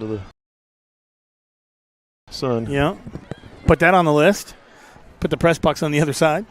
to the sun. Yeah. Put that on the list. Put the press box on the other side.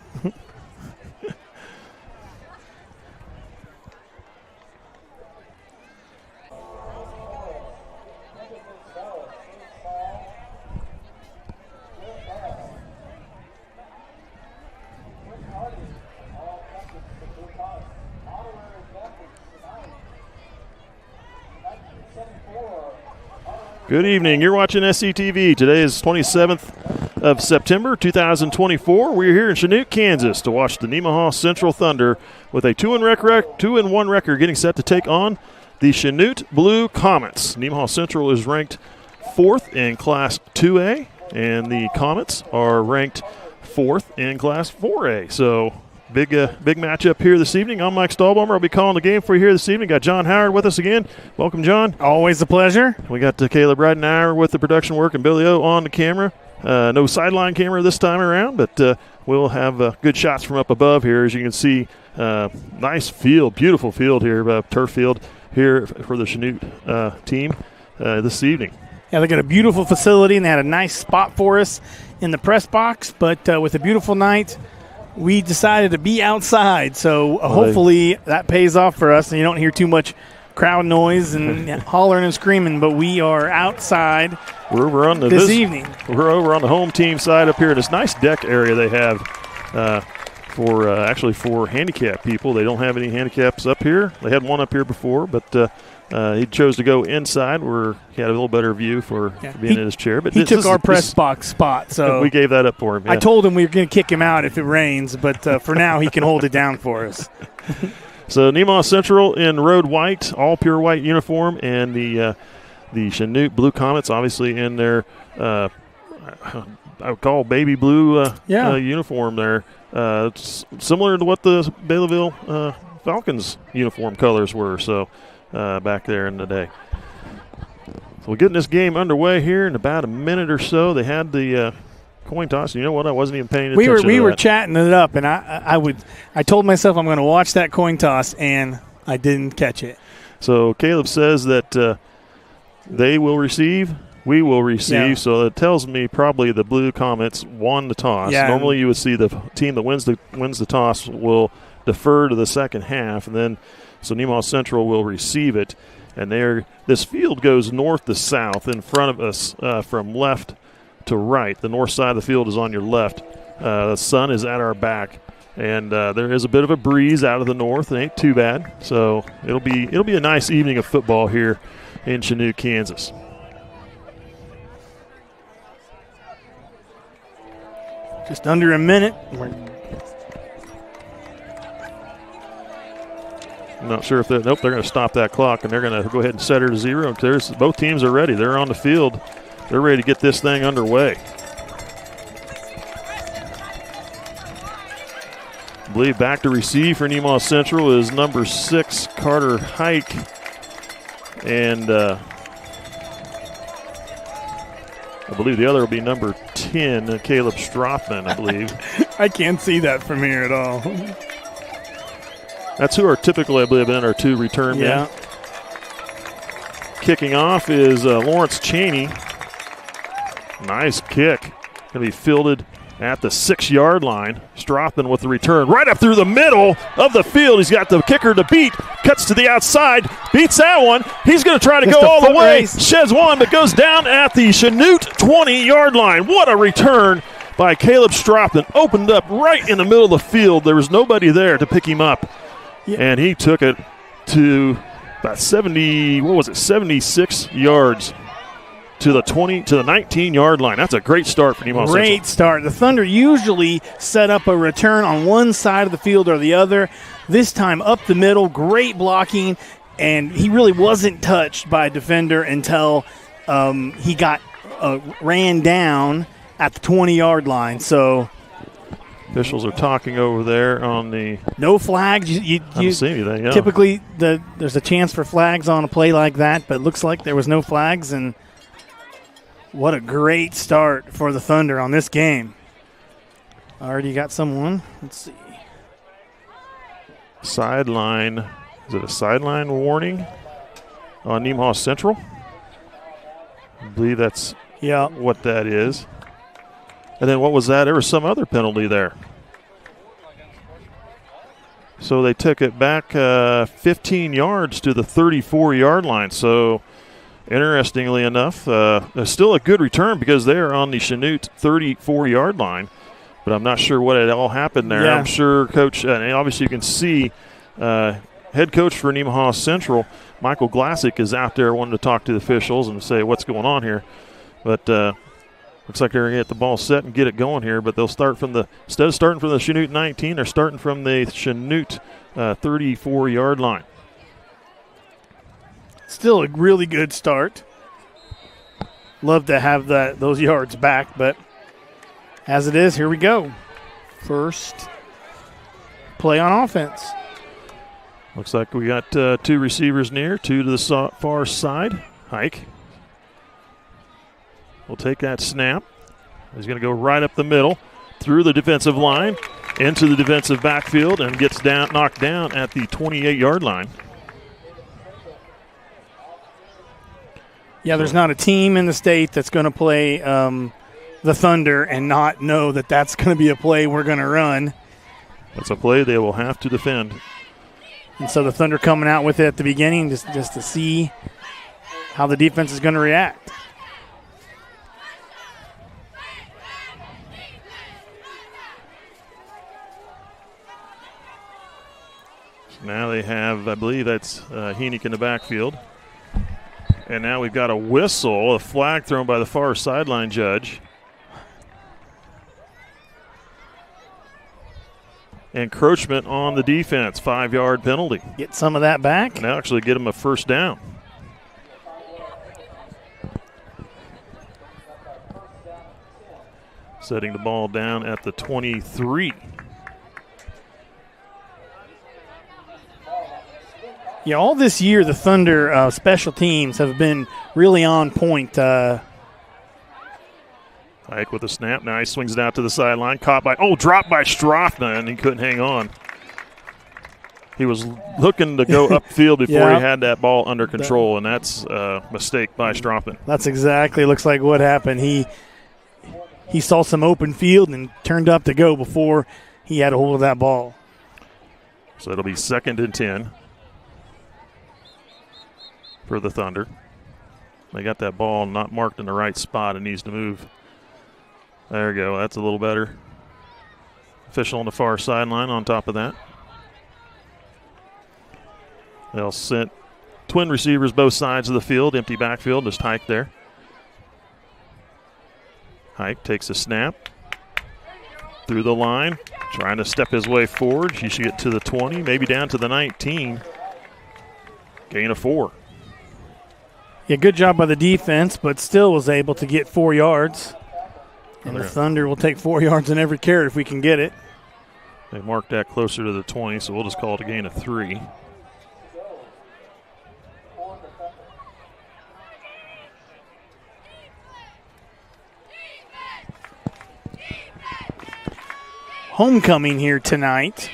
Good evening. You're watching SCTV. Today is 27th of September, 2024. We're here in Chanute, Kansas to watch the Nemaha Central Thunder with a 2-1 record getting set to take on the Chanute Blue Comets. Nemaha Central is ranked 4th in Class 2A, and the Comets are ranked 4th in Class 4A. So big matchup here this evening. I'm Mike Stahlbommer. I'll be calling the game for you here this evening. Got John Howard with us again. Welcome, John. Always a pleasure. We got Caleb Ridenauer with the production work and Billy O on the camera. No sideline camera this time around, but we'll have good shots from up above here. As you can see, nice field, beautiful field here, turf field here for the Chanute team this evening. Yeah, they got a beautiful facility, and they had a nice spot for us in the press box, but with a beautiful night, we decided to be outside, so hopefully that pays off for us and you don't hear too much crowd noise and hollering and screaming, but we are outside We're over on this evening. We're over on the home team side up here in this nice deck area they have for handicap people. They don't have any handicaps up here. They had one up here before, but he chose to go inside where he had a little better view for being in his chair. But he took our press box spot, so we gave that up for him. Yeah. I told him we were going to kick him out if it rains, but for now he can hold it down for us. So Nemaha Central in road white, all pure white uniform, and the Chanute Blue Comets obviously in their I would call baby blue uniform there. It's similar to what the Baileyville Falcons uniform colors were. So. Back there in the day. So we're getting this game underway here in about a minute or so. They had the coin toss. You know what? I wasn't even paying attention to that. We were chatting it up, and I told myself I'm going to watch that coin toss, and I didn't catch it. So Caleb says that they will receive, we will receive. Yeah. So it tells me probably the Blue Comets won the toss. Yeah. Normally you would see the team that wins the toss will defer to the second half, and then so Nemaha Central will receive it, and this field goes north to south in front of us from left to right. The north side of the field is on your left. The sun is at our back, and there is a bit of a breeze out of the north. It ain't too bad, so it'll be a nice evening of football here in Chanute, Kansas. Just under a minute. I'm not sure if they're going to stop that clock, and they're going to go ahead and set her to 0. Both teams are ready. They're on the field. They're ready to get this thing underway. I believe back to receive for Nemaha Central is number 6, Carter Hike. And I believe the other will be number 10, Caleb Strothman, I believe. I can't see that from here at all. That's who are typically, I believe, in our 2 return men. Kicking off is Lawrence Cheney. Nice kick. Going to be fielded at the 6-yard line. Strothman with the return right up through the middle of the field. He's got the kicker to beat. Cuts to the outside. Beats that one. He's going to try to go all the way. Sheds one, but goes down at the Chanute 20-yard line. What a return by Caleb Strothman. Opened up right in the middle of the field. There was nobody there to pick him up. Yeah. And he took it to about 76 yards to the 19-yard line. That's a great start for Nemaha Central. Great start. The Thunder usually set up a return on one side of the field or the other. This time up the middle, great blocking, and he really wasn't touched by a defender until he got ran down at the 20-yard line. So officials are talking over there on the no flags. You haven't seen anything. Yeah. Typically, there's a chance for flags on a play like that, but it looks like there was no flags. And what a great start for the Thunder on this game. Already got someone. Let's see. Sideline. Is it a sideline warning on Nemaha Central? I believe that's what that is. And then what was that? There was some other penalty there. So they took it back 15 yards to the 34-yard line. So interestingly enough, it's still a good return because they're on the Chanute 34-yard line. But I'm not sure what all happened there. Yeah. I'm sure Coach, and obviously you can see head coach for Nemaha Central, Michael Glassick, is out there wanting to talk to the officials and say what's going on here. But looks like they're going to get the ball set and get it going here. But they'll start from instead of starting from the Chanute 19, they're starting from the Chanute 34-yard line. Still a really good start. Love to have those yards back, but as it is, here we go. First play on offense. Looks like we got two receivers near, two to the far side. Hike will take that snap. He's going to go right up the middle, through the defensive line, into the defensive backfield, and gets knocked down at the 28-yard line. Yeah, there's not a team in the state that's going to play the Thunder and not know that that's going to be a play we're going to run. That's a play they will have to defend. And so the Thunder coming out with it at the beginning just to see how the defense is going to react. So now they have, I believe that's Heenick in the backfield. And now we've got a whistle, a flag thrown by the far sideline judge. Encroachment on the defense, 5-yard penalty. Get some of that back. And actually get him a first down. Setting the ball down at the 23. Yeah, all this year the Thunder special teams have been really on point. Ike with a snap. Now he swings it out to the sideline. Dropped by Strafna, and he couldn't hang on. He was looking to go upfield before he had that ball under control, and that's a mistake by Strafna. That's exactly looks like what happened. He saw some open field and turned up to go before he had a hold of that ball. So it'll be 2nd and 10 for the Thunder. They got that ball not marked in the right spot. It needs to move. There we go. That's a little better. Official on the far sideline on top of that. They'll send twin receivers both sides of the field. Empty backfield. Just Hike there. Hike takes a snap. Through the line. Trying to step his way forward. He should get to the 20, maybe down to the 19. Gain of 4. Yeah, good job by the defense, but still was able to get 4 yards. And the Thunder will take 4 yards in every carry if we can get it. They marked that closer to the 20, so we'll just call it a gain of 3. Homecoming here tonight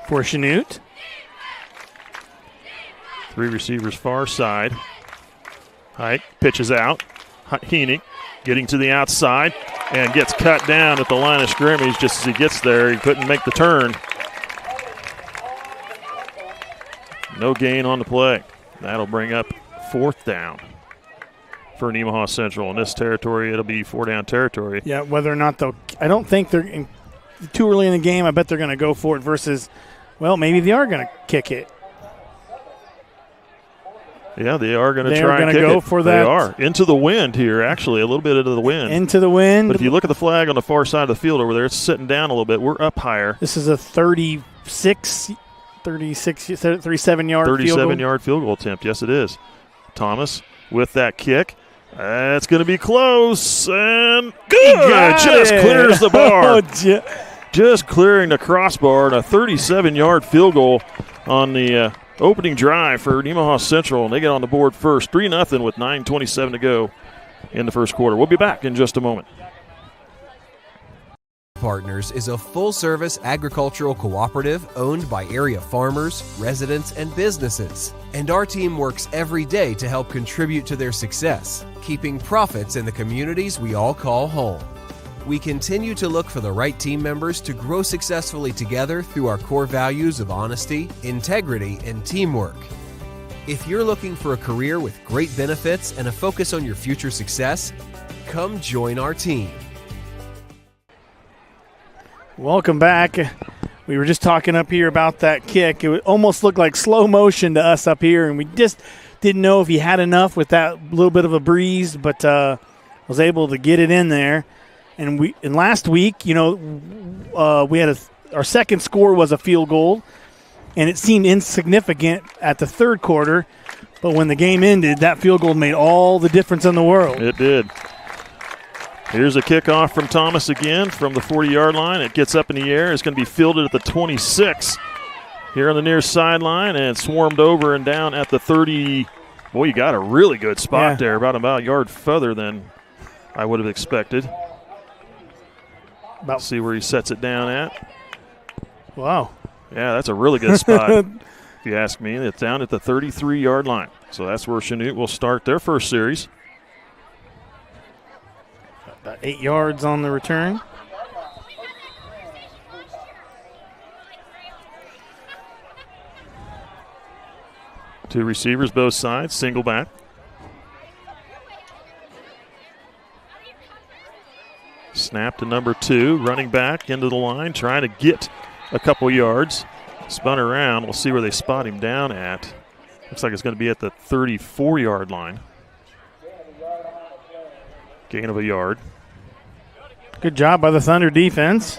for Chanute. 3 receivers far side. Hike pitches out. Heenick getting to the outside and gets cut down at the line of scrimmage. Just as he gets there, he couldn't make the turn. No gain on the play. That'll bring up 4th down for Nemaha Central. In this territory, it'll be 4-down territory. Yeah, whether or not they'll – I don't think they're too early in the game. I bet they're going to go for it versus, well, maybe they are going to kick it. Yeah, they are going to try and kick go it. For that. They are. Into the wind here, actually, a little bit into the wind. Into the wind. But if you look at the flag on the far side of the field over there, it's sitting down a little bit. We're up higher. This is a 37-yard field goal. 37-yard field goal attempt. Yes, it is. Thomas with that kick. That's going to be close. And good. Just clears the bar. Just clearing the crossbar and a 37-yard field goal on the opening drive for Nemaha Central, and they get on the board first, 3-0 with 9:27 to go in the first quarter. We'll be back in just a moment. Partners is a full-service agricultural cooperative owned by area farmers, residents, and businesses. And our team works every day to help contribute to their success, keeping profits in the communities we all call home. We continue to look for the right team members to grow successfully together through our core values of honesty, integrity, and teamwork. If you're looking for a career with great benefits and a focus on your future success, come join our team. Welcome back. We were just talking up here about that kick. It almost looked like slow motion to us up here, and we just didn't know if he had enough with that little bit of a breeze, but was able to get it in there. And last week, we had our second score was a field goal, and it seemed insignificant at the third quarter, but when the game ended, that field goal made all the difference in the world. It did. Here's a kickoff from Thomas again from the 40-yard line. It gets up in the air. It's going to be fielded at the 26 here on the near sideline and swarmed over and down at the 30. Boy, you got a really good spot there, about a yard further than I would have expected. Let's see where he sets it down at. Wow. Yeah, that's a really good spot, if you ask me. It's down at the 33-yard line. So that's where Chanute will start their first series. About 8 yards on the return. Two receivers, both sides, single back. Snap to number 2, running back into the line, trying to get a couple yards. Spun around. We'll see where they spot him down at. Looks like it's going to be at the 34-yard line. Gain of a yard. Good job by the Thunder defense.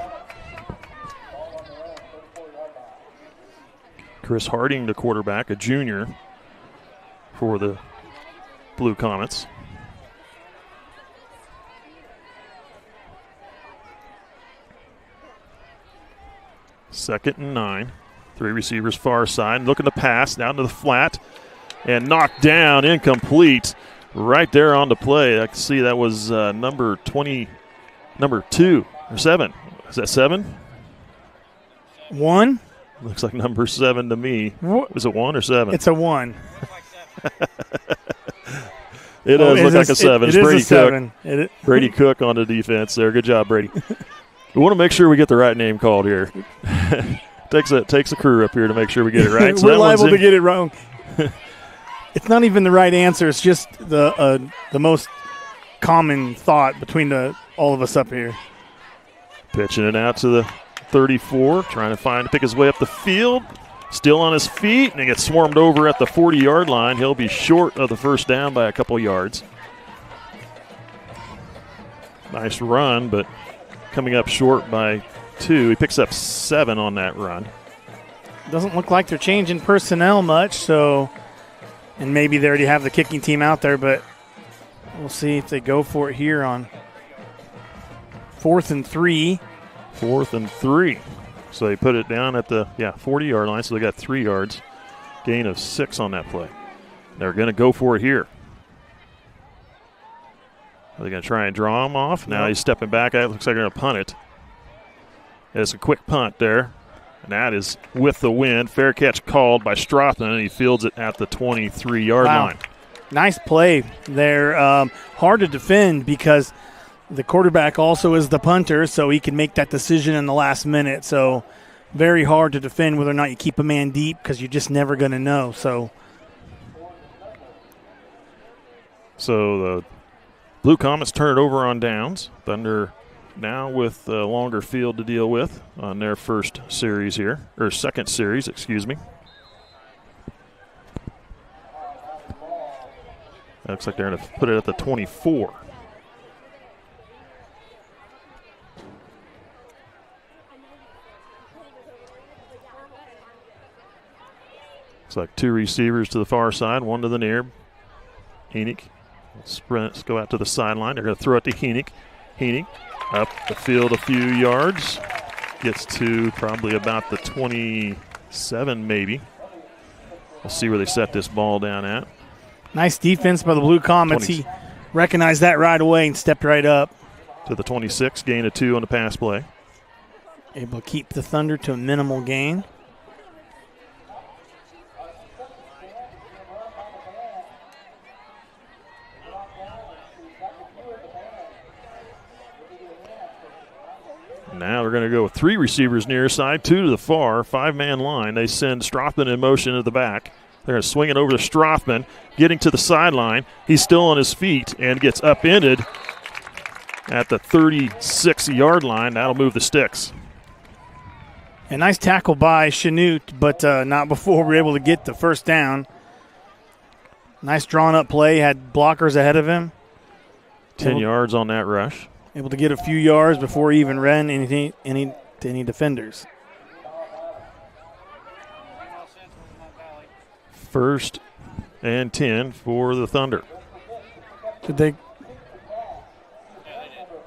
Chris Harding, the quarterback, a junior for the Blue Comets. Second and 9. Three receivers far side. Looking to pass down to the flat and knocked down, incomplete. Right there on the play. I can see that was number 2 or 7. Is that 7? 1. Looks like number 7 to me. Is it 1 or 7? It's a 1. It does look like a 7. It's Brady a 7. Cook. Brady Cook on the defense there. Good job, Brady. We want to make sure we get the right name called here. takes a crew up here to make sure we get it right. So we're liable to get it wrong. It's not even the right answer. It's just the most common thought between all of us up here. Pitching it out to the 34, trying to pick his way up the field. Still on his feet, and he gets swarmed over at the 40-yard line. He'll be short of the first down by a couple yards. Nice run, but coming up short by 2. He picks up 7 on that run. Doesn't look like they're changing personnel much, and maybe they already have the kicking team out there, but we'll see if they go for it here on 4th and 3. 4th and 3. So they put it down at the 40-yard line, so they got 3 yards. Gain of 6 on that play. They're going to go for it here. Are they going to try and draw him off? Now he's stepping back. It looks like they're going to punt it. It's a quick punt there. And that is with the wind. Fair catch called by Stroughton, and he fields it at the 23-yard line. Nice play there. Hard to defend because the quarterback also is the punter, so he can make that decision in the last minute. So very hard to defend whether or not you keep a man deep because you're just never going to know. So the Blue Comets turn it over on downs. Thunder now with a longer field to deal with on their first series here, or second series, excuse me. Looks like they're going to put it at the 24. Looks like 2 receivers to the far side, 1 to the near. Heenick. Let's go out to the sideline. They're going to throw it to Heenick. Heenick up the field a few yards. Gets to probably about the 27 maybe. We'll see where they set this ball down at. Nice defense by the Blue Comets. He recognized that right away and stepped right up. To the 26, gain of 2 on the pass play. Able to keep the Thunder to a minimal gain. now they're going to go with 3 receivers near side, 2 to the far, 5-man line. They send Strothman in motion at the back. They're going to swing it over to Strothman, getting to the sideline. He's still on his feet and gets upended at the 36-yard line. That'll move the sticks. A nice tackle by Chanute, but not before we're able to get the first down. Nice drawn-up play. Had blockers ahead of him. 10 yards on that rush. Able to get a few yards before he even ran any defenders. First and 10 for the Thunder. Did they?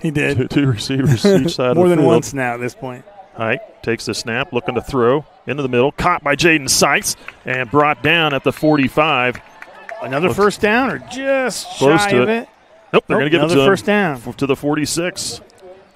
He did. Two receivers each side of the field. More than once now at this point. Hike takes the snap, looking to throw into the middle. Caught by Jaden Sykes and brought down at the 45. Another first down or just close shy to of it? Nope, they're going to give it to first down to the 46.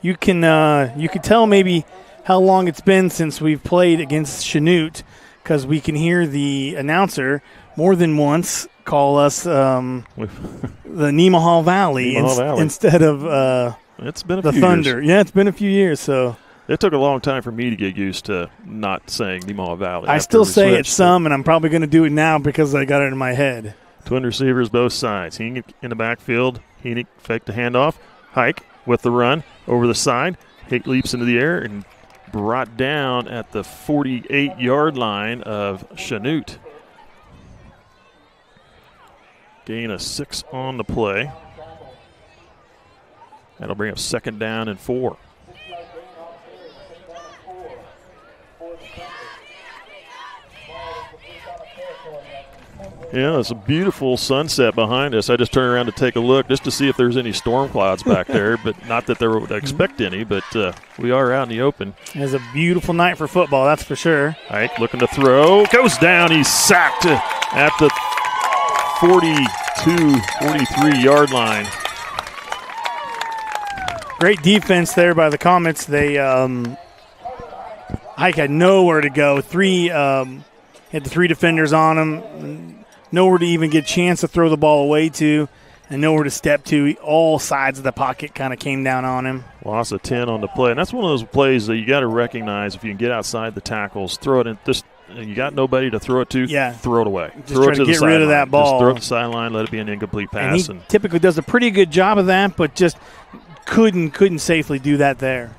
You can tell maybe how long it's been since we've played against Chanute, because we can hear the announcer more than once call us the Nemaha Valley, instead of it's been the Thunder. Years. Yeah, it's been a few years. So it took a long time for me to get used to not saying Nemaha Valley. I still say it some, and I'm probably going to do it now because I got it in my head. Twin receivers both sides. Heaney in the backfield. Heaney faked the handoff. Hike with the run over the side. Hake leaps into the air and brought down at the 48-yard line of Chanute. Gain of 6 on the play. That'll bring up 2nd down and 4. Yeah, it's a beautiful sunset behind us. I just turned around to take a look just to see if there's any storm clouds back there, but not that they would expect any, but we are out in the open. It's a beautiful night for football, that's for sure. Hike looking to throw. Goes down. He's sacked at the 43-yard line. Great defense there by the Comets. They Hike had nowhere to go. Had the 3 defenders on him. Nowhere to even get a chance to throw the ball away to, and nowhere to step to. All sides of the pocket kind of came down on him. Loss of 10 on the play. And that's one of those plays that you got to recognize. If you can get outside the tackles, throw it in. You got nobody to throw it to, throw it away. Just try to get rid of that ball. Just throw it to the sideline, let it be an incomplete pass. And he typically does a pretty good job of that, but just couldn't safely do that there.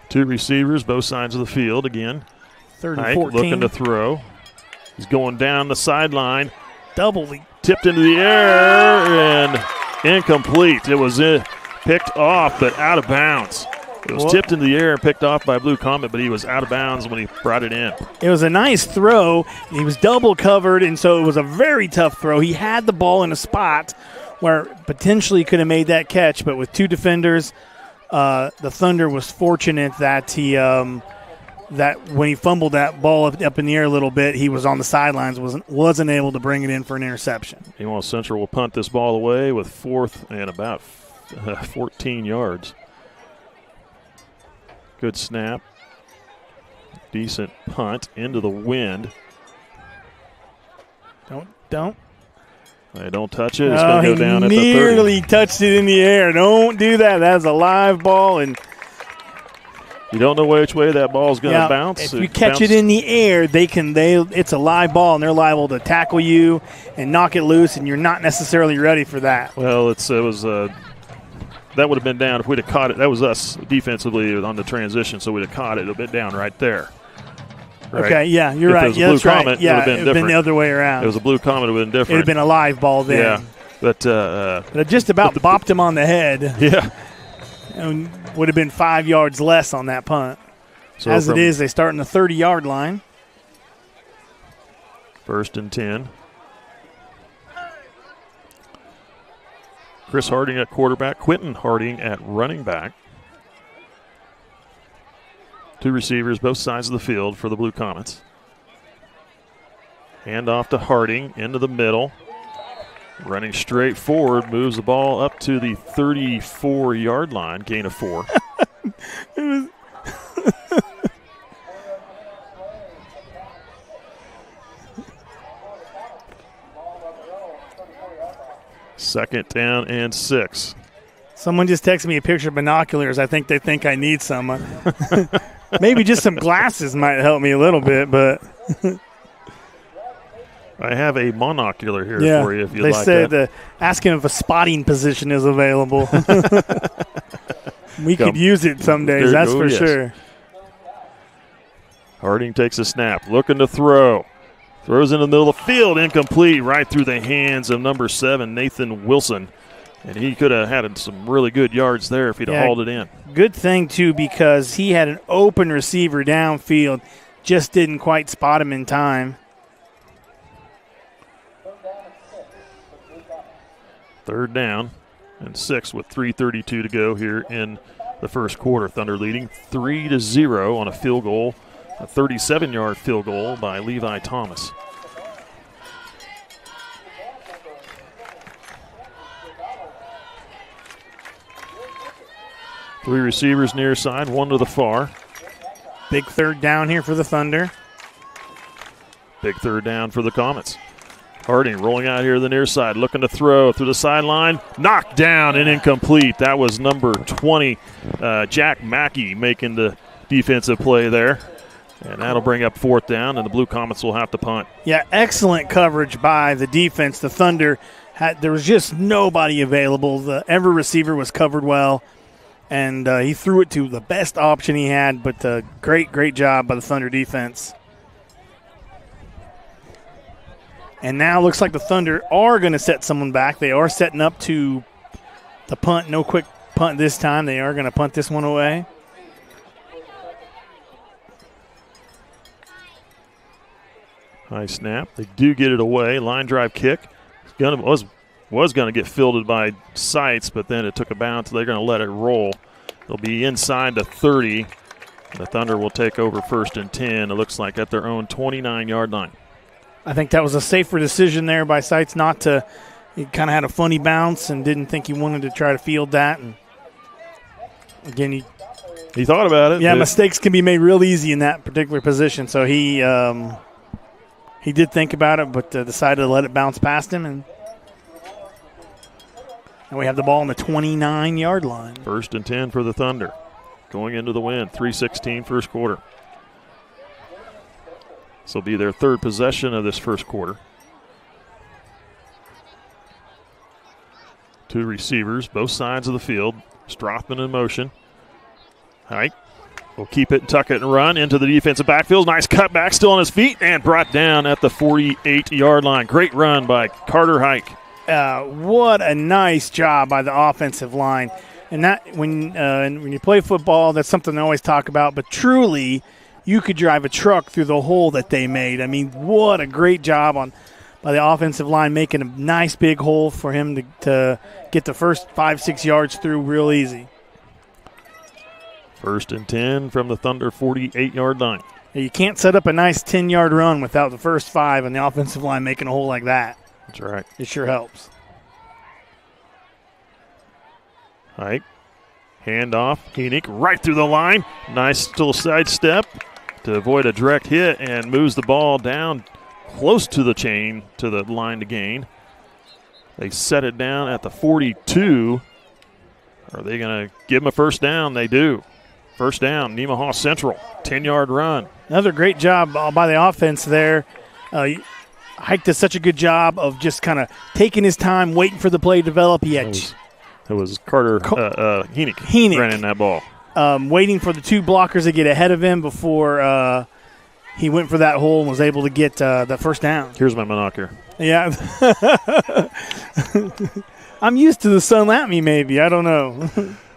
2 receivers, both sides of the field again. 3rd and Hike 14. looking to throw. He's going down the sideline. Doubly tipped into the air and incomplete. It was picked off, but out of bounds. It was tipped into the air and picked off by Blue Comet, but he was out of bounds when he brought it in. It was a nice throw. He was double covered, and so it was a very tough throw. He had the ball in a spot where potentially could have made that catch, but with 2 defenders, the Thunder was fortunate that he that when he fumbled that ball up in the air a little bit, he was on the sidelines, wasn't able to bring it in for an interception. Meanwhile, Central will punt this ball away with 4th and about 14 yards. Good snap. Decent punt into the wind. Don't. Hey, don't touch it. It's going to go down at the 30. He nearly touched it in the air. Don't do that. That's a live ball, and you don't know which way that ball's going to bounce. If you catch it in the air, it's a live ball, and they're liable to tackle you and knock it loose, and you're not necessarily ready for that. Well, that would have been down if we'd have caught it. That was us defensively on the transition, so we'd have caught it. It would have been down right there. Right? Okay, yeah, you're right. Yeah, that's right. It would have been the other way around. It was a Blue Comet. It would have been different. It would have been a live ball then. Yeah, but it just about bopped him on the head. Yeah. And would have been 5 yards less on that punt. So as it is, they start in the 30-yard line. 1st and 10. Chris Harding at quarterback. Quentin Harding at running back. 2 receivers, both sides of the field for the Blue Comets. Hand off to Harding into the middle. Running straight forward, moves the ball up to the 34-yard line, gain of 4. Second down and 6. Someone just texted me a picture of binoculars. I think they think I need some. Maybe just some glasses might help me a little bit, but I have a monocular here for you if you'd like that. They said asking if a spotting position is available. We could use it some days, that's for sure. Harding takes a snap, looking to throw. Throws into the middle of the field, incomplete, right through the hands of number 7, Nathan Wilson. And he could have had some really good yards there if he'd have hauled it in. Good thing, too, because he had an open receiver downfield, just didn't quite spot him in time. 3rd down and 6 with 3:32 to go here in the first quarter. Thunder leading 3-0 on a field goal, a 37-yard field goal by Levi Thomas. Three receivers near side, one to the far. Big 3rd down here for the Thunder. Big 3rd down for the Comets. Harding rolling out here to the near side, looking to throw through the sideline. Knocked down and incomplete. That was number 20, Jack Mackey, making the defensive play there. And that'll bring up 4th down, and the Blue Comets will have to punt. Yeah, excellent coverage by the defense. The Thunder, there was just nobody available. Every receiver was covered well. And he threw it to the best option he had, but great job by the Thunder defense. And now looks like the Thunder are going to set someone back. They are setting up to the punt. No quick punt this time. They are going to punt this one away. High snap. They do get it away. Line drive kick. Was going to get fielded by Seitz, but then it took a bounce. They're going to let it roll. They'll be inside the 30. The Thunder will take over 1st and 10. It looks like at their own 29-yard line. I think that was a safer decision there by Seitz not to. He kind of had a funny bounce and didn't think he wanted to try to field that. And again, he thought about it. Yeah, mistakes can be made real easy in that particular position. So he did think about it, but decided to let it bounce past him. And we have the ball on the 29-yard line. 1st and 10 for the Thunder. Going into the wind, 3:16 first quarter. This will be their 3rd possession of this first quarter. 2 receivers, both sides of the field. Strothman in motion. Hike will keep it, tuck it, and run into the defensive backfield. Nice cutback, still on his feet, and brought down at the 48-yard line. Great run by Carter Hike. What a nice job by the offensive line. And that when you play football, that's something I always talk about. But truly, you could drive a truck through the hole that they made. I mean, what a great job by the offensive line, making a nice big hole for him to get the first 5-6 yards through real easy. 1st and 10 from the Thunder 48-yard line. You can't set up a nice 10-yard run without the first 5 and the offensive line making a hole like that. That's right. It sure helps. Hike. Handoff. Koenig right through the line. Nice little sidestep to avoid a direct hit and moves the ball down close to the chain, to the line to gain. They set it down at the 42. Are they going to give him a first down? They do. First down, Nemaha Central. 10-yard run. Another great job by the offense there. Hike did such a good job of just kind of taking his time, waiting for the play to develop. It was Carter Koenig ran in that ball. Waiting for the 2 blockers to get ahead of him before he went for that hole and was able to get the first down. Here's my monocular. Yeah. I'm used to the sun at me, maybe. I don't know.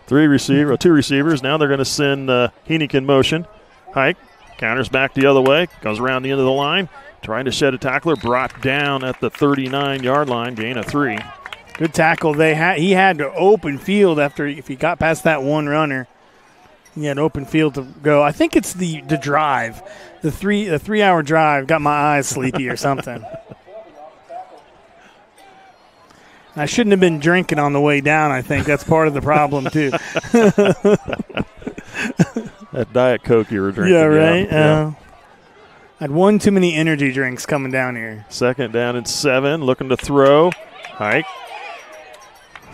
2 receivers. Now they're going to send Koenig in motion. Hike counters back the other way. Goes around the end of the line. Trying to shed a tackler. Brought down at the 39-yard line. Gain of 3. Good tackle. He had to open field if he got past that one runner. He had open field to go. I think it's the drive. The 3-hour drive got my eyes sleepy or something. I shouldn't have been drinking on the way down. I think that's part of the problem, too. That Diet Coke you were drinking. Yeah, right? Yeah. I had one too many energy drinks coming down here. 2nd down and 7. Looking to throw. Hike.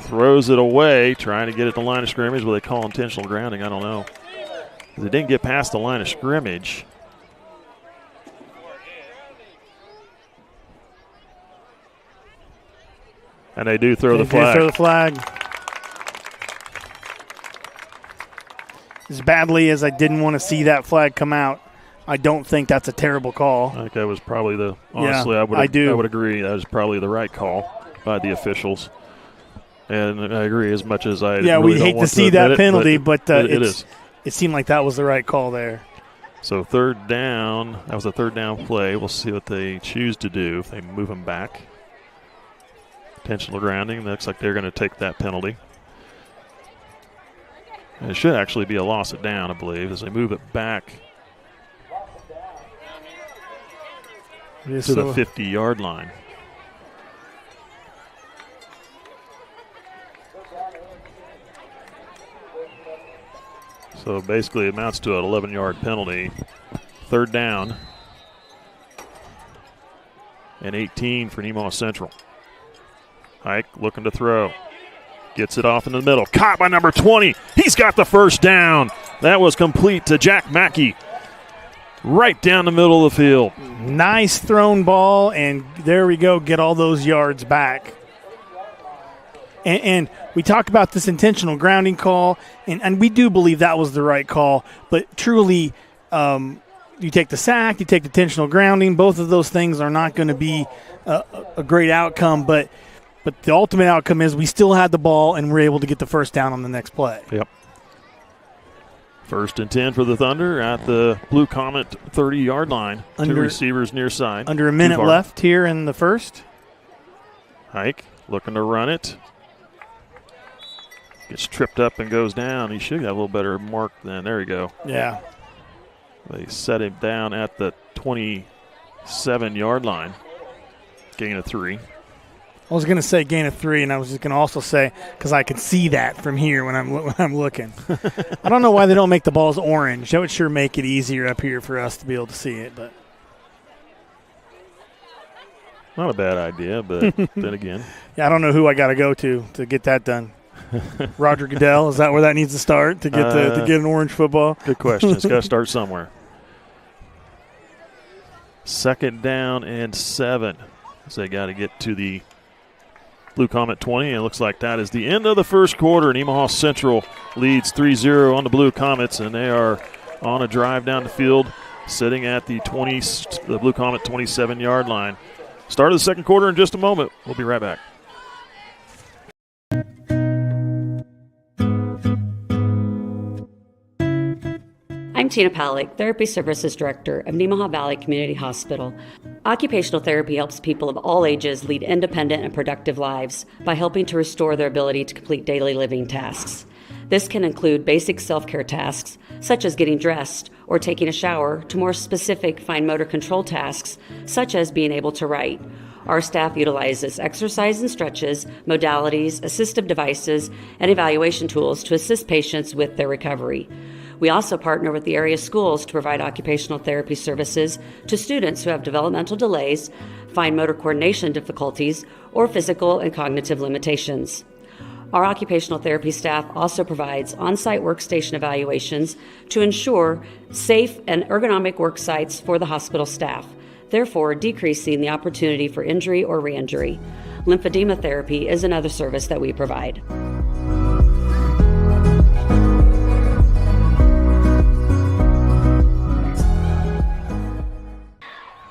throws it away, trying to get it to the line of scrimmage. What they call intentional grounding, I don't know. They didn't get past the line of scrimmage. And they do throw the flag. As badly as I didn't want to see that flag come out, I don't think that's a terrible call. I think that was probably honestly, I would agree. That was probably the right call by the officials. And I agree as much as I we hate to see that penalty, but it is. It seemed like that was the right call there. So third down, that was a third down play. We'll see what they choose to do if they move them back. Intentional grounding. Looks like they're going to take that penalty. And it should actually be a loss of down, I believe, as they move it back to the 50-yard line. So basically it amounts to an 11-yard penalty. Third down and 18 for Nemaha Central. Hike looking to throw. Gets it off in the middle. Caught by number 20. He's got the first down. That was complete to Jack Mackey. Right down the middle of the field. Nice thrown ball, and there we go. Get all those yards back. And we talked about this intentional grounding call, and we do believe that was the right call. But truly, you take the sack, you take the intentional grounding. Both of those things are not going to be a great outcome, but the ultimate outcome is we still had the ball and we're able to get the first down on the next play. Yep. First and 10 for the Thunder at the Blue Comet 30-yard line. Two receivers near side. Under a minute left here in the first. Hike looking to run it. Gets tripped up and goes down. He should have a little better mark than. There you go. Yeah. They set him down at the 27-yard line. Gain of 3. I was going to say gain of 3, and I was just going to also say, because I can see that from here when I'm looking. I don't know why they don't make the balls orange. That would sure make it easier up here for us to be able to see it. But not a bad idea, but then again. Yeah, I don't know who I got to go to get that done. Roger Goodell, is that where that needs to start to get an orange football? Good question. It's got to start somewhere. Second down and 7. So they got to get to the Blue Comet 20, and it looks like that is the end of the first quarter. Nemaha Central leads 3-0 on the Blue Comets, and they are on a drive down the field, sitting at the Blue Comet 27-yard line. Start of the second quarter in just a moment. We'll be right back. I'm Tina Palick, Therapy Services Director of Nemaha Valley Community Hospital. Occupational therapy helps people of all ages lead independent and productive lives by helping to restore their ability to complete daily living tasks. This can include basic self-care tasks, such as getting dressed or taking a shower, to more specific fine motor control tasks, such as being able to write. Our staff utilizes exercise and stretches, modalities, assistive devices, and evaluation tools to assist patients with their recovery. We also partner with the area schools to provide occupational therapy services to students who have developmental delays, fine motor coordination difficulties, or physical and cognitive limitations. Our occupational therapy staff also provides on-site workstation evaluations to ensure safe and ergonomic work sites for the hospital staff, therefore decreasing the opportunity for injury or re-injury. Lymphedema therapy is another service that we provide.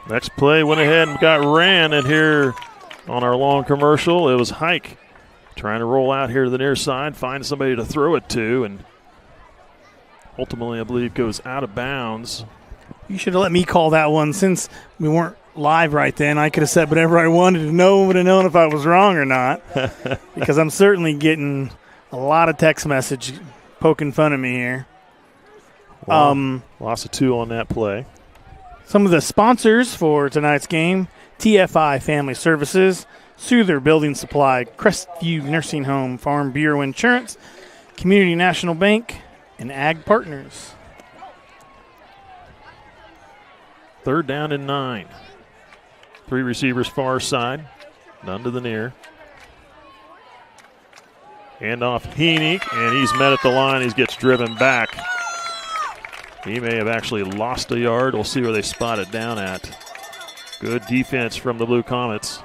Next play went ahead and got ran, and here on our long commercial, it was Hike trying to roll out here to the near side, find somebody to throw it to, and ultimately, I believe, goes out of bounds. You should have let me call that one since we weren't live right then. I could have said whatever I wanted to know, would have known if I was wrong or not, because I'm certainly getting a lot of text message poking fun of me here. Well, loss of 2 on that play. Some of the sponsors for tonight's game: TFI Family Services, Soother Building Supply, Crestview Nursing Home, Farm Bureau Insurance, Community National Bank, and Ag Partners. Third down and 9. 3 receivers far side, none to the near. Hand off Heaney, and he's met at the line. He gets driven back. He may have actually lost a yard. We'll see where they spot it down at. Good defense from the Blue Comets.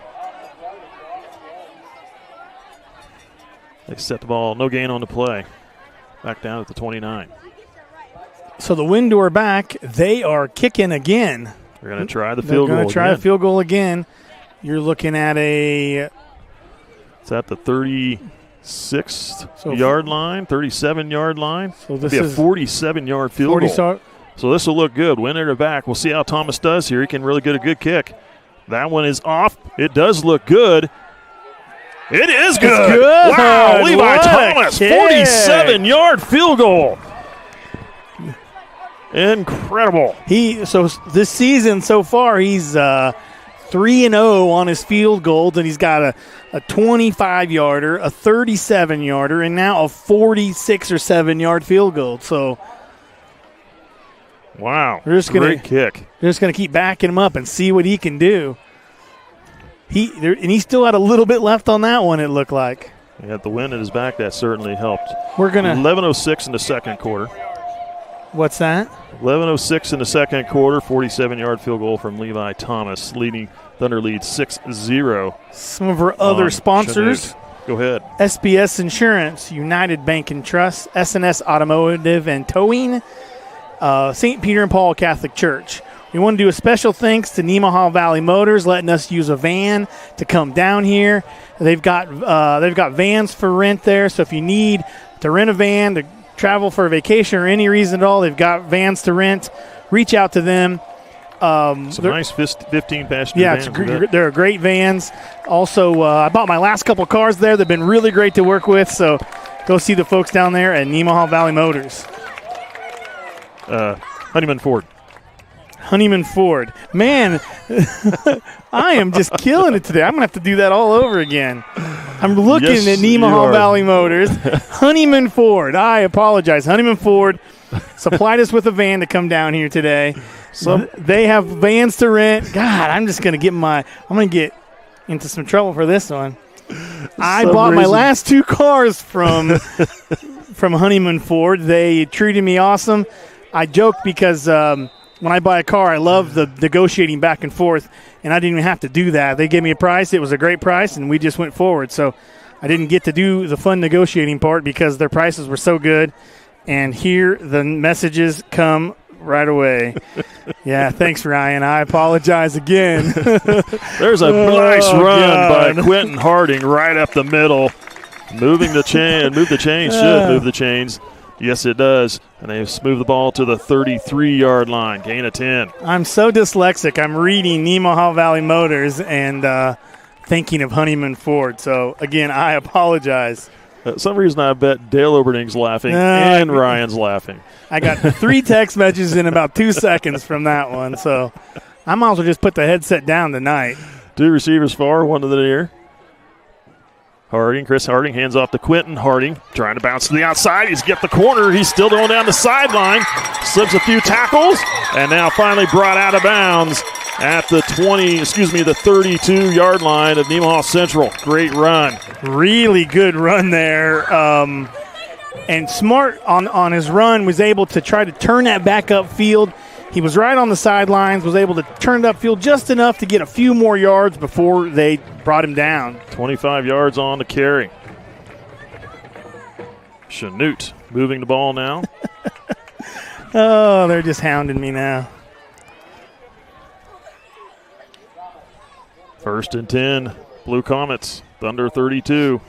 They set the ball, no gain on the play. Back down at the 29. So the Windor back, they are kicking again. They're going to try the field goal. They're going to try the field goal again. You're looking at it's at the 36th yard line, 37-yard line. So this is a 47-yard field goal. So this will look good. Winner to back. We'll see how Thomas does here. He can really get a good kick. That one is off. It does look good. It is good. Good. Wow, Levi Thomas, 47-yard field goal. Incredible. So this season so far, he's 3-0 on his field goals, and he's got a 25-yarder, a 37-yarder, and now a 46 or 7-yard field goal. So, wow, great kick. They're just going to keep backing him up and see what he can do. He still had a little bit left on that one, it looked like. He had the wind at his back. That certainly helped. We're going to 11:06 in the second quarter. What's that? 11:06 in the second quarter. 47-yard field goal from Levi Thomas. Thunder leads 6-0. Some of our other sponsors. Chanute. Go ahead. SBS Insurance, United Bank and Trust, SNS Automotive and Towing, St. Peter and Paul Catholic Church. We want to do a special thanks to Nemaha Valley Motors letting us use a van to come down here. They've got vans for rent there, so if you need to rent a van to travel for a vacation or any reason at all, they've got vans to rent. Reach out to them. Some nice 15-passenger vans. Yeah, they're great vans. Also, I bought my last couple cars there. They've been really great to work with, so go see the folks down there at Nemaha Valley Motors. Honeyman Ford. Man, I am just killing it today. I'm going to have to do that all over again. I'm looking at Nemaha Valley Motors. Honeyman Ford. I apologize. Honeyman Ford supplied us with a van to come down here today. They have vans to rent. God, I'm just going to get into some trouble for this one. I bought my last two cars from Honeyman Ford. They treated me awesome. I joked because when I buy a car, I love the negotiating back and forth, and I didn't even have to do that. They gave me a price. It was a great price, and we just went forward. So I didn't get to do the fun negotiating part because their prices were so good. And here the messages come right away. Yeah, thanks, Ryan. I apologize again. There's a nice run by Quentin Harding right up the middle. Moving the chain. Should move the chains. Yes, it does. And they smooth the ball to the 33-yard line. Gain of 10. I'm so dyslexic. I'm reading Nemaha Valley Motors and thinking of Honeyman Ford. So, again, I apologize. Some reason I bet Dale Oberding's laughing and Ryan's laughing. I got 3 text messages in about 2 seconds from that one. So I might as well just put the headset down tonight. 2 receivers far, 1 to the near. Chris Harding hands off to Quentin Harding, trying to bounce to the outside. He's get the corner. He's still going down the sideline. Slips a few tackles, and now finally brought out of bounds at the 32-yard line of Nemaha Central. Great run. Really good run there. And Smart on his run was able to try to turn that back up field. He was right on the sidelines, was able to turn it upfield just enough to get a few more yards before they brought him down. 25 yards on the carry. Chanute moving the ball now. Oh, they're just hounding me now. 1st and 10, Blue Comets, Thunder 32.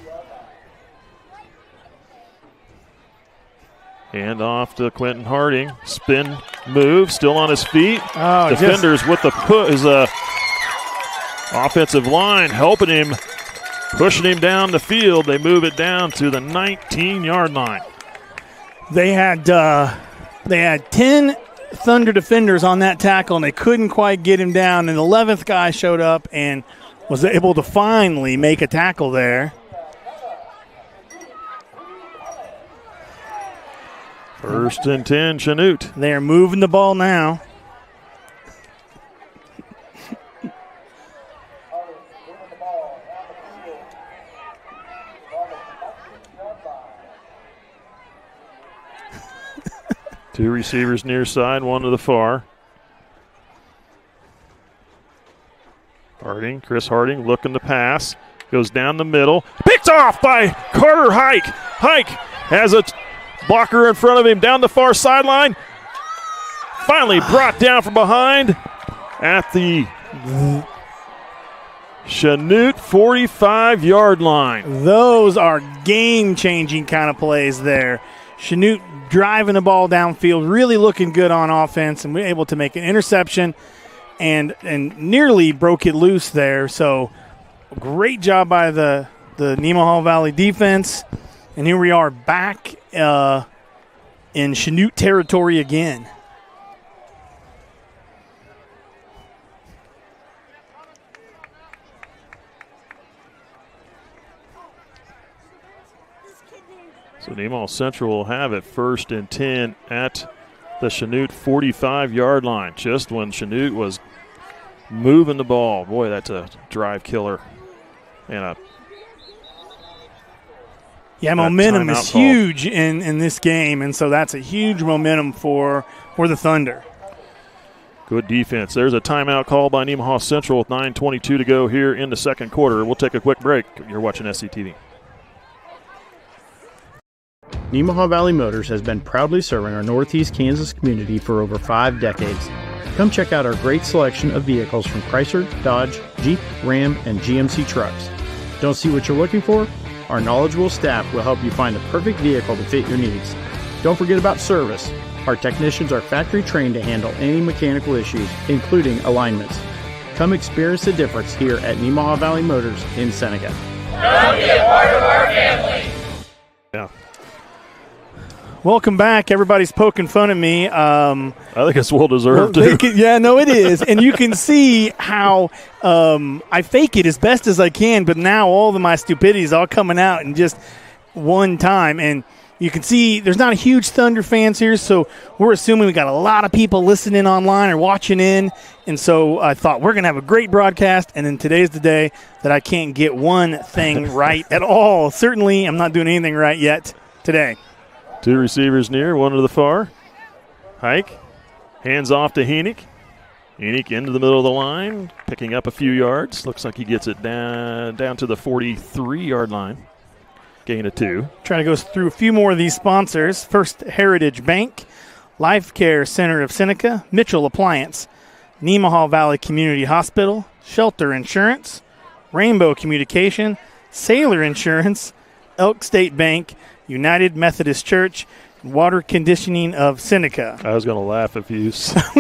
Hand off to Quentin Harding. Spin move, still on his feet. Defenders with the his offensive line helping him, pushing him down the field. They move it down to the 19-yard line. They had 10 Thunder defenders on that tackle, and they couldn't quite get him down. And the 11th guy showed up and was able to finally make a tackle there. 1st and 10, Chanute. They are moving the ball now. Two receivers near side, one to the far. Chris Harding looking to pass. Goes down the middle. Picked off by Carter Hike. Hike has a blocker in front of him down the far sideline. Finally brought down from behind at the Chanute 45-yard line. Those are game-changing kind of plays there. Chanute driving the ball downfield, really looking good on offense, and we're able to make an interception and nearly broke it loose there. So great job by the Nemaha Valley defense. And here we are back in Chanute territory again. So Nemaha Central will have it 1st and 10 at the Chanute 45-yard line, just when Chanute was moving the ball. Boy, that's a drive killer. And momentum is huge in this game, and so that's a huge momentum for the Thunder. Good defense. There's a timeout call by Nemaha Central with 9:22 to go here in the second quarter. We'll take a quick break. You're watching SCTV. Nemaha Valley Motors has been proudly serving our Northeast Kansas community for over 5 decades. Come check out our great selection of vehicles from Chrysler, Dodge, Jeep, Ram, and GMC trucks. Don't see what you're looking for? Our knowledgeable staff will help you find the perfect vehicle to fit your needs. Don't forget about service. Our technicians are factory trained to handle any mechanical issues, including alignments. Come experience the difference here at Nemaha Valley Motors in Seneca. Come be a part of our family. Yeah. Welcome back. Everybody's poking fun at me. I think it's well-deserved, too. It is. And you can see how I fake it as best as I can, but now all of my stupidity is all coming out in just one time. And you can see there's not a huge Thunder fans here, so we're assuming we got a lot of people listening online or watching in. And so I thought we're going to have a great broadcast, and then today's the day that I can't get one thing right at all. Certainly I'm not doing anything right yet today. Two receivers near, one to the far. Hike, hands off to Heenick. Heenick into the middle of the line, picking up a few yards. Looks like he gets it down to the 43-yard line. Gain of 2. Trying to go through a few more of these sponsors. First Heritage Bank, Life Care Center of Seneca, Mitchell Appliance, Nemaha Valley Community Hospital, Shelter Insurance, Rainbow Communication, Sailor Insurance, Elk State Bank, United Methodist Church, Water Conditioning of Seneca. I was going to laugh if you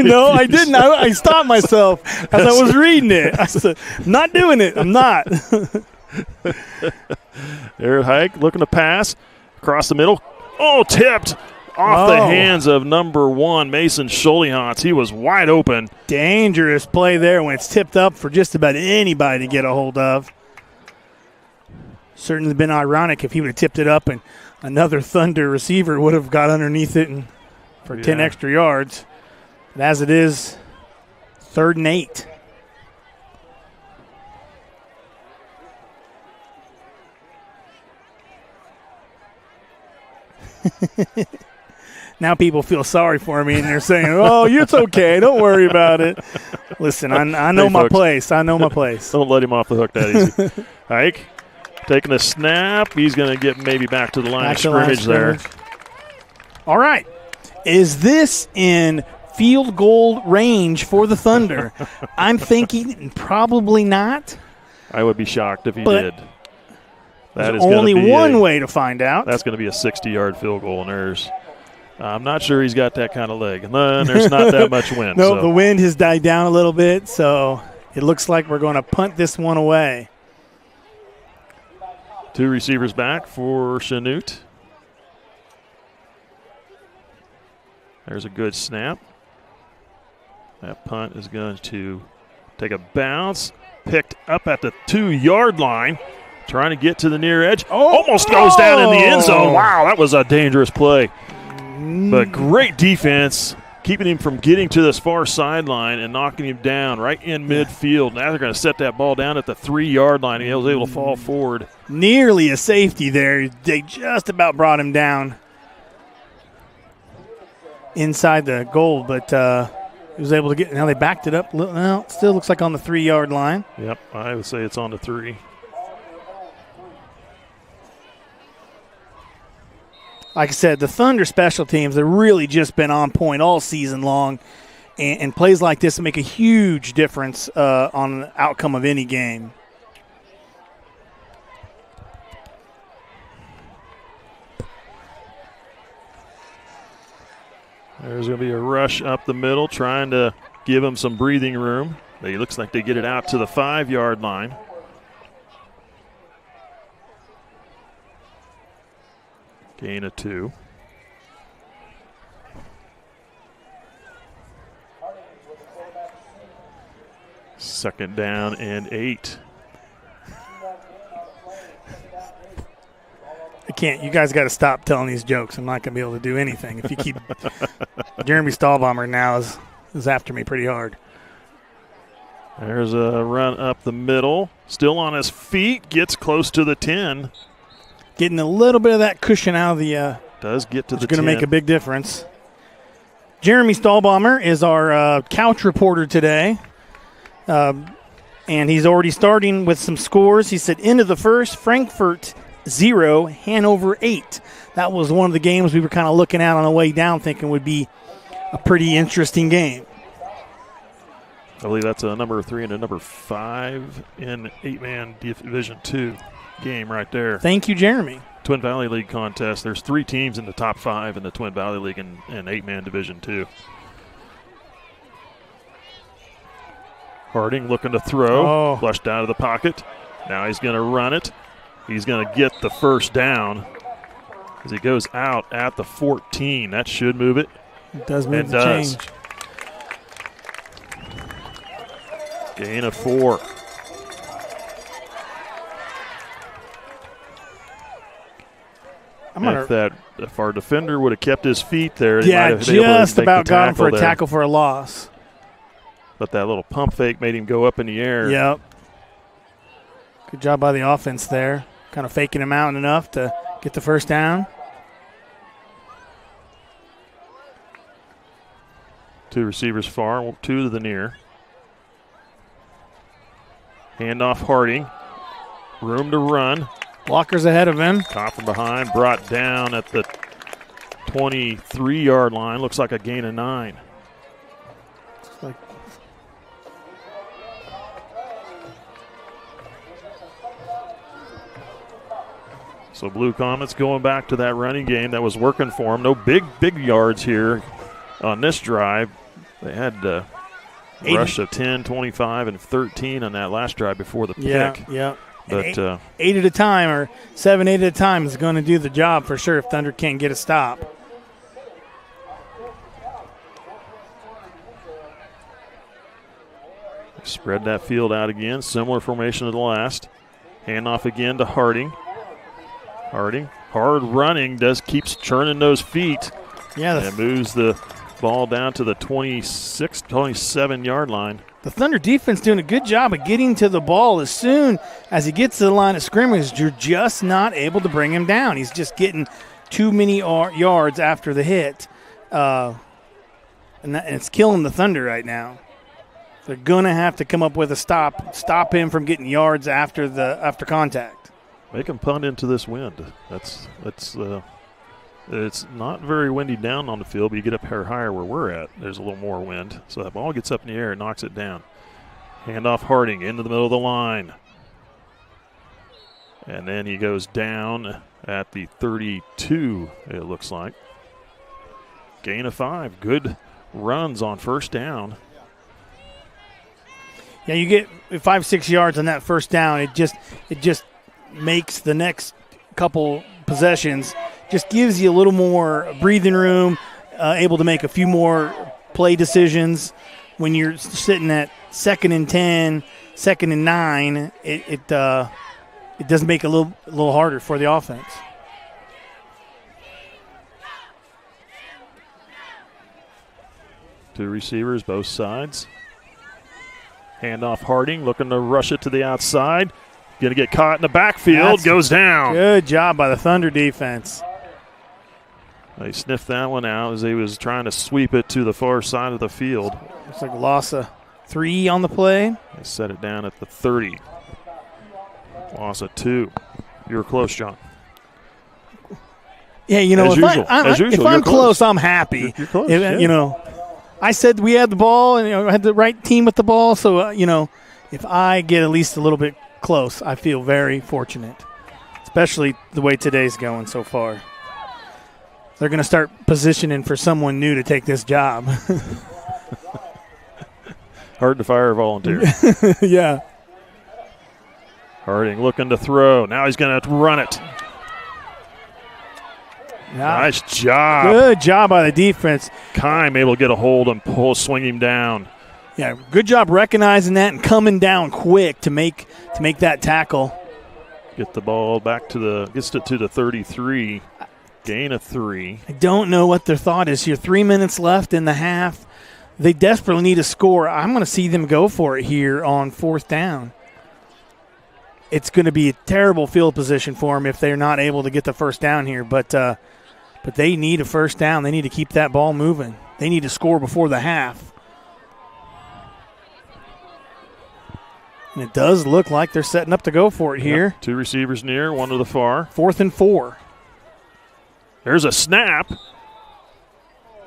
No, I didn't. I stopped myself as I was reading it. I said, not doing it. I'm not. There, Hike looking to pass across the middle. Oh, tipped off the hands of number 1, Mason Scholihans. He was wide open. Dangerous play there when it's tipped up for just about anybody to get a hold of. Certainly been ironic if he would have tipped it up and another Thunder receiver would have got underneath it for 10 extra yards. But as it is, 3rd and 8. Now people feel sorry for me and they're saying, oh, it's okay. Don't worry about it. Listen, I know my place. I know my place. Don't let him off the hook that easy. Hike. Taking a snap. He's going to get maybe back to the line of scrimmage there. All right. Is this in field goal range for the Thunder? I'm thinking probably not. I would be shocked if he did. That is only one way to find out. That's going to be a 60-yard field goal, and I'm not sure he's got that kind of leg. And then there's not that much wind. No, the wind has died down a little bit, so it looks like we're going to punt this one away. 2 receivers back for Chanute. There's a good snap. That punt is going to take a bounce. Picked up at the 2-yard line. Trying to get to the near edge. Almost goes down in the end zone. Wow, that was a dangerous play. But great defense, keeping him from getting to this far sideline and knocking him down right in midfield. Now they're going to set that ball down at the 3-yard line. He was able to fall forward. Nearly a safety there. They just about brought him down. inside the goal, but he was able to get. Now they backed it up. Well, still looks like on the 3-yard line. Yep, I would say it's on the 3. Like I said, the Thunder special teams have really just been on point all season long, and plays like this make a huge difference on the outcome of any game. There's going to be a rush up the middle, trying to give them some breathing room. It looks like they get it out to the 5-yard line. Gain of 2. Second down and 8. I can't. You guys got to stop telling these jokes. I'm not going to be able to do anything if you keep. Jeremy Stahlbomber now is after me pretty hard. There's a run up the middle. Still on his feet. Gets close to the 10. Getting a little bit of that cushion out of the. Does get to the 10. It's going to make a big difference. Jeremy Stahlbomber is our couch reporter today. And he's already starting with some scores. He said, into the first, Frankfurt 0, Hanover 8. That was one of the games we were kind of looking at on the way down, thinking would be a pretty interesting game. I believe that's a number 3 and a number 5 in 8-man Division 2 game right there. Thank you, Jeremy. Twin Valley League contest. There's 3 teams in the top 5 in the Twin Valley League in 8-man Division 2. Harding looking to throw. Flushed out of the pocket. Now he's going to run it. He's going to get the first down as he goes out at the 14. That should move it. It does move the change. Gain of 4. If our defender would have kept his feet there, he might have been able to just about got him for a tackle for a loss. But that little pump fake made him go up in the air. Yep. Good job by the offense there. Kind of faking him out enough to get the first down. 2 receivers far, 2 to the near. Handoff Harding. Room to run. Blockers ahead of him. Caught from behind, brought down at the 23-yard line. Looks like a gain of 9. So Blue Comets going back to that running game that was working for them. No big yards here on this drive. They had a rush of 10, 25, and 13 on that last drive before the pick. Yeah. But 8 at a time or 7, 8 at a time is going to do the job for sure if Thunder can't get a stop. Spread that field out again. Similar formation to the last. Handoff again to Harding. Hard running, keeps churning those feet. Yeah. And moves the ball down to the 26, 27-yard line. The Thunder defense doing a good job of getting to the ball as soon as he gets to the line of scrimmage. You're just not able to bring him down. He's just getting too many yards after the hit. And it's killing the Thunder right now. They're going to have to come up with a stop him from getting yards after contact. Make him punt into this wind. It's not very windy down on the field, but you get up here higher where we're at, there's a little more wind. So that ball gets up in the air and knocks it down. Handoff Harding into the middle of the line. And then he goes down at the 32, it looks like. Gain of 5. Good runs on first down. Yeah, you get 5-6 yards on that first down. It just makes the next couple possessions, just gives you a little more breathing room, able to make a few more play decisions. When you're sitting at 2nd and 10, 2nd and 9, it does make it a little harder for the offense. Two receivers, both sides. Handoff Harding, looking to rush it to the outside. Going to get caught in the backfield, goes down. Good job by the Thunder defense. They sniffed that one out as he was trying to sweep it to the far side of the field. Looks like a loss of 3 on the play. They set it down at the 30. Loss of 2. You were close, John. Yeah, you know, if I'm close, I'm happy. You're close, You know, I said we had the ball and I had the right team with the ball. So, you know, if I get at least a little bit close, I feel very fortunate, especially the way today's going so far. They're going to start positioning for someone new to take this job. Hard to fire a volunteer. Yeah. Harding looking to throw. Now he's going to run it. Yeah. Nice job. Good job by the defense. Kime able to get a hold and swing him down. Yeah, good job recognizing that and coming down quick to make that tackle. Get the ball back gets it to the 33. Gain of 3. I don't know what their thought is here. 3 minutes left in the half. They desperately need a score. I'm going to see them go for it here on 4th down. It's going to be a terrible field position for them if they're not able to get the first down here. But they need a first down. They need to keep that ball moving. They need to score before the half. And it does look like they're setting up to go for it here. Yep. 2 receivers near, 1 to the far. 4th and 4. There's a snap.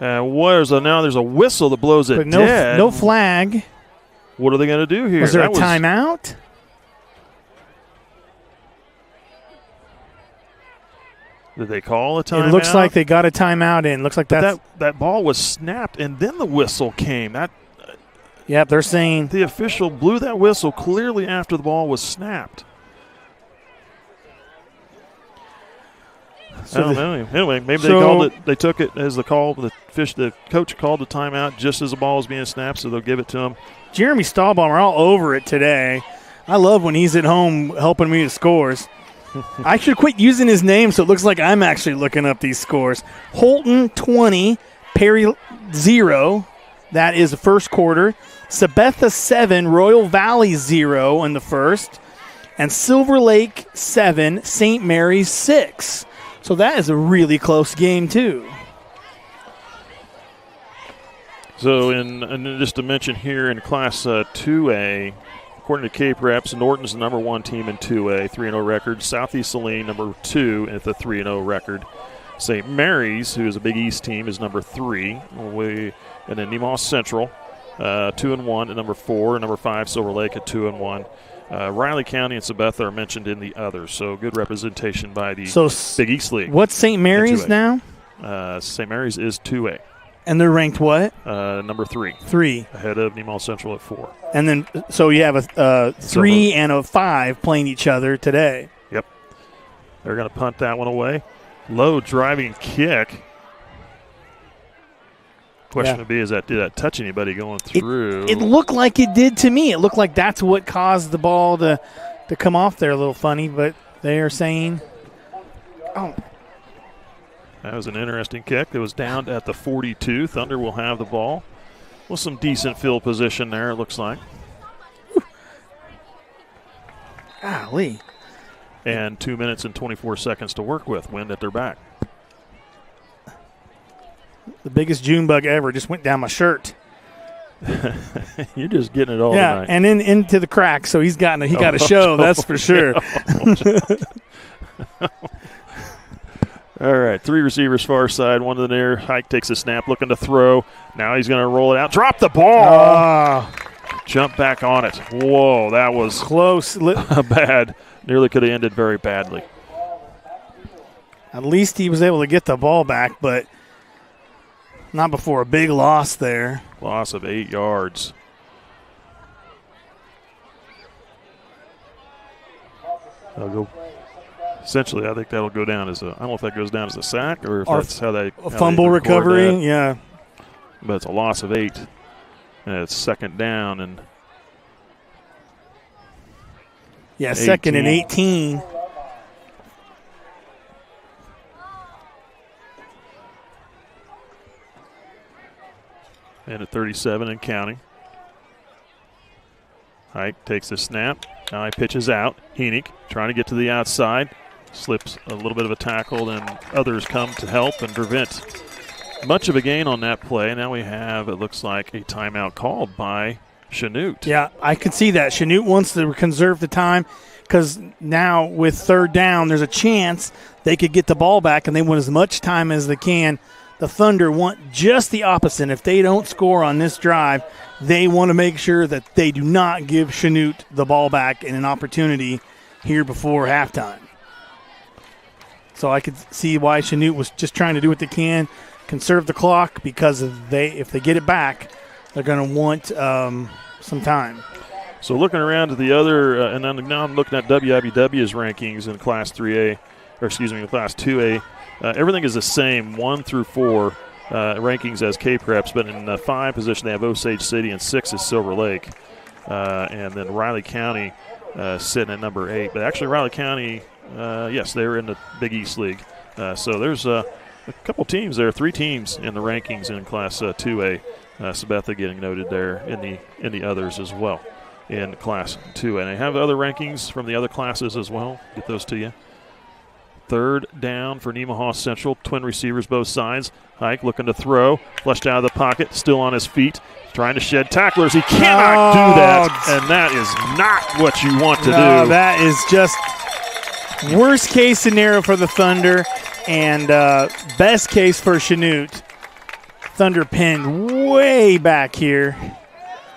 Now there's a whistle that blows it dead. No flag. What are they going to do here? Was there a timeout? Did they call a timeout? It looks like they got a timeout in. Looks like that ball was snapped, and then the whistle came. Yep, they're saying the official blew that whistle clearly after the ball was snapped. I don't know. Anyway, maybe they called it. They took it as the call. The coach called the timeout just as the ball was being snapped, so they'll give it to him. Jeremy Stahlbaum are all over it today. I love when he's at home helping me with scores. I should quit using his name so it looks like I'm actually looking up these scores. Holton 20, Perry 0. That is the first quarter. Sabetha 7, Royal Valley 0 in the first. And Silver Lake 7, St. Mary's 6. So that is a really close game, too. So, and just to mention here in Class 2A, according to Cape Reps, Norton's the number 1 team in 2A, 3-0 record. Southeast Saline, number 2 at the 3-0 record. St. Mary's, who is a Big East team, is number 3. And then Nemaha Central, 2-1 at number 4. And number 5, Silver Lake at 2-1. Riley County and Sabetha are mentioned in the others, so good representation by the Big East League. What's St. Mary's now? St. Mary's is 2A. And they're ranked what? Number 3. 3. Ahead of Nemaha Central at 4. And then, so you have a 3 and a 5 playing each other today. Yep. They're going to punt that one away. Low driving kick. Question would be, did that touch anybody going through? It looked like it did to me. It looked like that's what caused the ball to come off there a little funny, but they are saying, oh. That was an interesting kick. It was down at the 42. Thunder will have the ball. With some decent field position there, it looks like. Golly. And 2 minutes and 24 seconds to work with. Wind at their back. The biggest June bug ever just went down my shirt. You're just getting it all tonight. And into the crack, so he got a show, that's for sure. All right, 3 receivers far side, 1 to the near. Hike takes a snap, looking to throw. Now he's going to roll it out. Drop the ball. Jump back on it. Whoa, that was close. Bad. Nearly could have ended very badly. At least he was able to get the ball back, but not before a big loss there. Loss of 8 yards. That'll go. Essentially, I think that'll go down as I don't know if that goes down as a sack or if that's how they. A fumble recovery, yeah. But it's a loss of 8. And it's second down and. Yeah, 2nd and 18. And at 37 and counting. Hike takes the snap. Now he pitches out. Heenick trying to get to the outside. slips a little bit of a tackle, then others come to help and prevent much of a gain on that play. Now we have, it looks like, a timeout called by Chanute. Yeah, I could see that. Chanute wants to conserve the time because now with third down, there's a chance they could get the ball back, and they want as much time as they can. The Thunder want just the opposite. If they don't score on this drive, they want to make sure that they do not give Chanute the ball back and an opportunity here before halftime. So I could see why Chanute was just trying to do what they can, conserve the clock, because if they get it back, they're going to want some time. So looking around to the other, and then now I'm looking at WIBW's rankings in Class 3A, or excuse me, Class 2A. Everything is the same, 1 through 4 rankings as K-Preps, but in 5 position they have Osage City, and 6 is Silver Lake. And then Riley County sitting at number 8. But actually Riley County, yes, they're in the Big East League. So there's a couple teams there, 3 teams in the rankings in Class 2A. Sabetha getting noted there in the others as well in Class 2A. And I have other rankings from the other classes as well. Get those to you. Third down for Nemaha Central. Twin receivers both sides. Hike looking to throw. Flushed out of the pocket. Still on his feet. Trying to shed tacklers. He cannot do that. And that is not what you want to do. That is just worst case scenario for the Thunder and best case for Chanute. Thunder pinned way back here.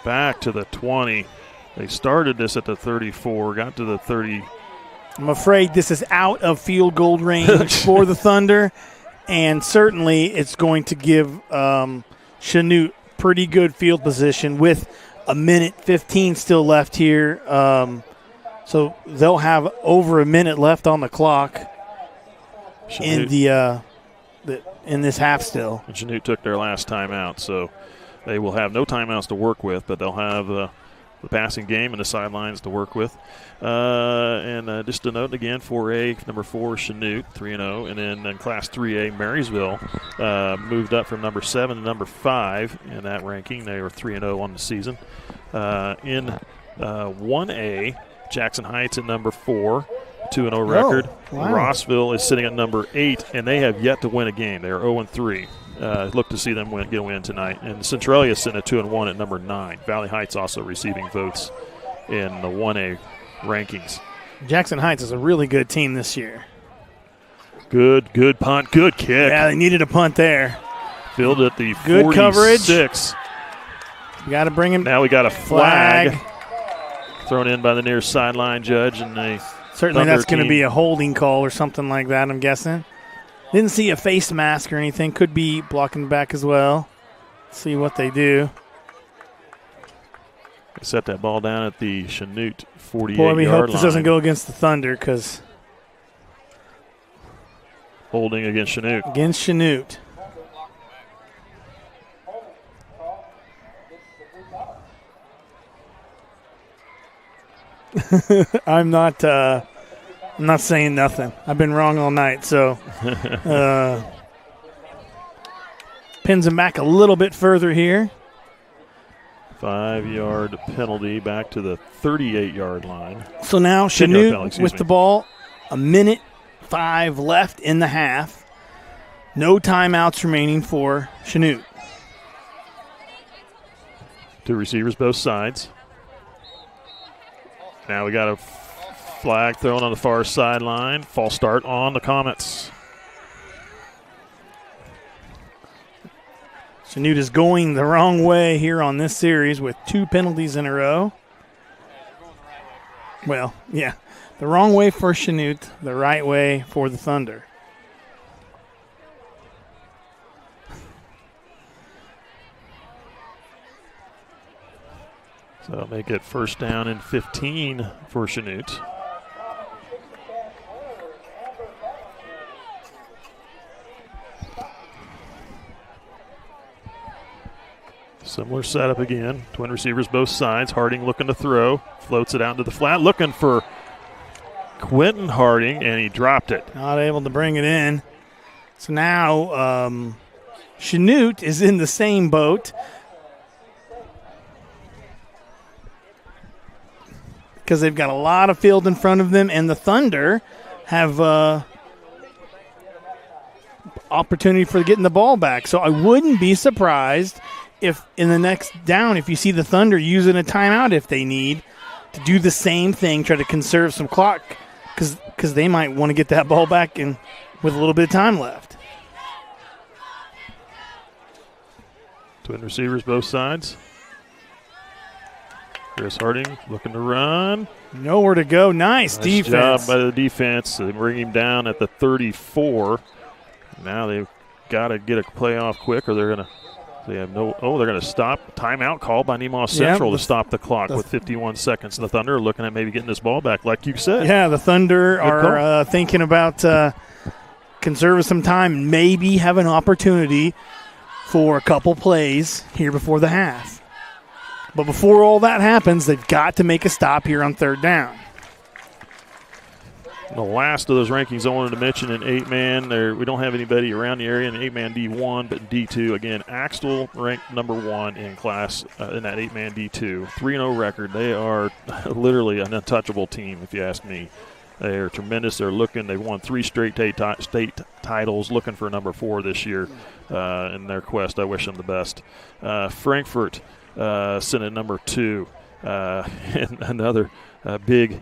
Back to the 20. They started this at the 34. Got to the 30. I'm afraid this is out of field goal range for the Thunder, and certainly it's going to give Chanute pretty good field position with a minute 15 still left here. So they'll have over a minute left on the clock in this half still. And Chanute took their last timeout, so they will have no timeouts to work with, but they'll have the passing game and the sidelines to work with. And just a note again, 4A, number 4, Chanute, 3-0. And then in Class 3A, Marysville moved up from number 7 to number 5 in that ranking. They were 3-0 on the season. In 1A, Jackson Heights at number 4, 2-0 record. Wow. Rossville is sitting at number 8, and they have yet to win a game. They are 0-3. Look to see them get a win tonight. And Centralia is sitting at 2-1 at number 9. Valley Heights also receiving votes in the 1A rankings. Jackson Heights is a really good team this year. Good punt, good kick. Yeah, they needed a punt there. Filled at the good 46. coverage. We got to bring him. Now we got a flag thrown in by the near sideline judge, and certainly that's going to be a holding call or something like that, I'm guessing. Didn't see a face mask or anything. Could be blocking back as well. See what they do. They set that ball down at the Chanute 48-yard line. Boy, we hope this line. doesn't go against the Thunder, because holding against Chanute. Against Chanute. I'm not saying nothing. I've been wrong all night, so pins him back a little bit further here. 5-yard penalty back to the 38-yard line. So now Chanute with the ball, a minute 5 left in the half. No timeouts remaining for Chanute. 2 receivers both sides. Now we got a flag thrown on the far sideline. False start on the Comets. Chanute is going the wrong way here on this series with 2 penalties in a row. Well, yeah, the wrong way for Chanute, the right way for the Thunder. So that'll make it first down and 15 for Chanute. Similar setup again. Twin receivers both sides. Harding looking to throw. Floats it out into the flat. Looking for Quentin Harding, and he dropped it. Not able to bring it in. So now Chanute is in the same boat. Because they've got a lot of field in front of them, and the Thunder have opportunity for getting the ball back. So I wouldn't be surprised if in the next down, if you see the Thunder using a timeout if they need to do the same thing, try to conserve some clock, because they might want to get that ball back with a little bit of time left. Twin receivers both sides. Chris Harding looking to run. Nowhere to go. Nice defense. Job by the defense. They bring him down at the 34. Now they've got to get a play off quick, or they're going to. They're going to stop. Timeout call by Nemaha Central to stop the clock with 51 seconds. The Thunder are looking at maybe getting this ball back, like you said. Yeah, the Thunder are thinking about conserving some time, maybe have an opportunity for a couple plays here before the half. But before all that happens, they've got to make a stop here on third down. The last of those rankings I wanted to mention in 8-man, we don't have anybody around the area in 8-man D1, but D2, again, Axtell ranked number 1 in class in that 8-man D2. 3-0 record. They are literally an untouchable team, if you ask me. They are tremendous. They've won 3 straight state titles, looking for number 4 this year in their quest. I wish them the best. Frankfort sent at number 2. And another big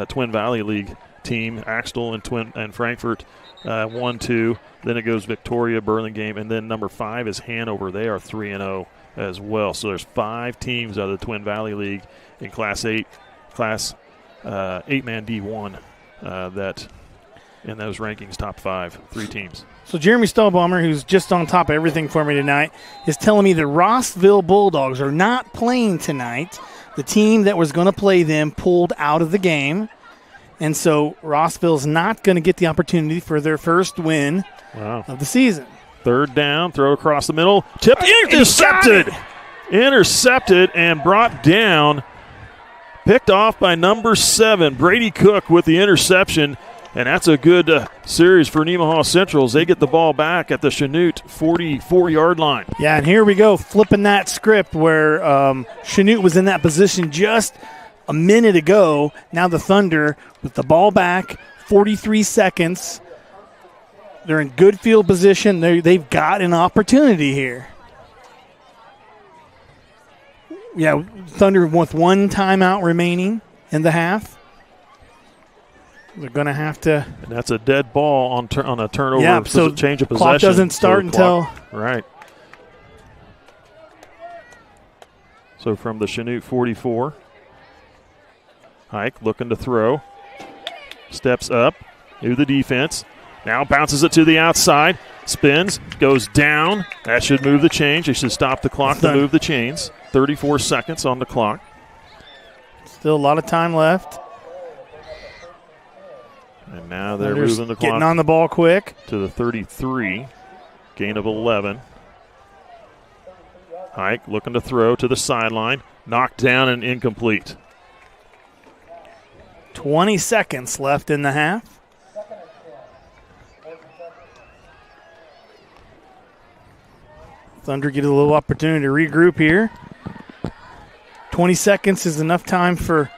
Twin Valley League team, Axtell and Frankfort 1-2. Then it goes Victoria, Burlingame, and then number 5 is Hanover. They are 3-0 as well. So there's 5 teams out of the Twin Valley League in Class 8, Class 8-man D1 that in those rankings, top 5, 3 teams. So Jeremy Stahlbaumer, who's just on top of everything for me tonight, is telling me the Rossville Bulldogs are not playing tonight. The team that was going to play them pulled out of the game. And so Rossville's not going to get the opportunity for their first win of the season. Third down, throw across the middle, tipped, intercepted and brought down, picked off by number 7, Brady Cook with the interception. And that's a good series for Nemaha Central as they get the ball back at the Chanute 44-yard line. Yeah, and here we go, flipping that script where Chanute was in that position just a minute ago. Now the Thunder with the ball back, 43 seconds. They're in good field position. They've got an opportunity here. Yeah, Thunder with 1 timeout remaining in the half. They're going to have to. And that's a dead ball on a turnover. Yeah, so change of possession. Clock doesn't start until. Right. So from the Chanute 44. Hike looking to throw. Steps up to the defense. Now bounces it to the outside. Spins. Goes down. That should move the change. They should stop the clock to move the chains. 34 seconds on the clock. Still a lot of time left. And now they're moving the clock. Getting on the ball quick. To the 33. Gain of 11. Hike looking to throw to the sideline. Knocked down and incomplete. 20 seconds left in the half. Thunder get a little opportunity to regroup here. 20 seconds is enough time for,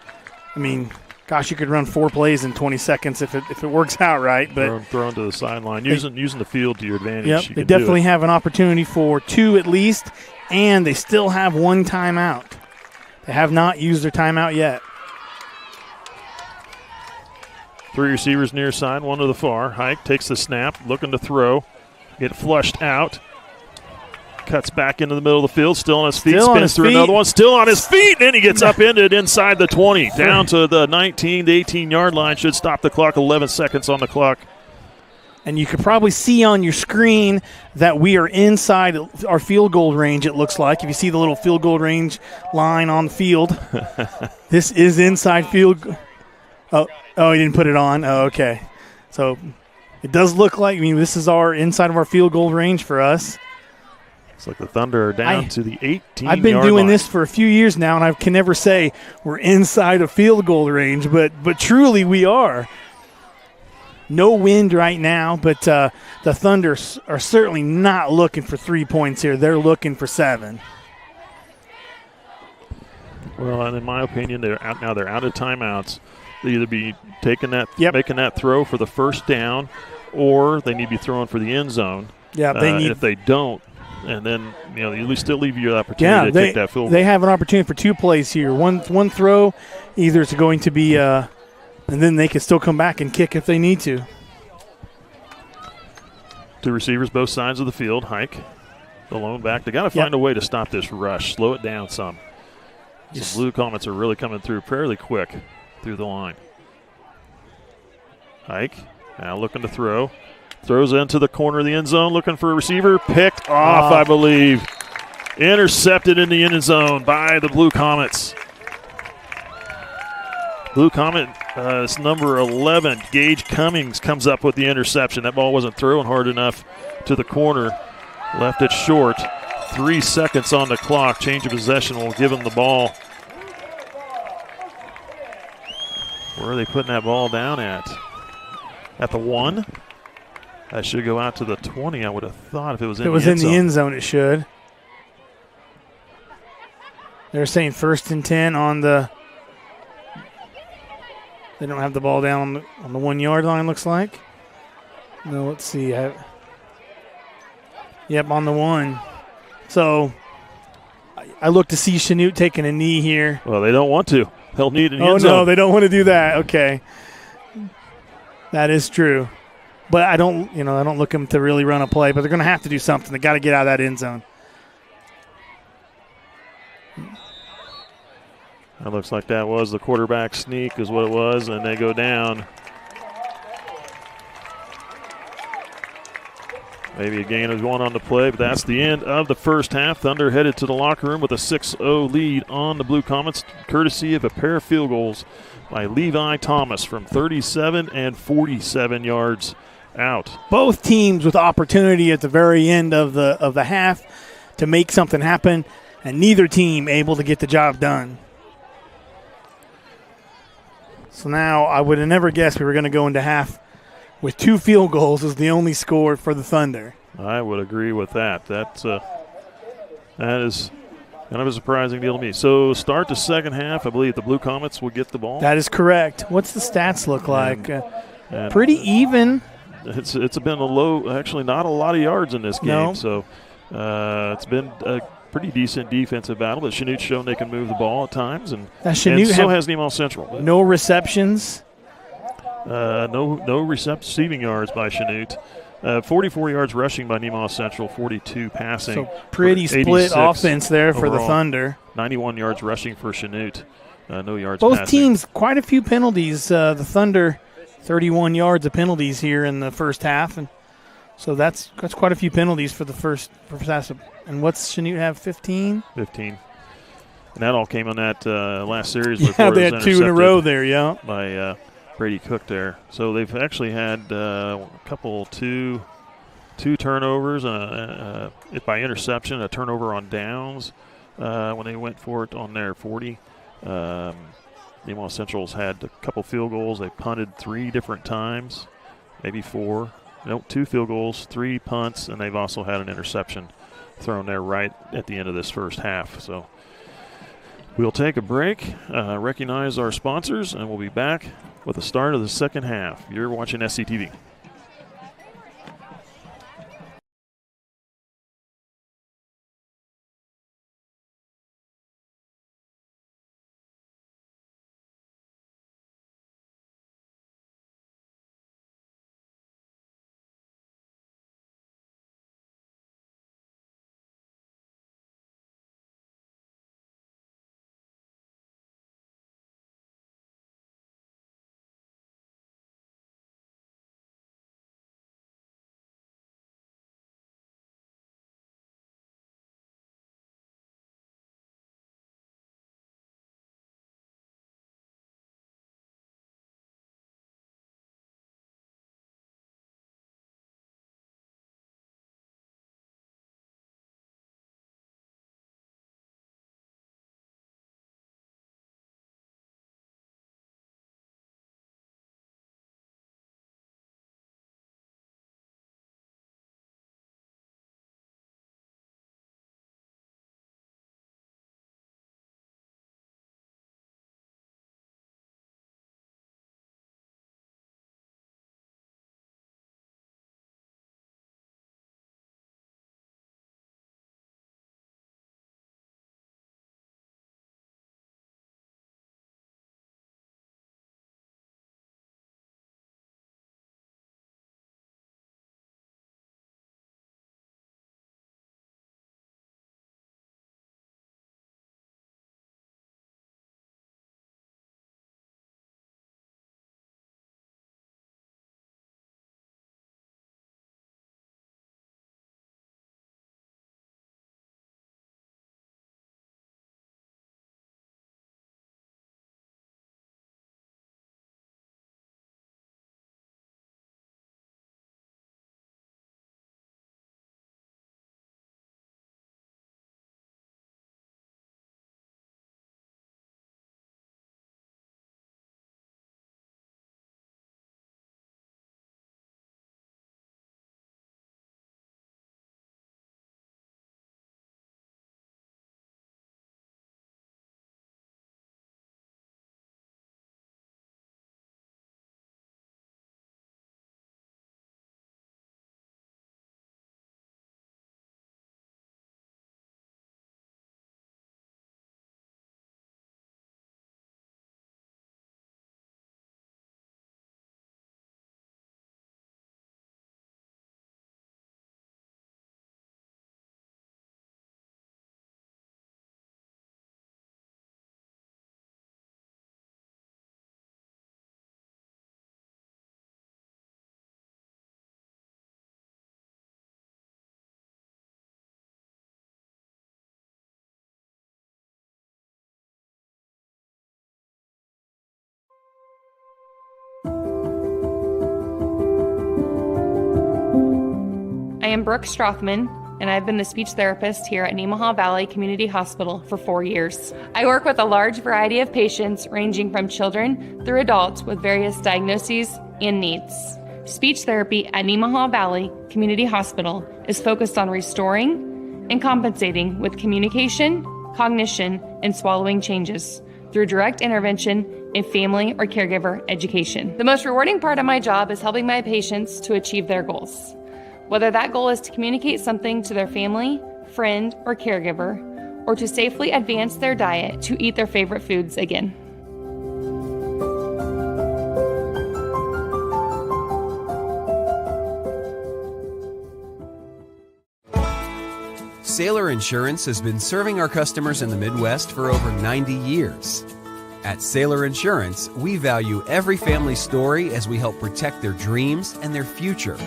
gosh, you could run 4 plays in 20 seconds if it works out right. But thrown to the sideline, using the field to your advantage. Yep, they definitely have an opportunity for 2 at least, and they still have 1 timeout. They have not used their timeout yet. 3 receivers near side, 1 to the far. Hike takes the snap, looking to throw. Get flushed out. Cuts back into the middle of the field, still on his feet, spins through another one, still on his feet, and he gets upended inside the 20. Down to the 19 to 18-yard line, should stop the clock, 11 seconds on the clock. And you could probably see on your screen that we are inside our field goal range, it looks like. If you see the little field goal range line on the field, this is inside field. Oh, he didn't put it on. Oh, okay. So it does look like, this is our inside of our field goal range for us. It's like the Thunder are down to the 18-yard line. I've been doing this for a few years now, and I can never say we're inside of field goal range, but truly we are. No wind right now, but the Thunder are certainly not looking for 3 points here. They're looking for 7. Well, and in my opinion, they're out of timeouts. They either be taking that, making that throw for the first down, or they need to be throwing for the end zone. Yeah, they need. If they don't, and then you still leave you the opportunity to kick that field goal. They have an opportunity for 2 plays here. One throw, either it's going to be, and then they can still come back and kick if they need to. 2 receivers, both sides of the field. Hike, the lone back. They got to find a way to stop this rush, slow it down some. The Blue Comets are really coming through fairly quick through the line. Hike now looking to throw. Throws into the corner of the end zone, looking for a receiver. Picked off, I believe. Intercepted in the end zone by the Blue Comets. Blue Comet, it's number 11, Gage Cummings, comes up with the interception. That ball wasn't thrown hard enough to the corner. Left it short. 3 seconds on the clock. Change of possession will give him the ball. Where are they putting that ball down at? At the 1? That should go out to the 20, I would have thought, if it was in the end zone. If it was in the end zone, it should. They're saying 1st and 10 on the – they don't have the ball down on the 1 yard line, looks like. No, let's see. Yep, on the 1. So I look to see Chanute taking a knee here. Well, they don't want to. They'll need an end zone. Oh, no, they don't want to do that. Okay. That is true. But I don't look them to really run a play, but they're going to have to do something. They got to get out of that end zone. That looks like that was the quarterback sneak is what it was, and they go down. Maybe a gain of 1 on the play, but that's the end of the first half. Thunder headed to the locker room with a 6-0 lead on the Blue Comets, courtesy of a pair of field goals by Levi Thomas from 37 and 47 yards out. Both teams with opportunity at the very end of the half to make something happen, and neither team able to get the job done. So now I would have never guessed we were going to go into half with 2 field goals as the only score for the Thunder. I would agree with that. That is kind of a surprising deal to me. So start the second half. I believe the Blue Comets will get the ball. That is correct. What's the stats look like? Pretty even. It's been a low, actually not a lot of yards in this game. No. So it's been a pretty decent defensive battle. But Chanute's shown they can move the ball at times, and so has Nemaha Central. No receptions. No receiving yards by Chanute. 44 yards rushing by Nemaha Central, 42 passing. So pretty split offense there for the Thunder. 91 yards rushing for Chanute. No yards Both passing. teams, quite a few penalties. The Thunder, 31 yards of penalties here in the first half. And so that's quite a few penalties for the first half. And what's Chanute have, 15? 15. And that all came on that last series. Yeah, they had 2 in a row there, yeah. By Brady Cook there. So they've actually had two turnovers by interception, a turnover on downs when they went for it on their 40. Nemaha Central's had a couple field goals. They punted 3 different times, maybe 4. Nope, 2 field goals, 3 punts, and they've also had an interception thrown there right at the end of this first half. So we'll take a break, recognize our sponsors, and we'll be back with the start of the second half. You're watching SCTV. I am Brooke Strothman, and I've been the speech therapist here at Nemaha Valley Community Hospital for 4 years. I work with a large variety of patients ranging from children through adults with various diagnoses and needs. Speech therapy at Nemaha Valley Community Hospital is focused on restoring and compensating with communication, cognition, and swallowing changes through direct intervention in family or caregiver education. The most rewarding part of my job is helping my patients to achieve their goals. Whether that goal is to communicate something to their family, friend, or caregiver, or to safely advance their diet to eat their favorite foods again. Sailor Insurance has been serving our customers in the Midwest for over 90 years. At Sailor Insurance, we value every family story as we help protect their dreams and their future.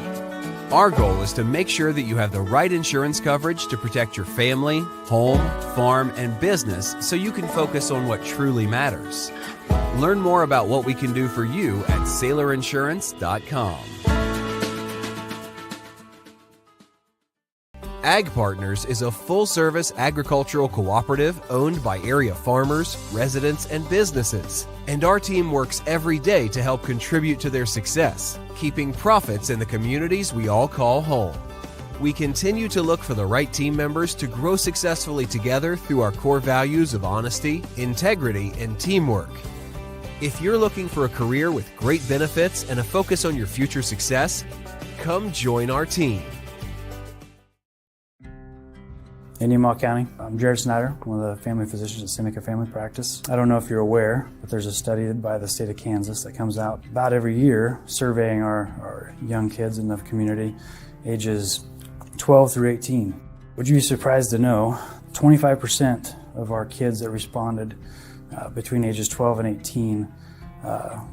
Our goal is to make sure that you have the right insurance coverage to protect your family, home, farm, and business so you can focus on what truly matters. Learn more about what we can do for you at SailorInsurance.com. Ag Partners is a full-service agricultural cooperative owned by area farmers, residents, and businesses. And our team works every day to help contribute to their success, keeping profits in the communities we all call home. We continue to look for the right team members to grow successfully together through our core values of honesty, integrity, and teamwork. If you're looking for a career with great benefits and a focus on your future success, come join our team. In Nemaha County, I'm Jared Snyder, one of the family physicians at Seneca Family Practice. I don't know if you're aware, but there's a study by the state of Kansas that comes out about every year surveying our young kids in the community, ages 12 through 18. Would you be surprised to know 25% of our kids that responded between ages 12 and 18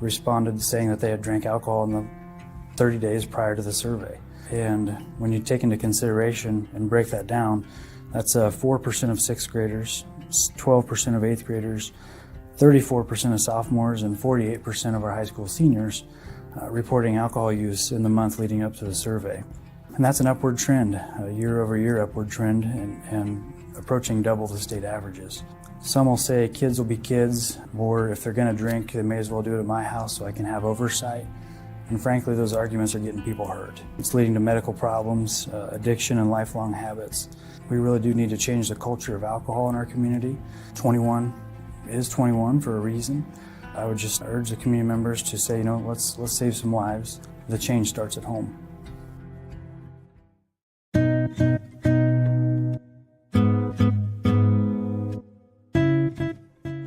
responded saying that they had drank alcohol in the 30 days prior to the survey. And when you take into consideration and break that down, that's 4% of sixth graders, 12% of eighth graders, 34% of sophomores, and 48% of our high school seniors reporting alcohol use in the month leading up to the survey. And that's an upward trend, a year-over-year upward trend, and approaching double the state averages. Some will say kids will be kids, or if they're going to drink, they may as well do it at my house so I can have oversight. And frankly, those arguments are getting people hurt. It's leading to medical problems, addiction, and lifelong habits. We really do need to change the culture of alcohol in our community. 21 is 21 for a reason. I would just urge the community members to say, let's save some lives. The change starts at home.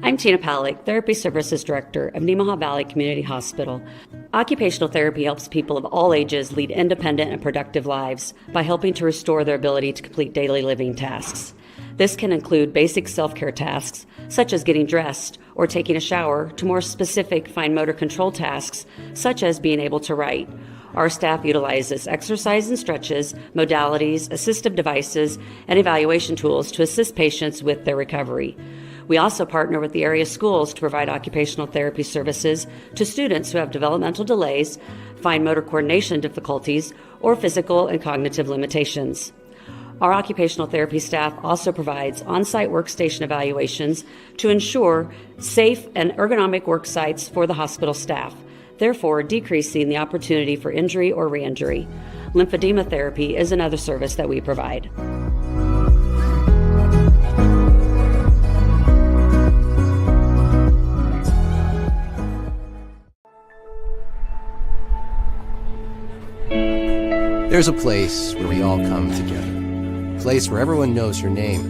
I'm Tina Palick, Therapy Services Director of Nemaha Valley Community Hospital. Occupational therapy helps people of all ages lead independent and productive lives by helping to restore their ability to complete daily living tasks. This can include basic self-care tasks, such as getting dressed or taking a shower, to more specific fine motor control tasks, such as being able to write. Our staff utilizes exercise and stretches, modalities, assistive devices, and evaluation tools to assist patients with their recovery. We also partner with the area schools to provide occupational therapy services to students who have developmental delays, fine motor coordination difficulties, or physical and cognitive limitations. Our occupational therapy staff also provides on-site workstation evaluations to ensure safe and ergonomic work sites for the hospital staff, therefore decreasing the opportunity for injury or re-injury. Lymphedema therapy is another service that we provide. There's a place where we all come together. A place where everyone knows your name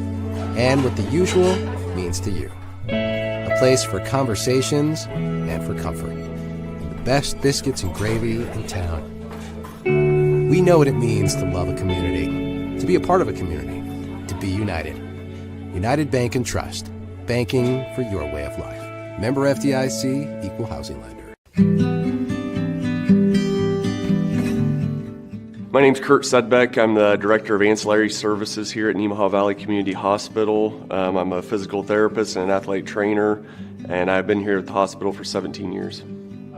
and what the usual means to you. A place for conversations and for comfort. The best biscuits and gravy in town. We know what it means to love a community, to be a part of a community, to be united. United Bank and Trust. Banking for your way of life. Member FDIC, Equal Housing Lender. My name's Kurt Sudbeck. I'm the Director of Ancillary Services here at Nemaha Valley Community Hospital. I'm a physical therapist and an athletic trainer, and I've been here at the hospital for 17 years.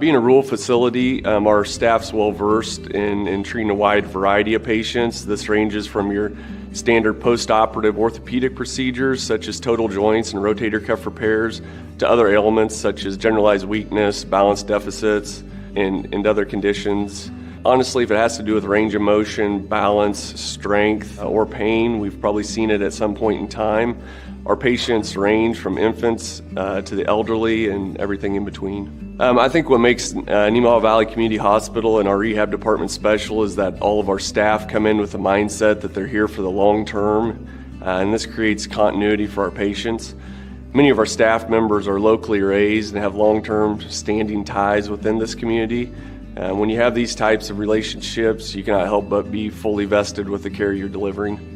Being a rural facility, our staff's well-versed in treating a wide variety of patients. This ranges from your standard post-operative orthopedic procedures, such as total joints and rotator cuff repairs, to other ailments such as generalized weakness, balance deficits, and other conditions. Honestly, if it has to do with range of motion, balance, strength, or pain, we've probably seen it at some point in time. Our patients range from infants to the elderly and everything in between. I think what makes Nemaha Valley Community Hospital and our rehab department special is that all of our staff come in with a mindset that they're here for the long term, and this creates continuity for our patients. Many of our staff members are locally raised and have long-term standing ties within this community. When you have these types of relationships, you cannot help but be fully vested with the care you're delivering.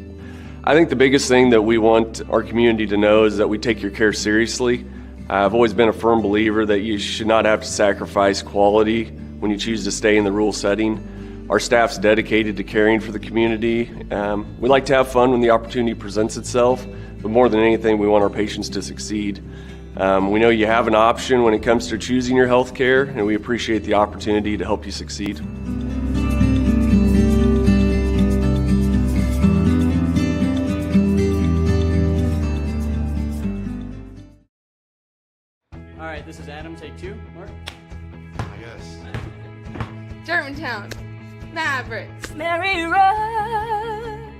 I think the biggest thing that we want our community to know is that we take your care seriously. I've always been a firm believer that you should not have to sacrifice quality when you choose to stay in the rural setting. Our staff's dedicated to caring for the community. We like to have fun when the opportunity presents itself, but more than anything, we want our patients to succeed. We know you have an option when it comes to choosing your health care, and we appreciate the opportunity to help you succeed. All right, this is Adam, take 2. Mark? I guess. Germantown, Mavericks, Mary Road.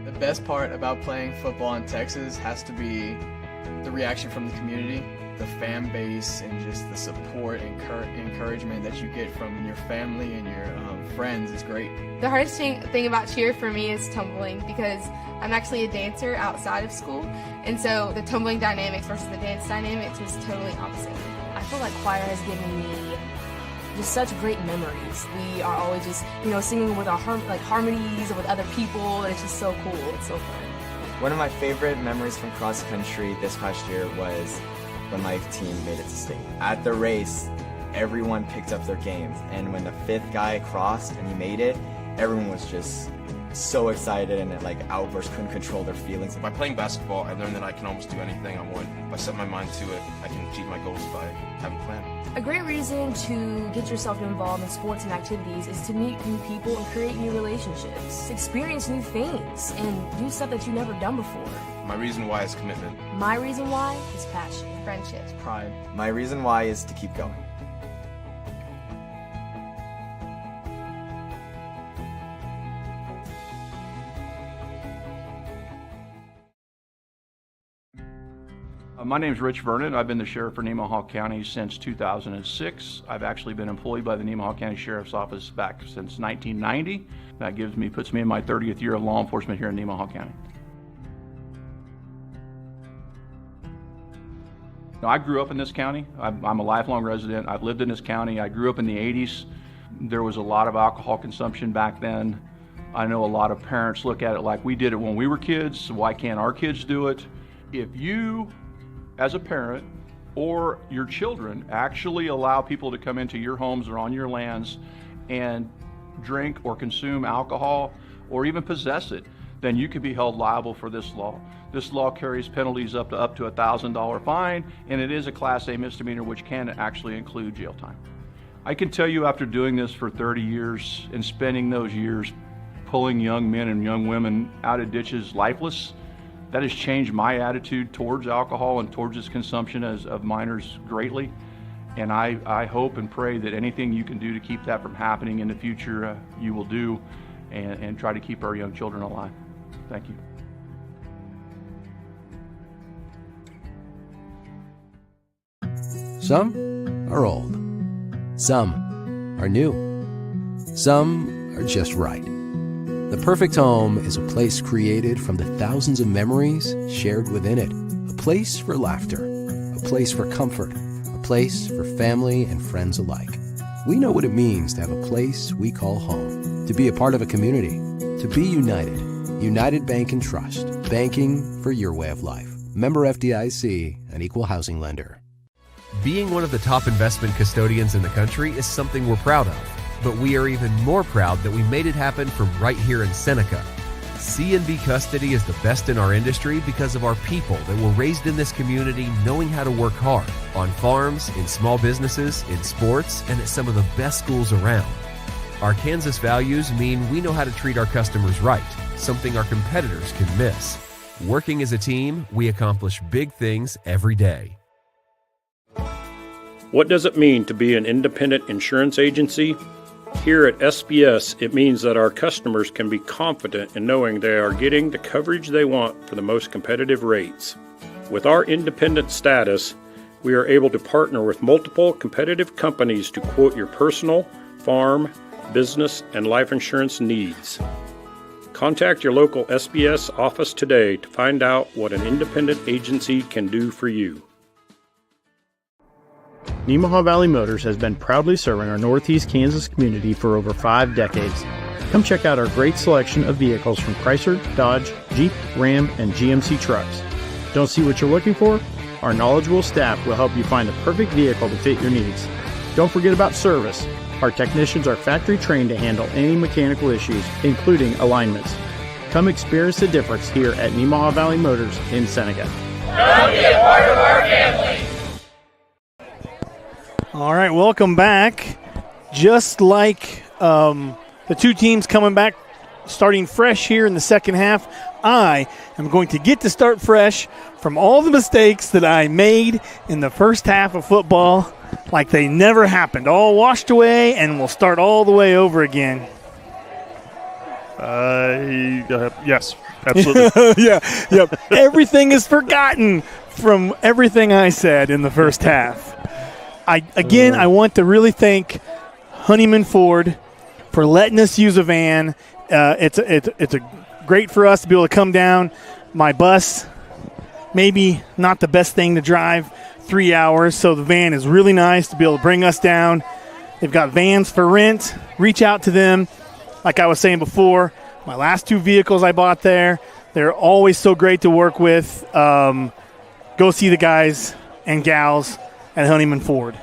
The best part about playing football in Texas has to be the reaction from the community, the fan base, and just the support and encouragement that you get from your family and your friends is great. The hardest thing about cheer for me is tumbling, because I'm actually a dancer outside of school, and so the tumbling dynamics versus the dance dynamics was totally opposite. I feel like choir has given me just such great memories. We are always just, singing with our harmonies or with other people, and it's just so cool. It's so fun. One of my favorite memories from cross country this past year was when my team made it to state. At the race, everyone picked up their games, and when the 5th guy crossed and he made it, everyone was just so excited and outbursts, couldn't control their feelings. By playing basketball, I learned that I can almost do anything I want. If I set my mind to it, I can achieve my goals by having a plan. A great reason to get yourself involved in sports and activities is to meet new people and create new relationships, experience new things, and do stuff that you've never done before. My reason why is commitment. My reason why is passion, friendships, pride. My reason why is to keep going. My name is Rich Vernon. I've been the sheriff for Nemaha County since 2006. I've actually been employed by the Nemaha County Sheriff's Office back since 1990. That puts me in my 30th year of law enforcement here in Nemaha County. Now, I grew up in this county. I'm a lifelong resident. I've lived in this county. I grew up in the 80s. There was a lot of alcohol consumption back then. I know a lot of parents look at it like we did it when we were kids, so why can't our kids do it? If you, as a parent, or your children actually allow people to come into your homes or on your lands and drink or consume alcohol or even possess it, then you could be held liable for this law. This law carries penalties up to a $1,000 fine, and it is a Class A misdemeanor, which can actually include jail time. I can tell you, after doing this for 30 years and spending those years pulling young men and young women out of ditches lifeless, that has changed my attitude towards alcohol and towards its consumption of minors greatly. And I hope and pray that anything you can do to keep that from happening in the future, you will do, and try to keep our young children alive. Thank you. Some are old. Some are new. Some are just right. The perfect home is a place created from the thousands of memories shared within it. A place for laughter, a place for comfort, a place for family and friends alike. We know what it means to have a place we call home, to be a part of a community, to be united. United Bank and Trust, banking for your way of life. Member FDIC, an equal housing lender. Being one of the top investment custodians in the country is something we're proud of. But we are even more proud that we made it happen from right here in Seneca. C&B Custody is the best in our industry because of our people that were raised in this community knowing how to work hard on farms, in small businesses, in sports, and at some of the best schools around. Our Kansas values mean we know how to treat our customers right, something our competitors can miss. Working as a team, we accomplish big things every day. What does it mean to be an independent insurance agency? Here at SBS, it means that our customers can be confident in knowing they are getting the coverage they want for the most competitive rates. With our independent status, we are able to partner with multiple competitive companies to quote your personal, farm, business, and life insurance needs. Contact your local SBS office today to find out what an independent agency can do for you. Nemaha Valley Motors has been proudly serving our Northeast Kansas community for over 5 decades. Come check out our great selection of vehicles from Chrysler, Dodge, Jeep, Ram, and GMC trucks. Don't see what you're looking for? Our knowledgeable staff will help you find the perfect vehicle to fit your needs. Don't forget about service. Our technicians are factory trained to handle any mechanical issues, including alignments. Come experience the difference here at Nemaha Valley Motors in Seneca. Come be a part of our family. All right, welcome back. Just like the two teams coming back, starting fresh here in the second half, I am going to get to start fresh from all the mistakes that I made in the first half of football, like they never happened, all washed away, and we'll start all the way over again. Yes, absolutely. Yep. Everything is forgotten from everything I said in the first half. I want to really thank Honeyman Ford for letting us use a van. It's great for us to be able to come down. My bus, maybe not the best thing to drive 3 hours, so the van is really nice to be able to bring us down. They've got vans for rent. Reach out to them. Like I was saying before, my last 2 vehicles I bought there, they're always so great to work with. Go see the guys and gals at Honeyman Ford.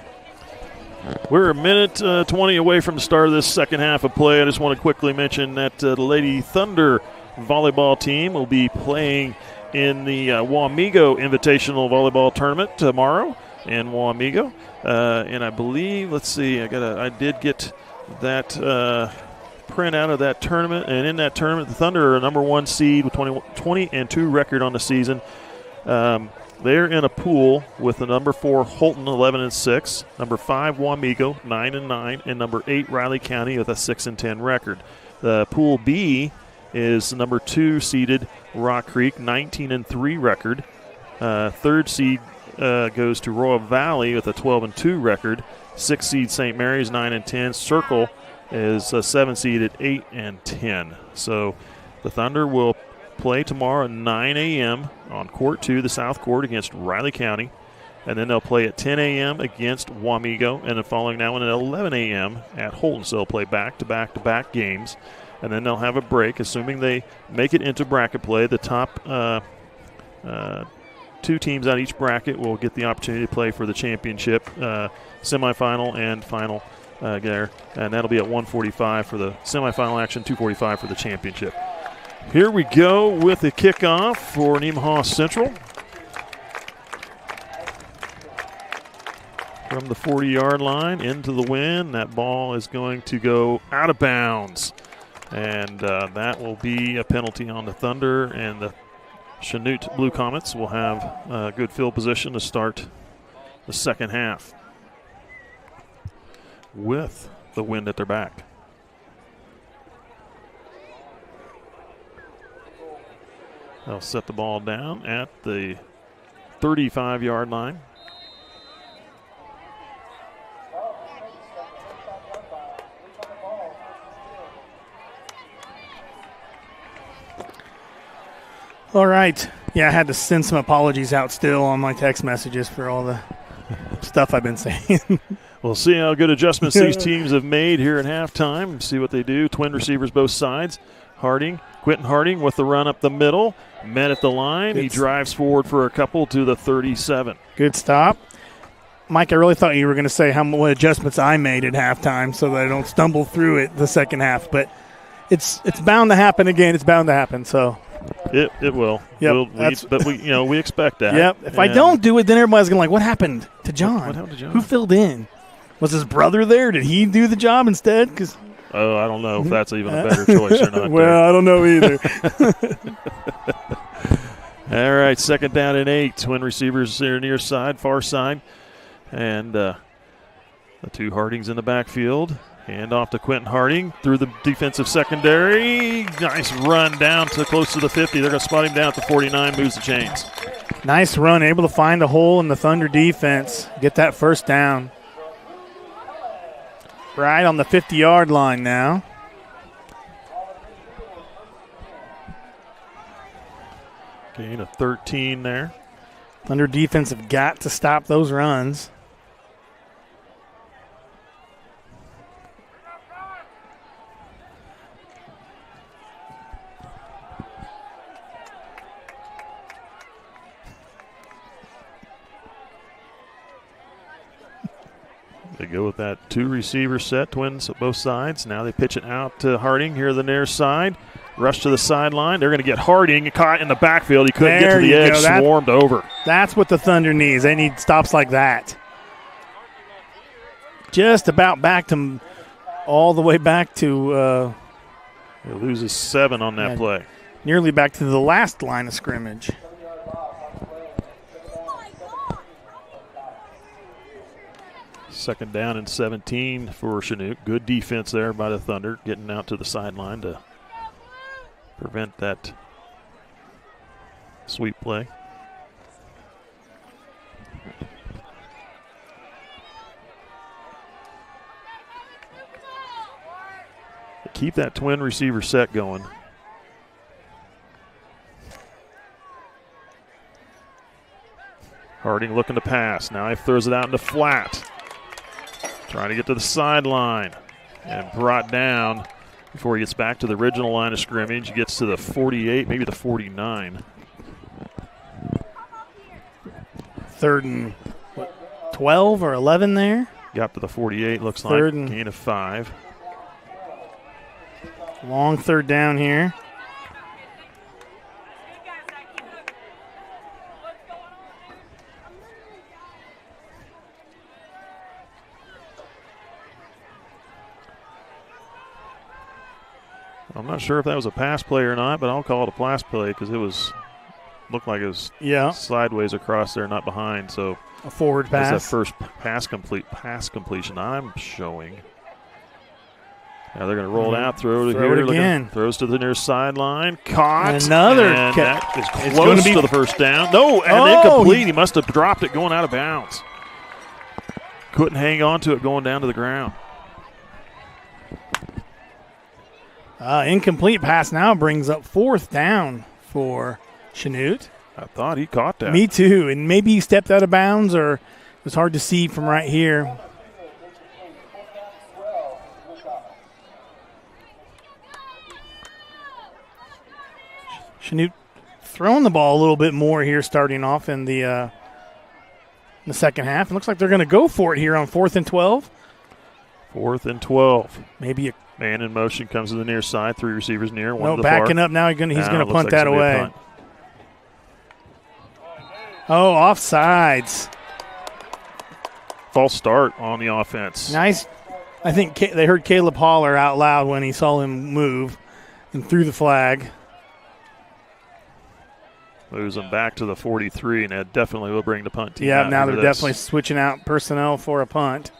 We're a minute 20 away from the start of this second half of play. I just want to quickly mention that the Lady Thunder volleyball team will be playing in the Wamego Invitational Volleyball Tournament tomorrow in Wamego. And I believe, I did get that print out of that tournament. And in that tournament, the Thunder are a number 1 seed with 20-2 record on the season. They're in a pool with the number 4 Holton 11-6, number 5 Wamego 9-9, and number 8 Riley County with a 6-10 record. The pool B is number 2 seeded Rock Creek 19-3 record. Third seed goes to Royal Valley with a 12-2 record. 6th seed St. Mary's 9-10. Circle is 7 seeded 8-10. So the Thunder will play tomorrow at 9 a.m. on Court 2, the South Court, against Riley County. And then they'll play at 10 a.m. against Wamego. And then following that one at 11 a.m. at Holton. So they'll play back-to-back-to-back games. And then they'll have a break, assuming they make it into bracket play. The top 2 teams out of each bracket will get the opportunity to play for the championship, semifinal and final there. And that'll be at 1:45 for the semifinal action, 2:45 for the championship. Here we go with the kickoff for Nemaha Central. From the 40-yard line into the wind, that ball is going to go out of bounds. And that will be a penalty on the Thunder, and the Chanute Blue Comets will have a good field position to start the second half with the wind at their back. They'll set the ball down at the 35-yard line. All right. Yeah, I had to send some apologies out still on my text messages for all the stuff I've been saying. We'll see how good adjustments these teams have made here at halftime. See what they do. Twin receivers both sides. Quentin Harding with the run up the middle. Met at the line. He drives forward for a couple to the 37. Good stop. Mike, I really thought you were going to say what adjustments I made at halftime so that I don't stumble through it the second half. But it's bound to happen again. It's bound to happen. So it will. Yep, But we expect that. Yep. If I don't do it, then everybody's gonna what happened to John? What happened to John? Who filled in? Was his brother there? Did he do the job instead? I don't know if that's even a better choice or not. Well, I don't know either. All right, 2nd down and 8. Twin receivers there near side, far side. And the 2 Hardings in the backfield. Hand off to Quentin Harding through the defensive secondary. Nice run down to close to the 50. They're going to spot him down at the 49, moves the chains. Nice run, able to find a hole in the Thunder defense. Get that first down. Right on the 50-yard line now. Gain of 13 there. Thunder defense have got to stop those runs. They go with that 2-receiver set, twins at both sides. Now they pitch it out to Harding here the near side. Rush to the sideline. They're going to get Harding caught in the backfield. He couldn't get to the edge, swarmed over. That's what the Thunder needs. They need stops like that. Just about back to all the way back to. He loses 7 on that play. Nearly back to the last line of scrimmage. Second down and 17 for Chanute. Good defense there by the Thunder, getting out to the sideline to prevent that sweep play. Keep that twin receiver set going. Harding looking to pass. Now he throws it out into flat. Trying to get to the sideline and brought down before he gets back to the original line of scrimmage. He gets to the 48, maybe the 49. 3rd and 12 or 11 there. Got to the 48, looks like. Gain of 5. Long 3rd down here. I'm not sure if that was a pass play or not, but I'll call it a pass play because looked like it was sideways across there, not behind. So a forward pass. That's that first pass completion I'm showing. Now they're going to roll it out, throw it again. Throws to the near sideline. Caught. Another that is close to the first down. No, and incomplete. He must have dropped it going out of bounds. Couldn't hang on to it going down to the ground. Incomplete pass now brings up 4th down for Chanute. I thought he caught that. Me too, and maybe he stepped out of bounds or it was hard to see from right here. Chanute throwing the ball a little bit more here starting off in the second half. It looks like they're going to go for it here on 4th and 12. 4th and 12. Maybe a man in motion comes to the near side. 3 receivers near. One no, to the backing far. Up now. He's going to punt that away. Oh, offsides. False start on the offense. Nice. I think they heard Caleb Haller out loud when he saw him move and threw the flag. Moves them back to the 43, and that definitely will bring the punt team out. Yeah, now they're definitely switching out personnel for a punt.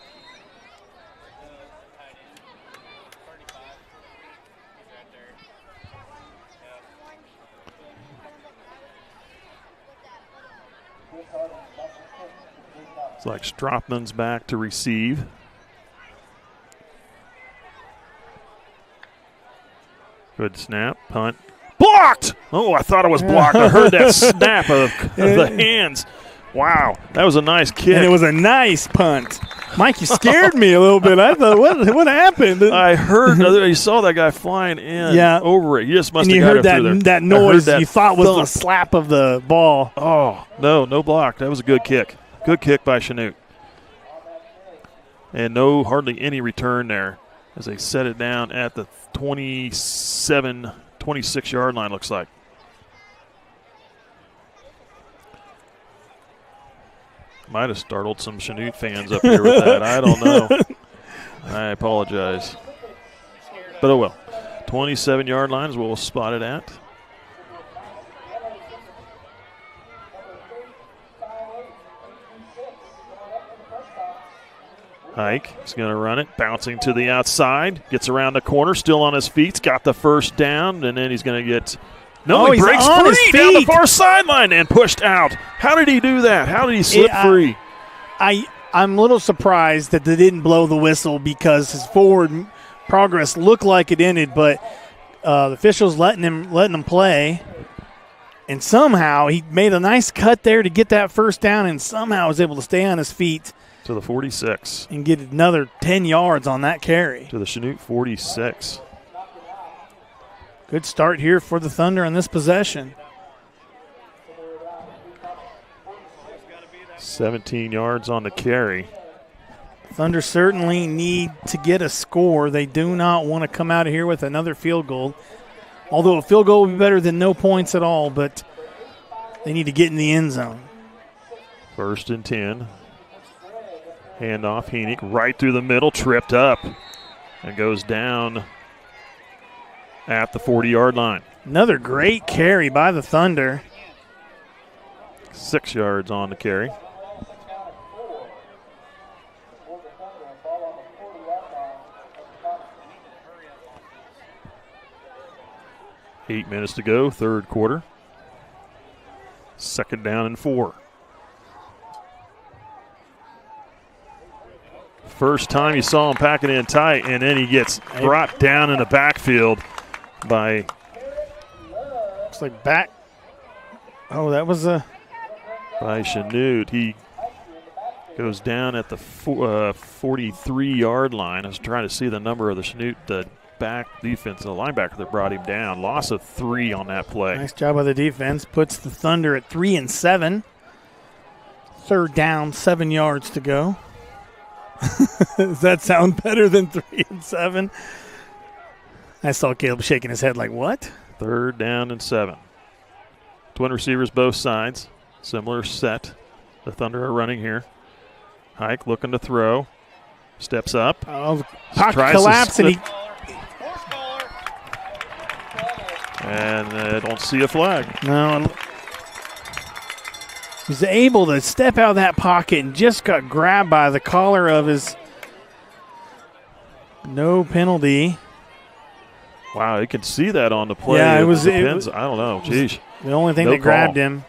It's like Strothman's back to receive. Good snap, punt. Blocked! Oh, I thought it was blocked. I heard that snap of the hands. Wow, that was a nice kick. And it was a nice punt. Mike, you scared me a little bit. I thought, what happened? I heard, you saw that guy flying in over it. You just must have got it through there. And you heard that noise that you thought was the slap of the ball. Oh, no block. That was a good kick. Good kick by Chanute. And hardly any return there as they set it down at the 26-yard line, looks like. Might have startled some Chanute fans up here with that. I don't know. I apologize. But oh well. 27-yard line is what we'll spot it at. Hike is going to run it, bouncing to the outside, gets around the corner, still on his feet, got the first down, and then he's going to get. No, he breaks free down the far sideline and pushed out. How did he do that? How did he slip free? I'm a little surprised that they didn't blow the whistle because his forward progress looked like it ended, but the officials letting him play, and somehow he made a nice cut there to get that first down, and somehow was able to stay on his feet to the 46 and get another 10 yards on that carry to the Chanute 46. Good start here for the Thunder on this possession. 17 yards on the carry. Thunder certainly need to get a score. They do not want to come out of here with another field goal. Although a field goal would be better than no points at all, but they need to get in the end zone. 1st and 10. Handoff, Heenick right through the middle, tripped up, and goes down at the 40-yard line. Another great carry by the Thunder. 6 yards on the carry. Eight minutes to go, third quarter. 2nd down and 4. First time you saw him pack it in tight, and then he gets brought down in the backfield by. Looks like back. Oh, that was a. By Chanute. He goes down at the 43-yard line. I was trying to see the number of the Chanute, the back defense, the linebacker that brought him down. Loss of 3 on that play. Nice job by the defense. Puts the Thunder at 3 and 7. 3rd down, 7 yards to go. Does that sound better than 3 and 7? I saw Caleb shaking his head like, what? 3rd down and 7. Twin receivers both sides. Similar set. The Thunder are running here. Hike looking to throw. Steps up. Oh, pocket collapse, and I don't see a flag. No. He's able to step out of that pocket and just got grabbed by the collar of his. No penalty. Wow, you can see that on the play. Yeah, it was. I don't know. Jeez. The only thing that grabbed him.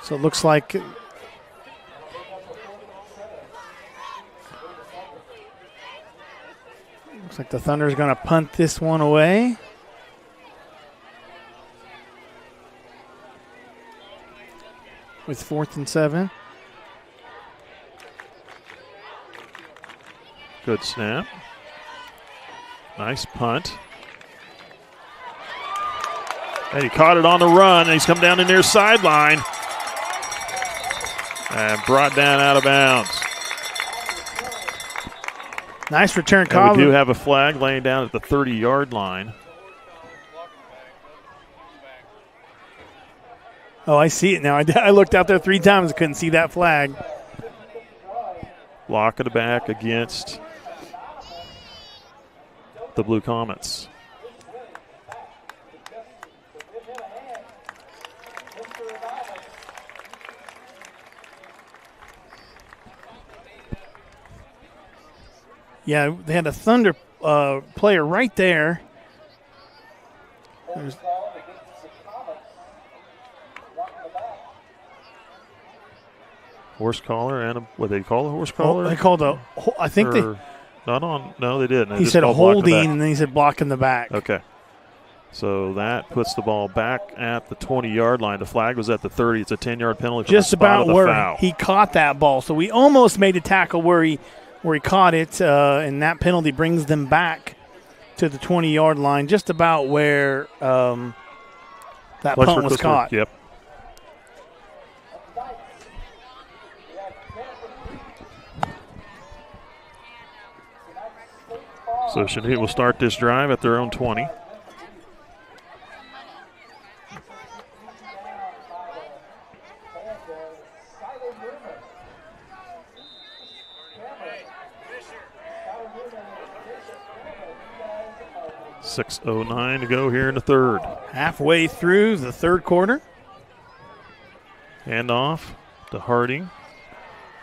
So it looks like. Looks like the Thunder's going to punt this one away. With 4th and 7. Good snap. Nice punt. And he caught it on the run, and he's come down the near sideline and brought down out of bounds. Nice return call. We do have a flag laying down at the 30-yard line. Oh, I see it now. I looked out there 3 times. I couldn't see that flag. Block of the back against the Blue Comets. Yeah, they had a Thunder player right there. Horse collar and what they call a horse collar? They called a. I think they. Not on. No, they didn't. He said holding, and then he said blocking the back. Okay. So that puts the ball back at the 20-yard line. The flag was at the 30. It's a 10-yard penalty. Just about where foul. He caught that ball. So we almost made a tackle where he caught it, and that penalty brings them back to the 20-yard line, just about where that punt was caught. Yep. So Chanute will start this drive at their own 20. .609 to go here in the third. Halfway through the third quarter. Hand off to Harding.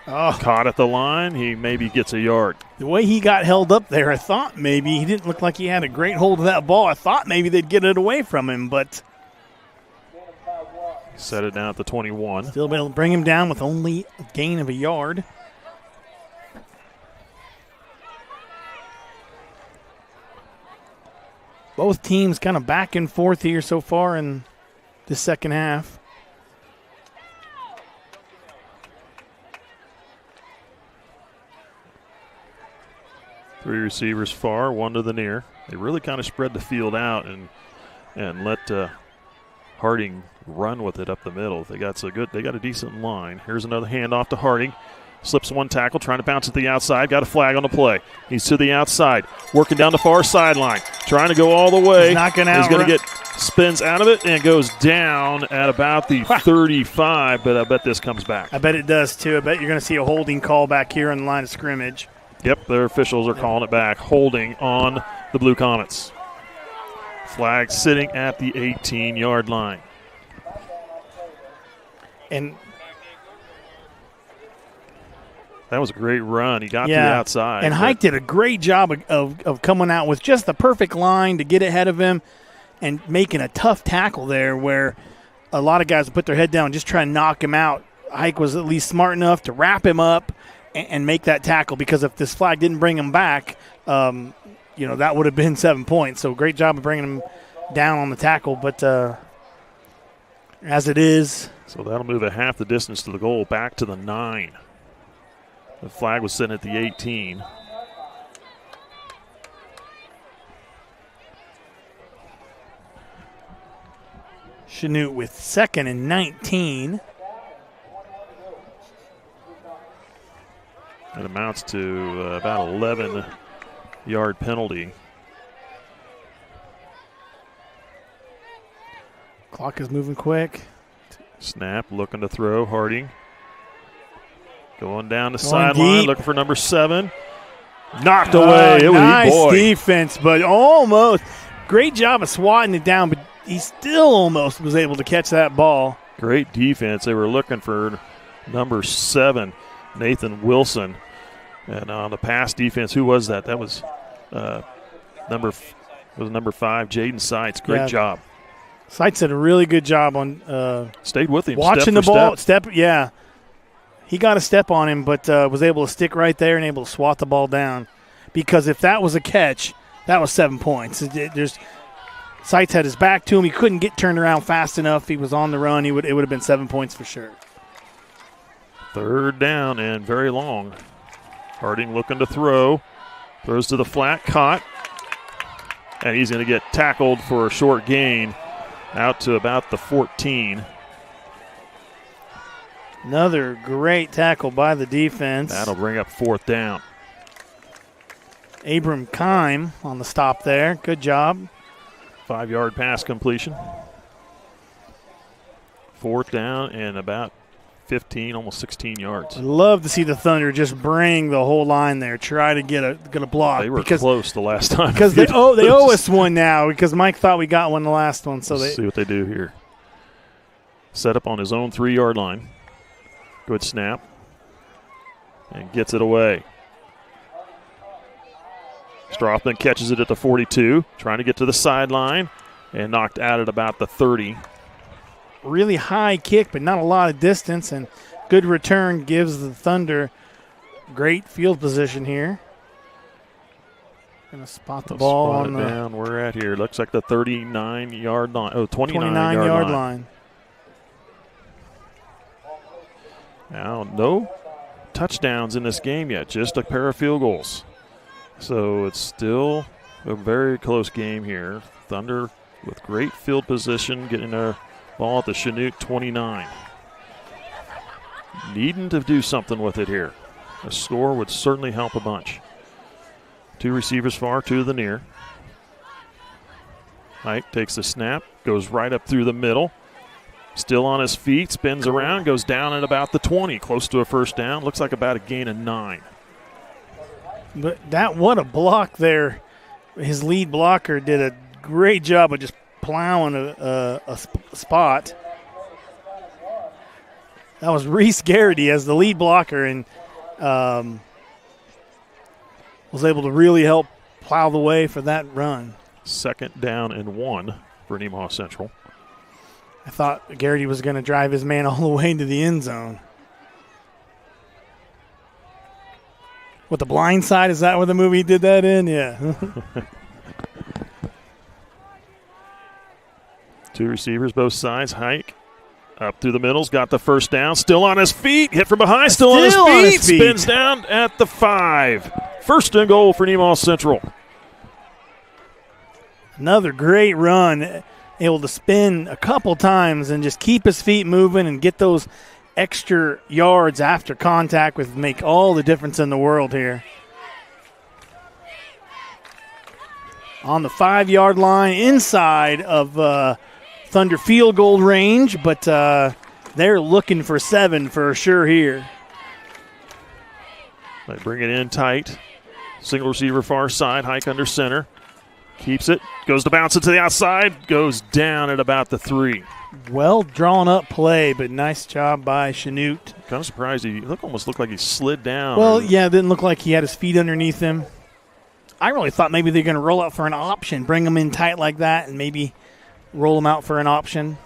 Oh. Caught at the line. He maybe gets a yard. The way he got held up there, I thought maybe he didn't look like he had a great hold of that ball. I thought maybe they'd get it away from him, but set it down at the 21. Still able to bring him down with only a gain of a yard. Both teams kind of back and forth here so far in the second half. Three receivers far, one to the near. They really kind of spread the field out and let Harding run with it up the middle. They got a decent line. Here's another handoff to Harding. Slips one tackle, trying to bounce at the outside. Got a flag on the play. He's to the outside, working down the far sideline, trying to go all the way. He's not going to He's going to spins out of it and goes down at about the 35, but I bet this comes back. I bet it does too. I bet you're going to see a holding call back here on the line of scrimmage. Yep, their officials are calling it back. Holding on the Blue Comets. Flag sitting at the 18-yard line. And that was a great run. He got to the outside. And Hike did a great job of coming out with just the perfect line to get ahead of him and making a tough tackle there where a lot of guys would put their head down and just try and knock him out. Hike was at least smart enough to wrap him up and make that tackle, because if this flag didn't bring him back, that would have been 7 points. So great job of bringing him down on the tackle. But as it is. So that'll move a half the distance to the goal, back to the 9. The flag was sitting at the 18. Chanute with 2nd and 19. It amounts to about 11-yard penalty. Clock is moving quick. Snap, looking to throw. Harding going down the sideline, looking for number 7. Knocked away. Nice defense, but almost. Great job of swatting it down, but he still almost was able to catch that ball. Great defense. They were looking for number 7, Nathan Wilson. And on the pass defense, who was that? That was number 5, Jaden Seitz. Great job. Seitz did a really good job on stayed with him, watching the ball. He got a step on him, but was able to stick right there and able to swat the ball down. Because if that was a catch, that was 7 points. Seitz had his back to him. He couldn't get turned around fast enough. He was on the run. It would have been 7 points for sure. Third down and very long. Harding looking to throw. Throws to the flat, caught. And he's going to get tackled for a short gain out to about the 14. Another great tackle by the defense. That'll bring up 4th down. Abram Kime on the stop there. Good job. 5-yard pass completion. 4th down and about 15, almost 16 yards. I'd love to see the Thunder just bring the whole line there, try to get a block. They were close the last time. Because they owe us one now, because Mike thought we got one the last one. So Let's see what they do here. Set up on his own 3-yard line. Good snap. And gets it away. Strothman catches it at the 42, trying to get to the sideline, and knocked out at about the 30. Really high kick, but not a lot of distance, and good return gives the Thunder great field position here. Going to spot the ball on the down. We're at here. Looks like the 39-yard line. 29-yard line. Now, no touchdowns in this game yet, just a pair of field goals. So it's still a very close game here. Thunder with great field position, getting a ball at the Chanute 29. Needing to do something with it here. A score would certainly help a bunch. 2 receivers far, 2 to the near. Hike takes the snap, goes right up through the middle. Still on his feet, spins around, goes down at about the 20, close to a first down. Looks like about a gain of 9. But what a block there. His lead blocker did a great job of just plowing a spot. That was Reese Garrity as the lead blocker, and was able to really help plow the way for that run. 2nd down and 1 for Nemaha Central. I thought Garrity was going to drive his man all the way into the end zone. With the blind side, is that where the movie did that in? Yeah. 2 receivers, both sides. Hike up through the middle's got the first down. Still on his feet. Hit from behind. Still on his feet. Spins down at the 5. 1st and goal for Nemaha Central. Another great run. Able to spin a couple times and just keep his feet moving and get those extra yards after contact would make all the difference in the world here. On the 5-yard line inside of Thunder field goal range, but they're looking for 7 for sure here. They bring it in tight. Single receiver far side, Hike under center. Keeps it, goes to bounce it to the outside, goes down at about the 3. Well drawn up play, but nice job by Chanute. Kind of surprised. He almost looked like he slid down. Well, yeah, it didn't look like he had his feet underneath him. I really thought maybe they're going to roll out for an option, bring him in tight like that, and maybe roll him out for an option.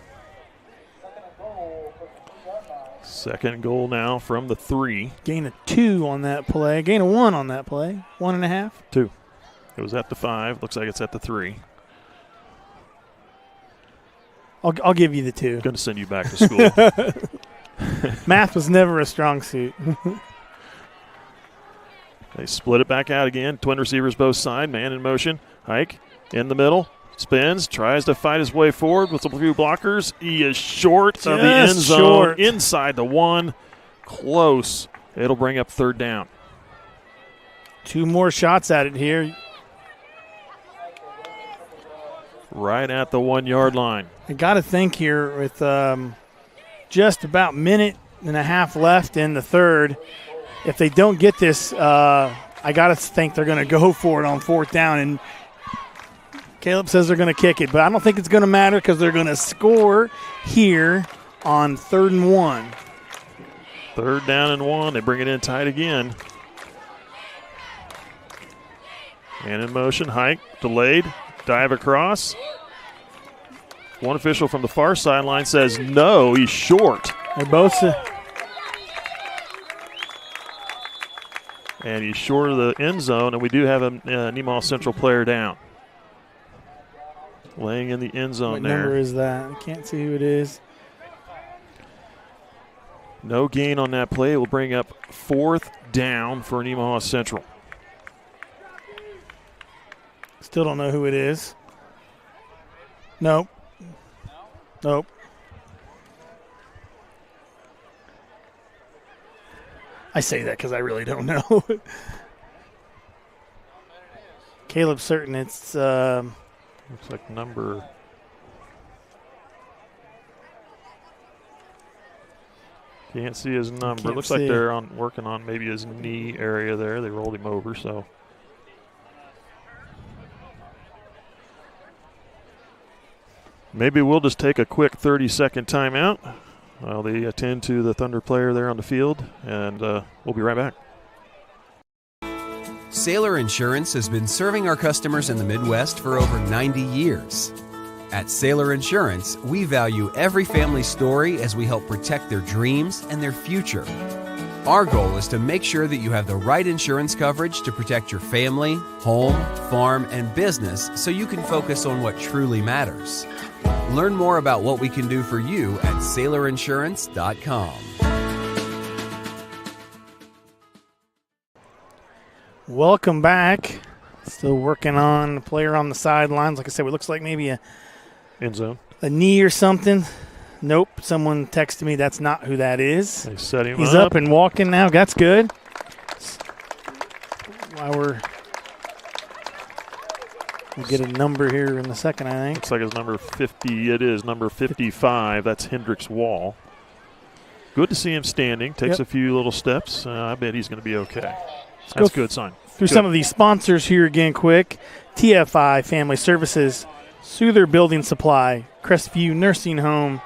2nd goal now from the 3. Gain of 2 on that play. Gain of 1 on that play. 1.5. 2. It was at the 5. Looks like it's at the 3. I'll give you the 2. Going to send you back to school. Math was never a strong suit. They split it back out again. Twin receivers both side. Man in motion. Hike in the middle. Spins. Tries to fight his way forward with a few blockers. He is short of the end zone. Short. Inside the 1. Close. It'll bring up 3rd down. 2 more shots at it here. Right at the 1-yard line. I got to think here with just about 1.5 minutes left in the 3rd. If they don't get this, I got to think they're going to go for it on 4th down. And Caleb says they're going to kick it, but I don't think it's going to matter because they're going to score here on 3rd and 1. 3rd down and 1. They bring it in tight again. And in motion, Hike, delayed, dive across. One official from the far sideline says no, he's short. They're both. And he's short of the end zone, and we do have a Nemaha Central player down. Laying in the end zone what there. What number is that? I can't see who it is. No gain on that play. It will bring up 4th down for Nemaha Central. Still don't know who it is. Nope. Nope. I say that because I really don't know. Caleb's certain it's looks like number. Can't see his number. Looks like they're working on maybe his knee area there. They rolled him over, so. Maybe we'll just take a quick 30-second timeout while they attend to the Thunder player there on the field, and we'll be right back. Sailor Insurance has been serving our customers in the Midwest for over 90 years. At Sailor Insurance, we value every family story as we help protect their dreams and their future. Our goal is to make sure that you have the right insurance coverage to protect your family, home, farm, and business so you can focus on what truly matters. Learn more about what we can do for you at SailorInsurance.com. Welcome back. Still working on the player on the sidelines. Like I said, it looks like maybe a end zone, a knee or something. Nope. Someone texted me that's not who that is. They set him He's up and walking now. That's good. While we're We'll get a number here in a second, I think. Looks like it's number 50. It is number 55. That's Hendricks Wall. Good to see him standing. Takes a few little steps. I bet he's going to be okay. That's a good sign. Through some of these sponsors here again quick. TFI Family Services, Souther Building Supply, Crestview Nursing Home,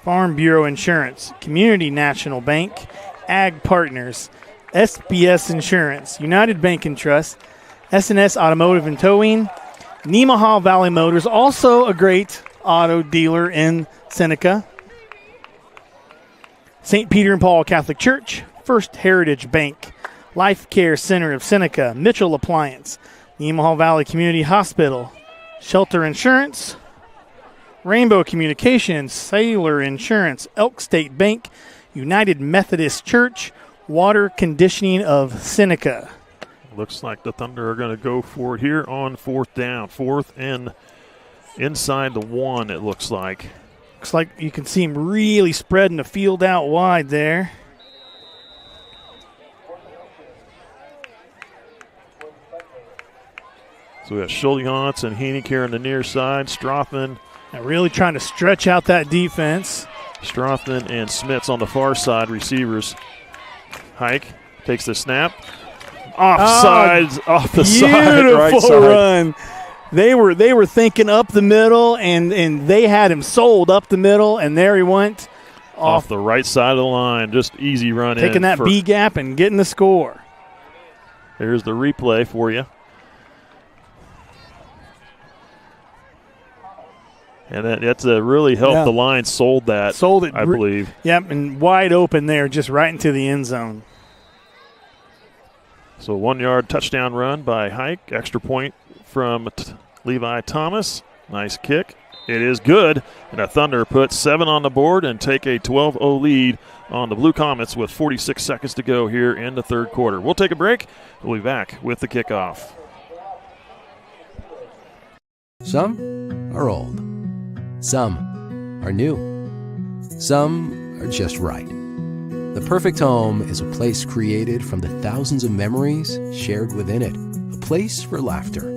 Farm Bureau Insurance, Community National Bank, Ag Partners, SBS Insurance, United Bank and Trust, S&S Automotive and Towing, Nemaha Valley Motors, also a great auto dealer in Seneca, St. Peter and Paul Catholic Church, First Heritage Bank, Life Care Center of Seneca, Mitchell Appliance, Nemaha Valley Community Hospital, Shelter Insurance, Rainbow Communications, Sailor Insurance, Elk State Bank, United Methodist Church, Water Conditioning of Seneca. Looks like the Thunder are going to go for it here on 4th down. 4th and inside the 1, it looks like. Looks like you can see him really spreading the field out wide there. So we have Schultz and Hennig here on the near side. Strothman. And really trying to stretch out that defense. Strothman and Smits on the far side, receivers. Hike takes the snap. Off the side, right side. Run. They were thinking up the middle, and they had him sold up the middle, and there he went. Off the right side of the line. Just easy run in. Taking that B gap and getting the score. Here's the replay for you. And that's really helped the line. Sold it, I believe. Yep, and wide open there, just right into the end zone. So 1 yard touchdown run by Hike. Extra point from Levi Thomas. Nice kick. It is good. And the Thunder put 7 on the board and take a 12-0 lead on the Blue Comets with 46 seconds to go here in the third quarter. We'll take a break. We'll be back with the kickoff. Some are old. Some are new. Some are just right. The perfect home is a place created from the thousands of memories shared within it. A place for laughter,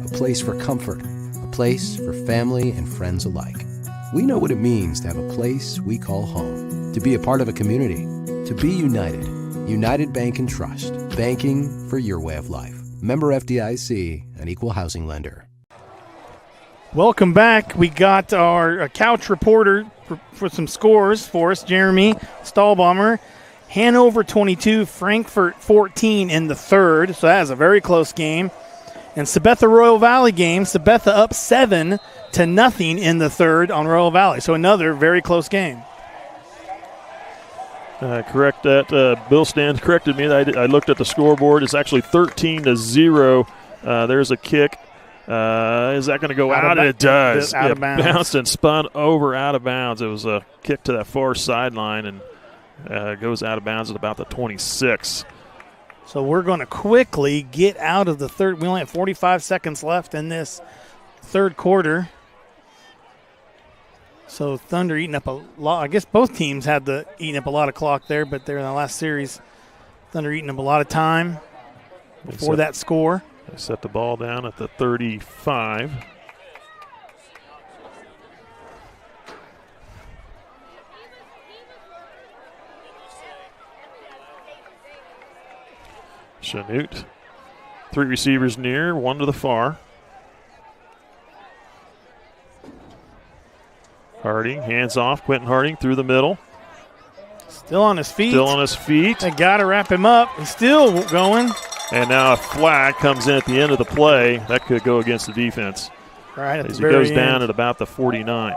a place for comfort, a place for family and friends alike. We know what it means to have a place we call home, to be a part of a community, to be united. United Bank and Trust, banking for your way of life. Member FDIC, an equal housing lender. Welcome back. We got our couch reporter for some scores for us, Jeremy Stahlbaumer. Hanover 22, Frankfurt 14 in the third, so that is a very close game. And Sabetha Royal Valley game, Sabetha up 7-0 in the third on Royal Valley, so another very close game. Correct that. Bill Stan corrected me. I looked at the scoreboard. It's actually 13-0. There's a kick. Is that going to go out? It does. Out of bounds. Bounced and spun over out of bounds. It was a kick to that far sideline and goes out of bounds at about the 26. So we're going to quickly get out of the third. We only have 45 seconds left in this third quarter. So Thunder eating up a lot. I guess both teams had eating up a lot of clock there, but they're in the last series. Thunder eating up a lot of time before that score. They set the ball down at the 35. Chanute. 3 receivers near, 1 to the far. Harding, hands off. Quentin Harding through the middle. Still on his feet. They got to wrap him up. He's still going. And now a flag comes in at the end of the play. That could go against the defense. Right at as the he goes very down end. at about the 49.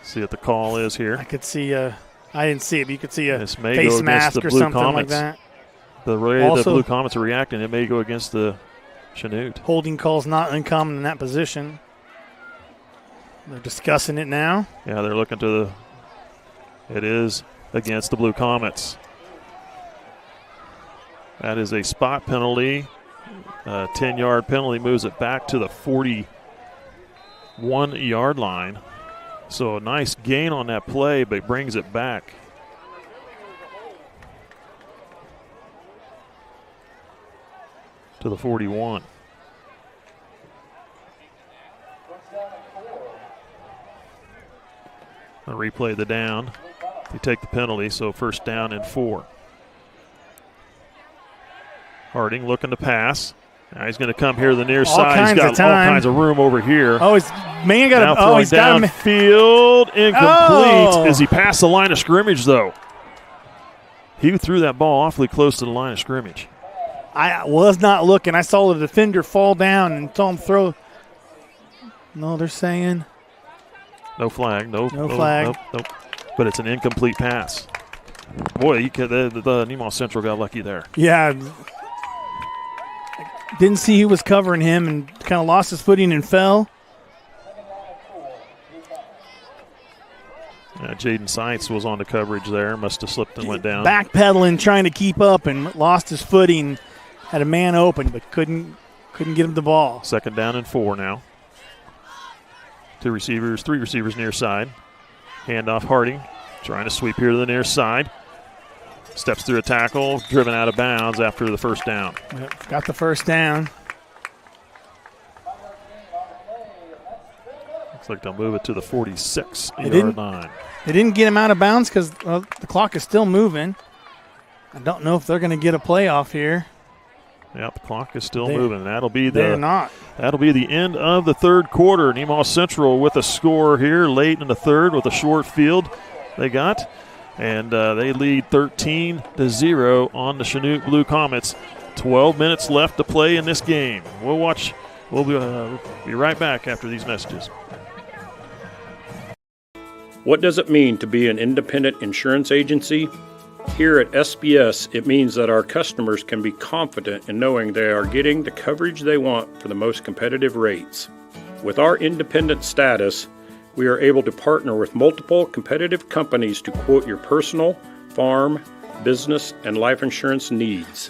See what the call is here. I could see I didn't see it, but you could see a this may face go against mask the or Blue something Comets. like that. The way Also, the Blue Comets are reacting, it may go against the Chanute. Holding call's not uncommon in that position. They're discussing it now. Yeah, they're looking to it is against the Blue Comets. That is a spot penalty. 10-yard penalty moves it back to the 41-yard line. So a nice gain on that play, but brings it back. to the 41. I'll replay the down. They take the penalty, so first down and 4. Harding looking to pass. Now he's going to come here to the near side. He's got all kinds of room over here. Oh, his man got now throwing downfield, incomplete. As he passed the line of scrimmage, though. He threw that ball awfully close to the line of scrimmage. I was not looking. I saw the defender fall down and saw him throw. No, they're saying. No flag. No flag. Nope. But it's an incomplete pass. Boy, the Nemaha Central got lucky there. Yeah. Didn't see who was covering him and kind of lost his footing and fell. Jaden Seitz was on the coverage there. Must have slipped and went down. Backpedaling, trying to keep up, and lost his footing. Had a man open, but couldn't get him the ball. Second down and 4 now. 3 receivers near side. Handoff Harding, trying to sweep here to the near side. Steps through a tackle, driven out of bounds after the first down. Yep, got the first down. Looks like they'll move it to the 46-yard line. They didn't get him out of bounds because the clock is still moving. I don't know if they're going to get a playoff here. Yeah, the clock is still moving. That'll be they're not. That'll be the end of the third quarter. Nemaha Central with a score here late in the third with a short field they got. And they lead 13-0 on the Chanute Blue Comets. 12 minutes left to play in this game. We'll be right back after these messages. What does it mean to be an independent insurance agency? Here at SBS, it means that our customers can be confident in knowing they are getting the coverage they want for the most competitive rates. With our independent status, we are able to partner with multiple competitive companies to quote your personal, farm, business, and life insurance needs.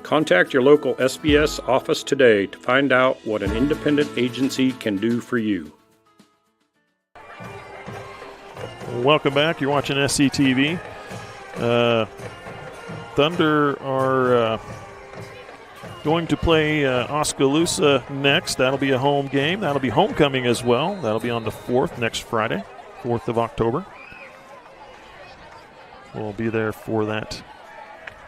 Contact your local SBS office today to find out what an independent agency can do for you. Welcome back. You're watching SCTV. Thunder are going to play Oskaloosa next. That'll be a home game. That'll be homecoming as well. That'll be on the 4th, next Friday, 4th of October. We'll be there for that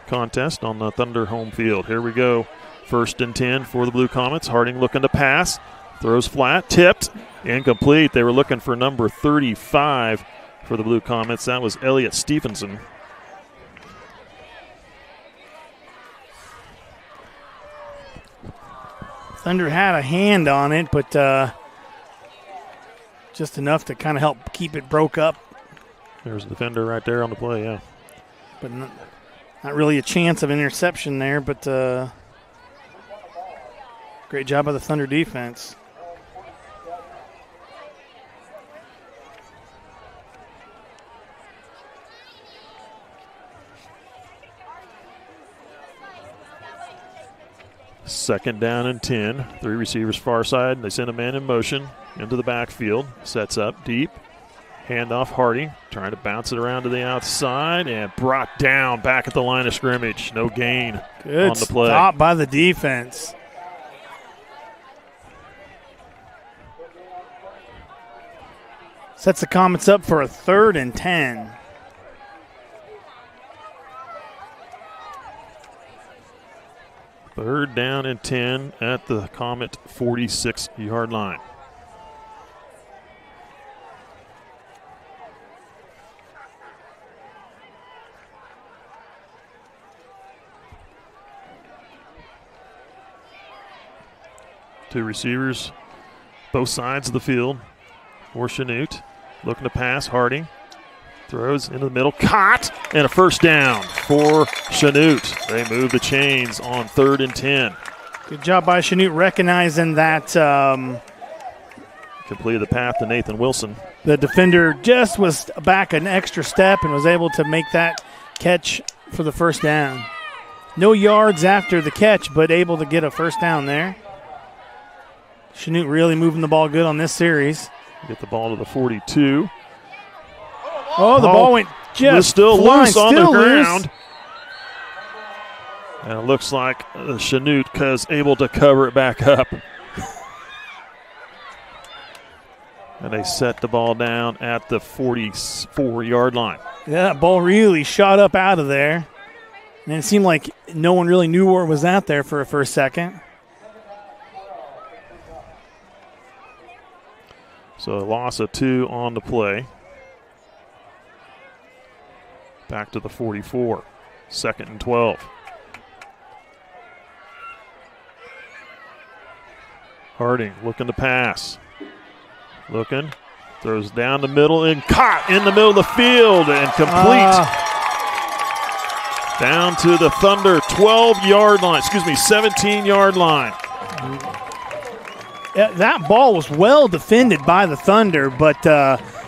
contest on the Thunder home field. Here we go. 1st and 10 for the Blue Comets. Harding looking to pass. Throws flat. Tipped. Incomplete. They were looking for number 35 for the Blue Comets. That was Elliott Stephenson. Thunder had a hand on it, but just enough to kind of help keep it broke up. There's a defender right there on the play, yeah. But not really a chance of interception there, but great job by the Thunder defense. Second down and 10. 3 receivers far side. They send a man in motion into the backfield. Sets up deep. Handoff Harding. Trying to bounce it around to the outside and brought down back at the line of scrimmage. No gain Good on the play. Stop by the defense. Sets the Comets up for a 3rd and 10. Third down and 10 at the Comet 46-yard line. Two receivers, both sides of the field for Chanute. Looking to pass, Harding. Throws into the middle, caught, and a first down for Chanute. They move the chains on 3rd and 10. Good job by Chanute recognizing that. Completed the path to Nathan Wilson. The defender just was back an extra step and was able to make that catch for the first down. No yards after the catch, but able to get a first down there. Chanute really moving the ball good on this series. Get the ball to the 42. Oh, the ball went just still loose on the ground. And it looks like Chanute is able to cover it back up. And they set the ball down at the 44-yard line. Yeah, that ball really shot up out of there. And it seemed like no one really knew where it was at there for a second. So a loss of 2 on the play. Back to the 44. 2nd and 12. Harding looking to pass. Looking. Throws down the middle and caught in the middle of the field and complete. Down to the Thunder 12-yard line. 17-yard line. That ball was well defended by the Thunder, but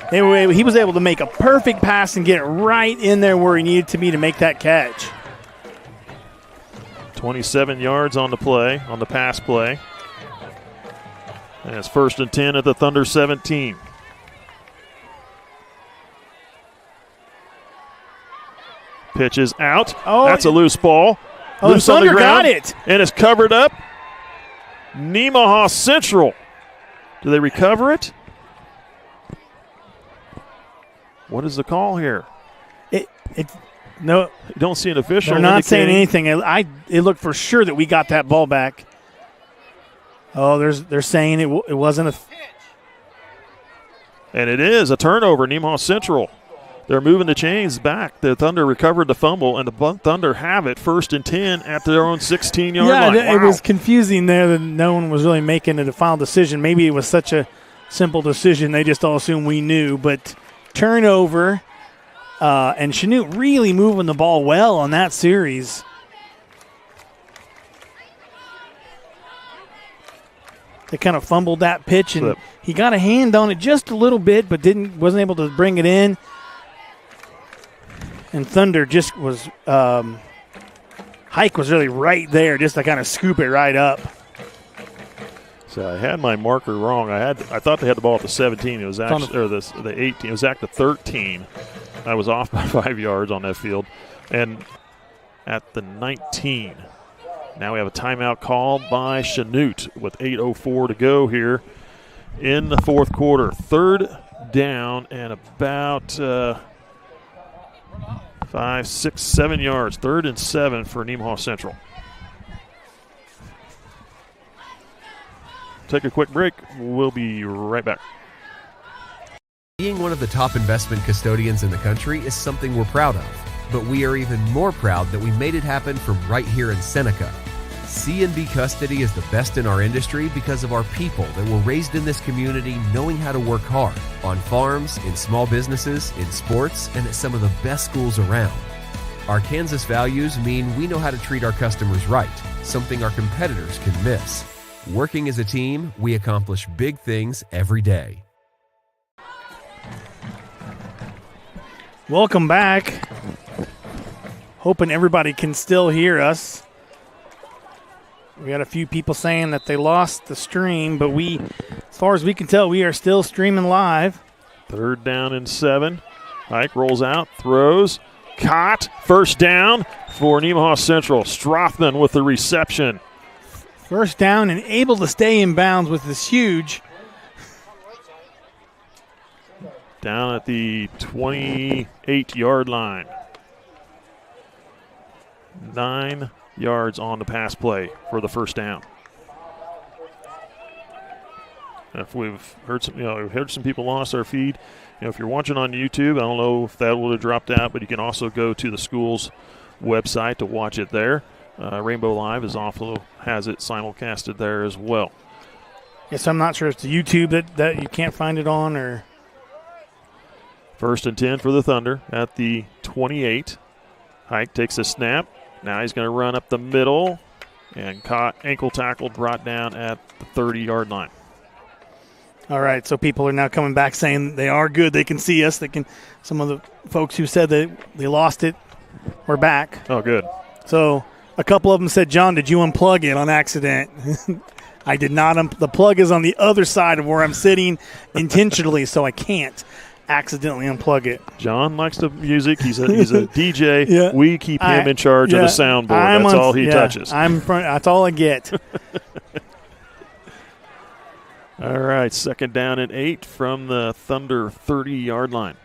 he was able to make a perfect pass and get it right in there where he needed to be to make that catch. 27 yards on the play, on the pass play. And it's 1st and 10 at the Thunder 17. Pitch is out. That's a loose ball. Loose the on the Thunder ground. got it. And it's covered up. Nemaha Central. Do they recover it? What is the call here? No, you don't see an official. They're not saying anything. It looked for sure that we got that ball back. Oh, they're saying it wasn't a. And it is a turnover. Nemaha Central. They're moving the chains back. The Thunder recovered the fumble, and the Thunder have it 1st and 10 at their own 16-yard line. Yeah, it was confusing there that no one was really making a final decision. Maybe it was such a simple decision they just all assumed we knew. But turnover, and Chanute really moving the ball well on that series. They kind of fumbled that pitch, and he got a hand on it just a little bit, but wasn't able to bring it in. And Thunder just was Hike was really right there just to kind of scoop it right up. So I had my marker wrong. I thought they had the ball at the 17. It was actually the 18. It was at the 13. I was off by 5 yards on that field. And at the 19. Now we have a timeout called by Chanute with 8:04 to go here in the fourth quarter. 3rd down and about 5, 6, 7 yards. 3rd and 7 for Nemaha Central. Take a quick break. We'll be right back. Being one of the top investment custodians in the country is something we're proud of, but we are even more proud that we made it happen from right here in Seneca. C&B Custody is the best in our industry because of our people that were raised in this community knowing how to work hard on farms, in small businesses, in sports, and at some of the best schools around. Our Kansas values mean we know how to treat our customers right, something our competitors can miss. Working as a team, we accomplish big things every day. Welcome back. Hoping everybody can still hear us. We got a few people saying that they lost the stream, but as far as we can tell, we are still streaming live. 3rd down and 7. Hike rolls out, throws, caught, 1st down for Nemaha Central. Strothman with the reception. 1st down and able to stay in bounds with this huge. Down at the 28-yard line. 9 yards on the pass play for the 1st down. If we've heard some people lost our feed. If you're watching on YouTube, I don't know if that would have dropped out, but you can also go to the school's website to watch it there. Rainbow Live also has it simulcasted there as well. Yes, I'm not sure if it's the YouTube that you can't find it on or. 1st and 10 for the Thunder at the 28. Hike takes a snap. Now he's going to run up the middle and caught, ankle tackled, brought down at the 30-yard line. All right, so people are now coming back saying they are good. They can see us. Some of the folks who said that they lost it, we're back. Oh, good. So a couple of them said, John, did you unplug it on accident? I did not. The plug is on the other side of where I'm sitting intentionally, so I can't. accidentally unplug it. John likes the music. He's a DJ. Yeah. We keep him in charge of the soundboard. That's all he touches. That's all I get. All right, 2nd down and 8 from the Thunder 30-yard line.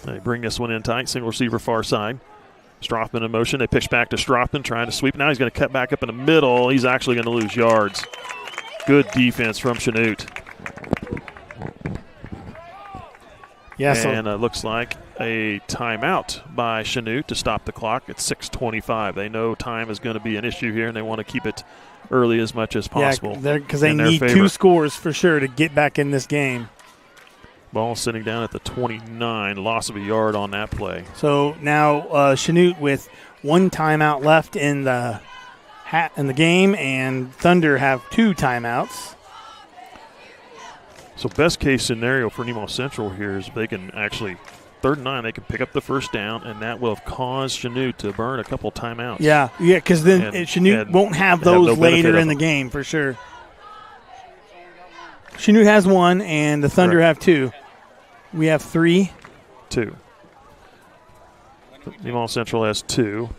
They bring this one in tight, single receiver far side. Strothman in motion. They pitch back to Strothman, trying to sweep. Now he's going to cut back up in the middle. He's actually going to lose yards. Good defense from Chanute. Yes, and it looks like a timeout by Chanute to stop the clock at 6:25. They know time is going to be an issue here, and they want to keep it early as much as possible. Yeah, because they need 2 scores for sure to get back in this game. Ball sitting down at the 29, loss of a yard on that play. So now Chanute with 1 timeout left in the game, and Thunder have 2 timeouts. So best case scenario for Nemaha Central here is they can actually, 3rd and 9, they can pick up the first down, and that will have caused Chanute to burn a couple timeouts. Yeah, because then Chanute won't have those later in the game for sure. Chanute has 1, and the Thunder have 2. We have 3. 2. Nemaha Central has 2,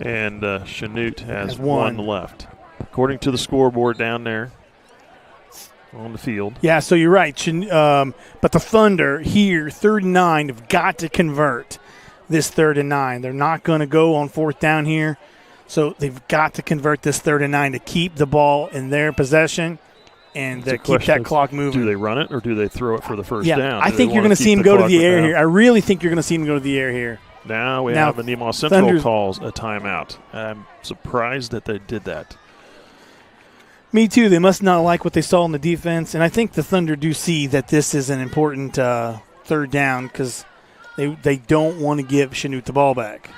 and Chanute has 1 left. According to the scoreboard down there on the field. Yeah, so you're right. But the Thunder here, 3rd and 9, have got to convert this 3rd and 9. They're not going to go on 4th down here, so they've got to convert this 3rd and 9 to keep the ball in their possession and keep that clock moving. Do they run it or do they throw it for the first down? I think you're going to see him go to the air here. I really think you're going to see him go to the air here. Now we have the Nemaha Central calls a timeout. I'm surprised that they did that. Me too. They must not like what they saw in the defense, and I think the Thunder do see that this is an important 3rd down because they don't want to give Chanute the ball back.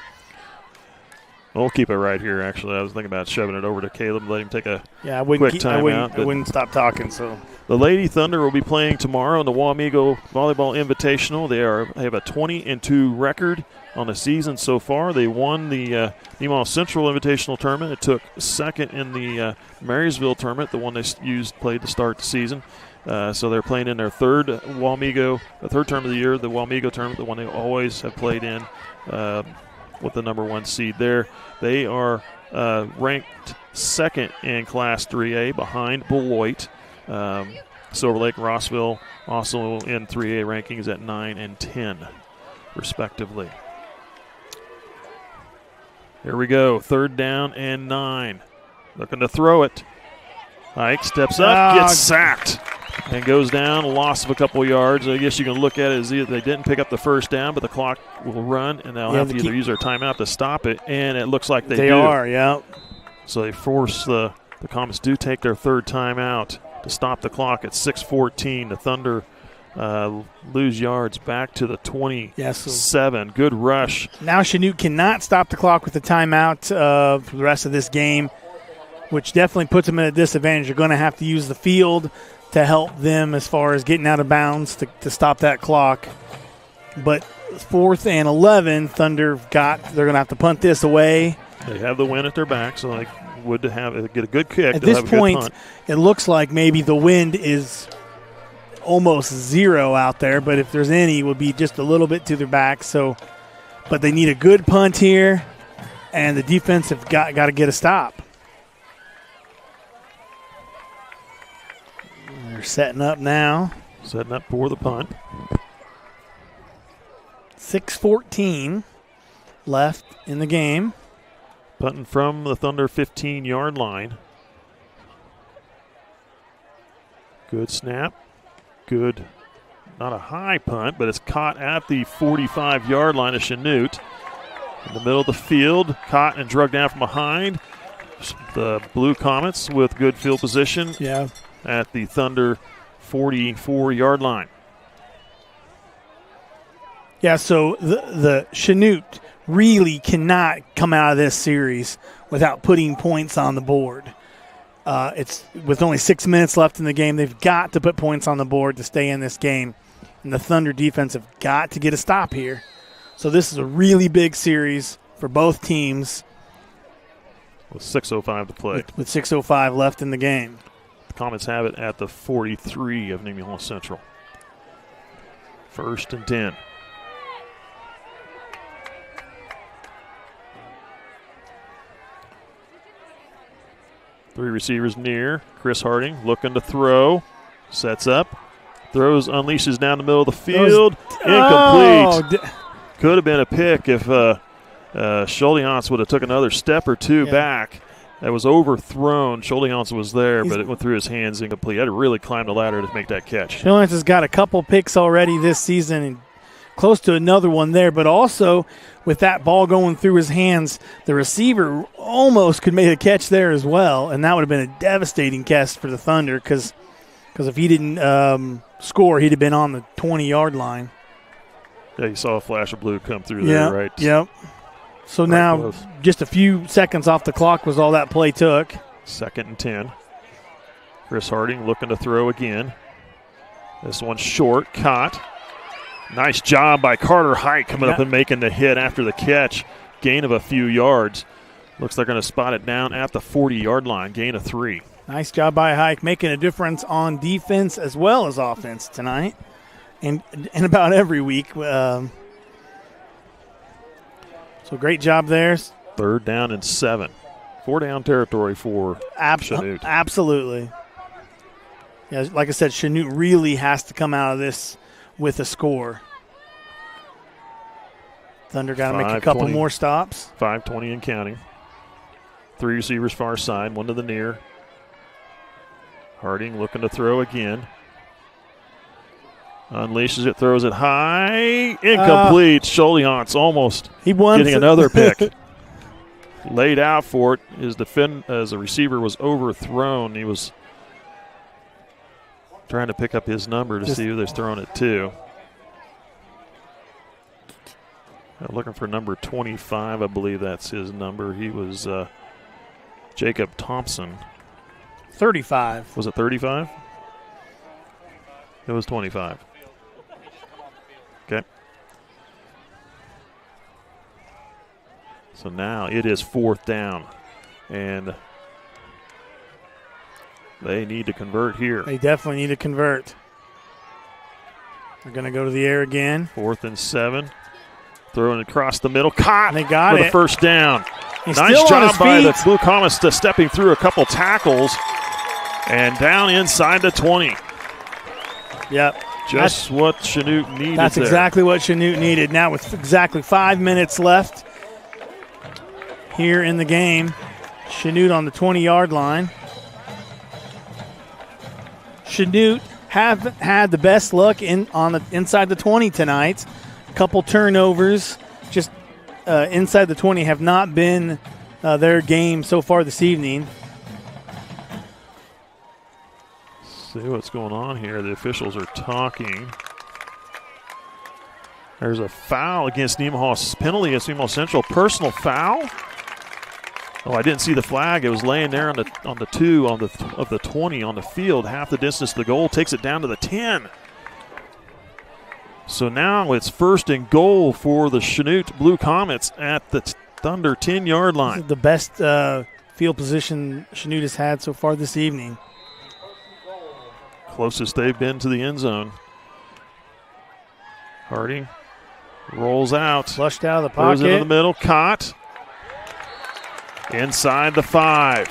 We'll keep it right here, actually. I was thinking about shoving it over to Caleb, let him take a quick timeout. I wouldn't stop talking. So the Lady Thunder will be playing tomorrow in the Wamego Volleyball Invitational. They have a 20-2 record on the season so far. They won the Nemaha Central Invitational Tournament. It took 2nd in the Marysville Tournament, the one they played to start the season. So they're playing in their 3rd Wamego, the 3rd tournament of the year, the Wamego Tournament, the one they always have played in. With the number 1 seed there. They are ranked 2nd in Class 3A behind Beloit. Silver Lake, Rossville also in 3A rankings at 9 and 10, respectively. Here we go, 3rd down and 9. Looking to throw it. Ike steps up, gets sacked, and goes down, a loss of a couple yards. I guess you can look at it as they didn't pick up the first down, but the clock will run, and they'll have to either use their timeout to stop it, and it looks like they do. They are, yeah. So they force the Comets do take their 3rd timeout to stop the clock at 6:14. The Thunder lose yards back to the 27. Yes. Good rush. Now Chanute cannot stop the clock with the timeout for the rest of this game, which definitely puts them at a disadvantage. You're going to have to use the field to help them as far as getting out of bounds to stop that clock. But 4th and 11, Thunder they're going to have to punt this away. They have the wind at their back, so they would get a good kick. At this point, it looks like maybe the wind is almost 0 out there, but if there's any, it would be just a little bit to their back. So, but they need a good punt here, and the defense have got to get a stop. They're setting up now. Setting up for the punt. 6:14 left in the game. Punting from the Thunder 15-yard line. Good snap. Good, not a high punt, but it's caught at the 45-yard line of Chanute. In the middle of the field, caught and drugged down from behind. The Blue Comets with good field position at the Thunder 44-yard line. Yeah, so the Chanute really cannot come out of this series without putting points on the board. It's with only 6 minutes left in the game. They've got to put points on the board to stay in this game. And the Thunder defense have got to get a stop here. So this is a really big series for both teams. With 6:05 to play. With 6:05 left in the game. The Comets have it at the 43 of Nemaha Central. 1st and 10. Three receivers near. Chris Harding looking to throw. Sets up. Throws, unleashes down the middle of the field. Incomplete. Could have been a pick if Schuldians would have took another step or two back. That was overthrown. Schuldians was there, but it went through his hands incomplete. Had to really climb the ladder to make that catch. Schuldians has got a couple picks already this season and close to another one there, but also with that ball going through his hands, the receiver almost could make a catch there as well, and that would have been a devastating catch for the Thunder because if he didn't score, he'd have been on the 20-yard line. Yeah, you saw a flash of blue come through there, right? Yep. So now close. Just a few seconds off the clock was all that play took. 2nd and 10. Chris Harding looking to throw again. This one's short, caught. Nice job by Carter Hike coming up and making the hit after the catch. Gain of a few yards. Looks like they're going to spot it down at the 40-yard line. Gain of 3. Nice job by Hike, making a difference on defense as well as offense tonight and about every week. So great job there. 3rd down and 7. 4-down territory for Chanute. Absolutely. Yeah, like I said, Chanute really has to come out of this with a score. Thunder got to make a couple more stops. 5:20 and counting. 3 receivers far side, 1 to the near. Harding looking to throw again. Unleashes it, throws it high. Incomplete. Schuldians almost getting another pick. Laid out for it. His as a receiver was overthrown. He was trying to pick up his number to see who they're throwing it to. Looking for number 25, I believe that's his number. He was Jacob Thompson. 35. Was it 35? It was 25. Okay. So now it is 4th down, and they need to convert here. They definitely need to convert. They're going to go to the air again. 4th and 7. Throwing across the middle. Caught. They got for it. the first down. He's nice job by the Blue Comets stepping through a couple tackles and down inside the 20. Yep. Just what Chanute needed. That's exactly what Chanute needed. Now with exactly 5 minutes left here in the game, Chanute on the 20-yard line. Chanute haven't had the best luck inside the 20 tonight. A couple turnovers just inside the 20 have not been their game so far this evening. See what's going on here. The officials are talking. There's a foul against Nemaha, penalty against Nemaha Central. Personal foul. Oh, I didn't see the flag. It was laying there on the 2 of the 20 on the field, half the distance to the goal. Takes it down to the 10. So now it's 1st and goal for the Chanute Blue Comets at the Thunder 10-yard line. This is the best field position Chanute has had so far this evening. Closest they've been to the end zone. Harding rolls out. Flushed out of the pocket. Goes into the middle. Caught. Inside the 5.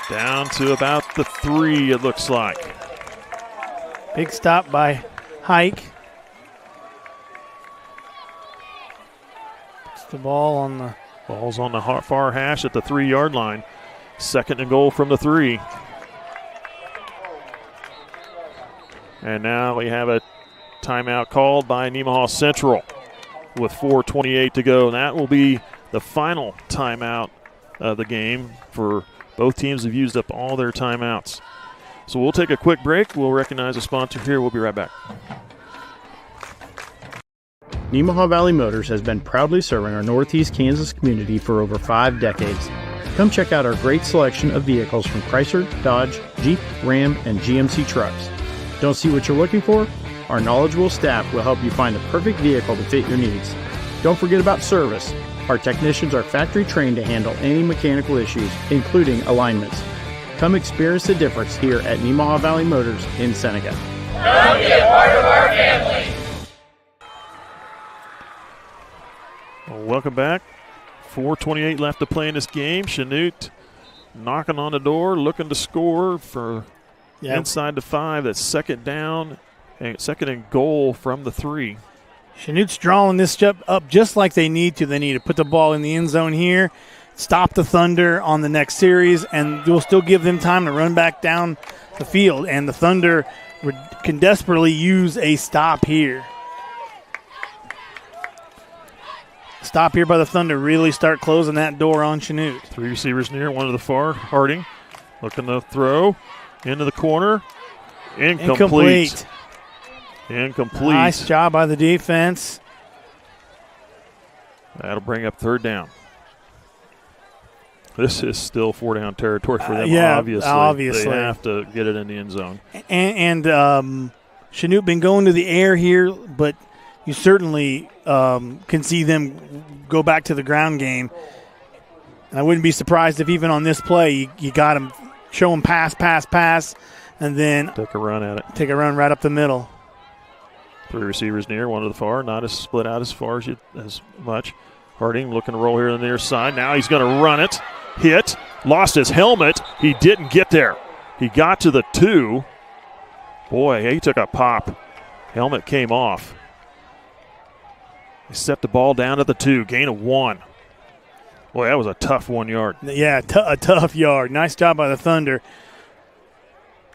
Down to about the 3, it looks like. Big stop by Hike. Puts the ball on the... Ball's on the far hash at the 3-yard line. 2nd and goal from the 3. And now we have a timeout called by Nemaha Central with 4:28 to go. And that will be the final timeout of the game for both teams have used up all their timeouts. So we'll take a quick break. We'll recognize a sponsor here. We'll be right back. Nemaha Valley Motors has been proudly serving our Northeast Kansas community for over 5 decades. Come check out our great selection of vehicles from Chrysler, Dodge, Jeep, Ram, and GMC trucks. Don't see what you're looking for? Our knowledgeable staff will help you find the perfect vehicle to fit your needs. Don't forget about service. Our technicians are factory trained to handle any mechanical issues, including alignments. Come experience the difference here at Nemaha Valley Motors in Seneca. Come be a part of our family. Well, welcome back. 4:28 left to play in this game. Chanute knocking on the door, looking to score for inside the 5. That's second down and second and goal from the 3. Chanute's drawing this up just like they need to. They need to put the ball in the end zone here, stop the Thunder on the next series, and we'll still give them time to run back down the field. And the Thunder can desperately use a stop here. Stop here by the Thunder, really start closing that door on Chanute. 3 receivers near, one to the far. Harding looking to throw into the corner. Incomplete. Nice job by the defense. That'll bring up third down. This is still 4-down territory for them, obviously. They have to get it in the end zone. And Chanute been going to the air here, but you certainly can see them go back to the ground game. And I wouldn't be surprised if even on this play you got them, show them pass, and then take a run at it. Take a run right up the middle. 3 receivers near, one to the far, not as split out as far as much. Harding looking to roll here on the near side. Now he's going to run it. Hit. Lost his helmet. He didn't get there. He got to the 2. Boy, he took a pop. Helmet came off. He set the ball down at the 2. Gain of 1. Boy, that was a tough 1 yard. Yeah, a tough yard. Nice job by the Thunder.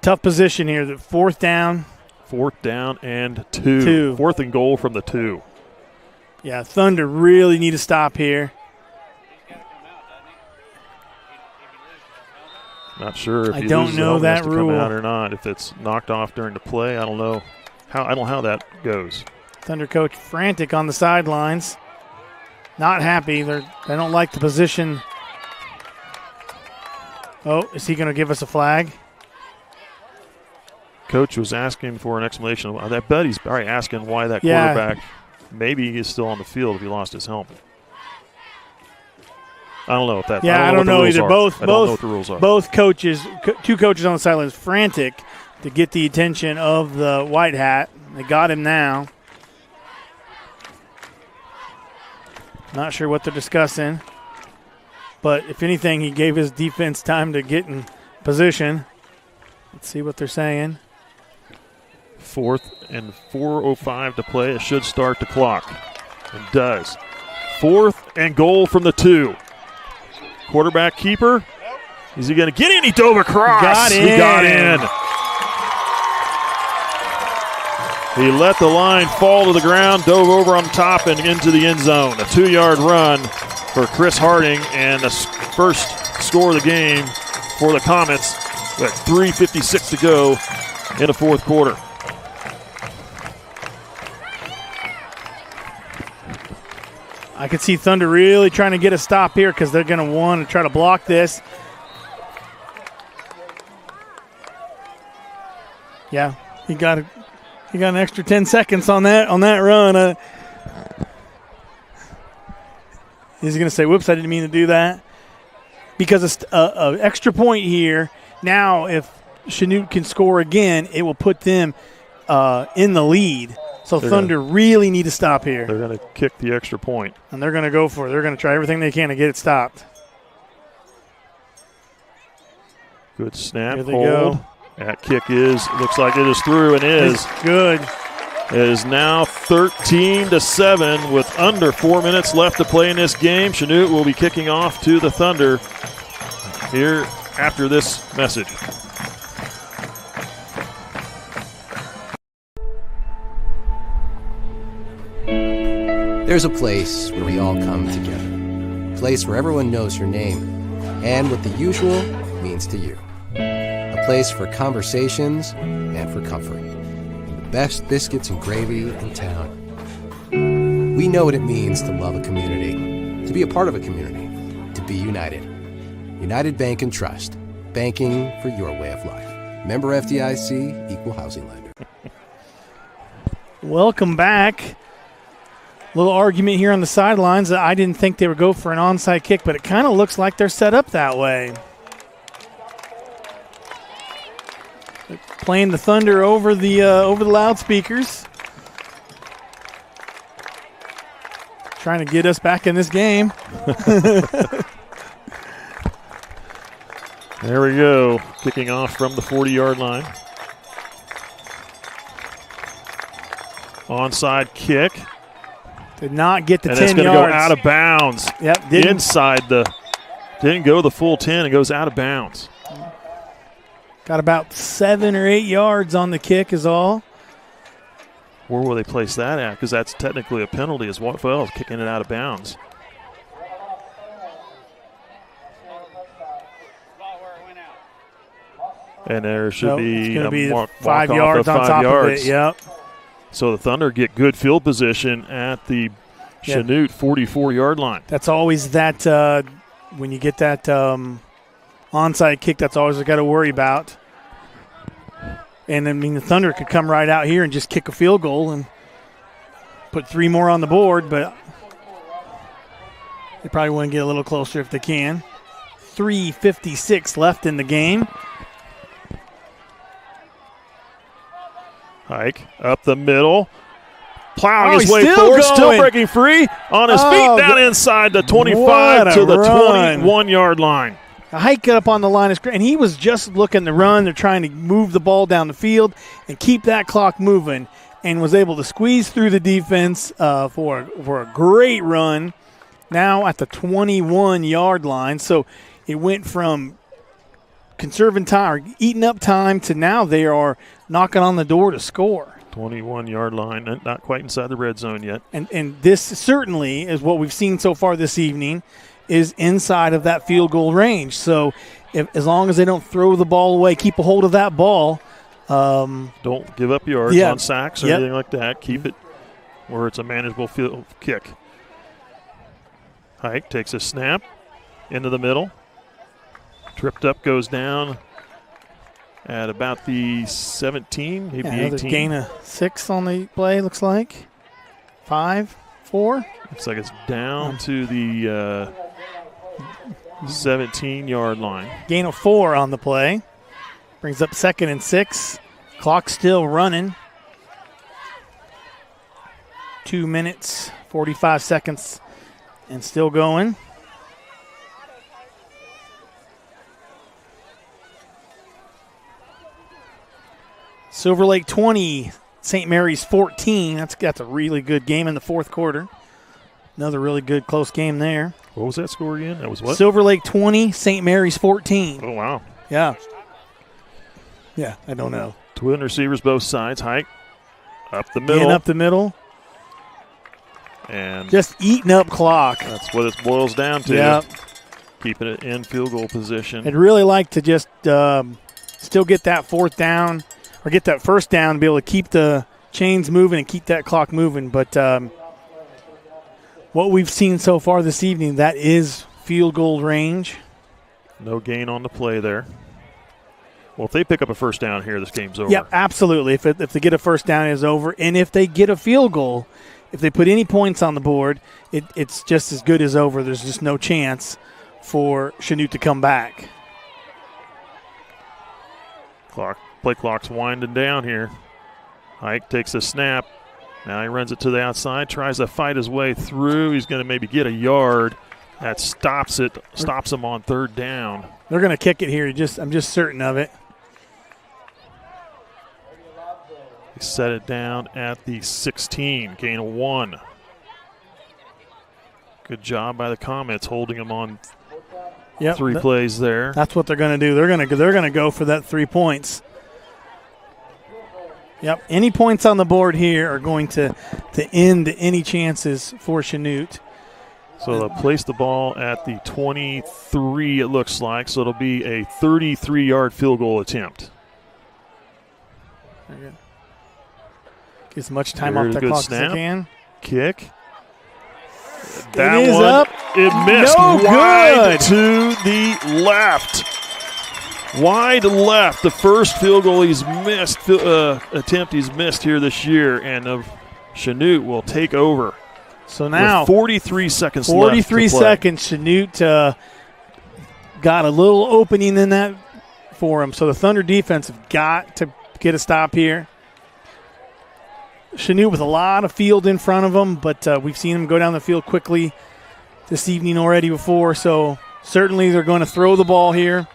Tough position here. The 4th down. 4th down and 2. 4th and goal from the 2. Yeah, Thunder really need to stop here. Not sure if I don't know that rule come out or not. If it's knocked off during the play, I don't know how that goes. Thunder coach frantic on the sidelines. Not happy. They don't like the position. Oh, is he going to give us a flag? Coach was asking for an explanation. I bet he's probably asking why that quarterback maybe he's still on the field if he lost his helmet. I don't know if that's. Yeah, I don't know either. I don't know what the rules are. Both coaches, 2 coaches on the sidelines, frantic to get the attention of the white hat. They got him now. Not sure what they're discussing, but if anything, he gave his defense time to get in position. Let's see what they're saying. 4th and 4:05 to play. It should start the clock. It does. 4th and goal from the 2. Quarterback keeper. Is he going to get in? He dove across. He got in. He let the line fall to the ground, dove over on top and into the end zone. A 2-yard run for Chris Harding, and the first score of the game for the Comets with 3:56 to go in the 4th quarter. I could see Thunder really trying to get a stop here because they're going to want to try to block this. Yeah, he got an extra 10 seconds on that run. He's going to say, "Whoops, I didn't mean to do that." Because it's an extra point here. Now, if Chanute can score again, it will put them in the lead. So Thunder really need to stop here. They're going to kick the extra point. And they're going to go for it. They're going to try everything they can to get it stopped. Good snap, Here they hold. go. That kick looks like it is through and is. It's good. It is now 13-7 with under 4 minutes left to play in this game. Chanute will be kicking off to the Thunder here after this message. There's a place where we all come together. A place where everyone knows your name and what the usual means to you. A place for conversations and for comfort. The best biscuits and gravy in town. We know what it means to love a community, to be a part of a community, to be united. United Bank and Trust. Banking for your way of life. Member FDIC, Equal Housing Lender. Welcome back. Little argument here on the sidelines. I didn't think they would go for an onside kick, but it kind of looks like they're set up that way. playing the Thunder over the loudspeakers. Trying to get us back in this game. There we go. Kicking off from the 40-yard line. Onside kick. Did not get the 10 yards. And it's going to go out of bounds. Yep. Didn't go the full 10. It goes out of bounds. Got about 7 or 8 yards on the kick is all. Where will they place that at? Because that's technically a penalty as well as kicking it out of bounds. And there should be a 5 yards on top of it. Yep. So the Thunder get good field position at the Chanute 44-yard line. That's always that when you get that onside kick, that's always got to worry about. And I mean, the Thunder could come right out here and just kick a field goal and put 3 more on the board, but they probably want to get a little closer if they can. 3:56 left in the game. Hike up the middle. Plowing his way forward, still breaking free on his feet down inside the 25 to the 21-yard line. Hike got up on the line of scrimmage, and he was just looking to run. They're trying to move the ball down the field and keep that clock moving, and was able to squeeze through the defense for a great run. Now at the 21-yard line, so it went from conserving time, or eating up time, to now they are knocking on the door to score. 21-yard line, not quite inside the red zone yet. And this certainly is what we've seen so far this evening, is inside of that field goal range. So as long as they don't throw the ball away, keep a hold of that ball. Don't give up yards on sacks or anything like that. Keep it where it's a manageable field kick. Hike takes a snap into the middle. Tripped up, goes down at about the 17, maybe 18. Gain of 6 on the play, looks like. 5, 4. Looks like it's down to the 17-yard line. Gain of 4 on the play. Brings up 2nd and 6. Clock still running. 2 minutes, 45 seconds, and still going. Silver Lake 20, St. Mary's 14. That's a really good game in the fourth quarter. Another really good close game there. What was that score again? That was what? Silver Lake 20, St. Mary's 14. Oh, wow. Yeah. Yeah, I don't know. Twin receivers both sides. Hike up the middle. And up the middle. And just eating up clock. That's what it boils down to. Yeah. Keeping it in field goal position. I'd really like to just still get that 4th down, or get that 1st down, and be able to keep the chains moving and keep that clock moving. But what we've seen so far this evening, that is field goal range. No gain on the play there. Well, if they pick up a 1st down here, this game's over. Yep, absolutely. If they get a 1st down, it's over. And if they get a field goal, if they put any points on the board, it's just as good as over. There's just no chance for Chanute to come back. Play clock's winding down here. Hike takes a snap. Now he runs it to the outside, tries to fight his way through. He's going to maybe get a yard. That stops him on 3rd down. They're going to kick it here. I'm just certain of it. He set it down at the 16, gain of 1. Good job by the Comets holding him on 3 plays there. That's what they're going to do. They're going to go for that 3 points. Yep, any points on the board here are going to end any chances for Chanute. So they'll place the ball at the 23, it looks like. So it'll be a 33-yard field goal attempt. Very good. Get as much time off the clock as they can. Kick. That is up. It missed wide to the left. Wide left. The first field goal he's missed, attempt he's missed here this year. And Chanute will take over. So now, with 43 seconds left. 43 seconds. Chanute got a little opening in that for him. So the Thunder defense have got to get a stop here. Chanute with a lot of field in front of them, but we've seen him go down the field quickly this evening already before, so certainly they're going to throw the ball here.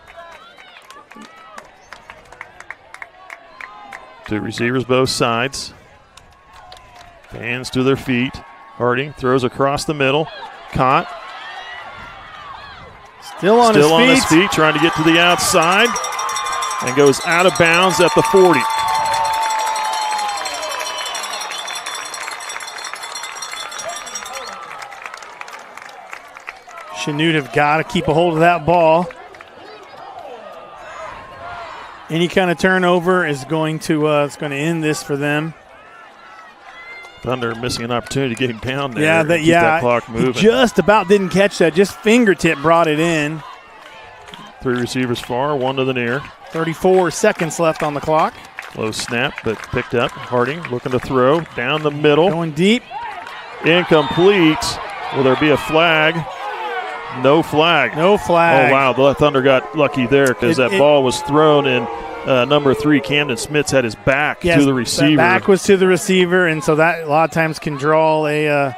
2 receivers both sides. Hands to their feet. Harding throws across the middle. Caught. Still on his feet, trying to get to the outside, and goes out of bounds at the 40. Chanute have got to keep a hold of that ball. Any kind of turnover is going to end this for them. Thunder missing an opportunity to get him down there. Yeah, keep that clock moving. Just about didn't catch that. Just fingertip brought it in. 3 receivers far, 1 to the near. 34 seconds left on the clock. Low snap, but picked up. Harding looking to throw down the middle. Going deep. Incomplete. Will there be a flag? No flag. No flag. Oh, wow. The Thunder got lucky there because that ball was thrown in. Number 3, Camden Smits had his back to the receiver. That back was to the receiver, and so that a lot of times can draw a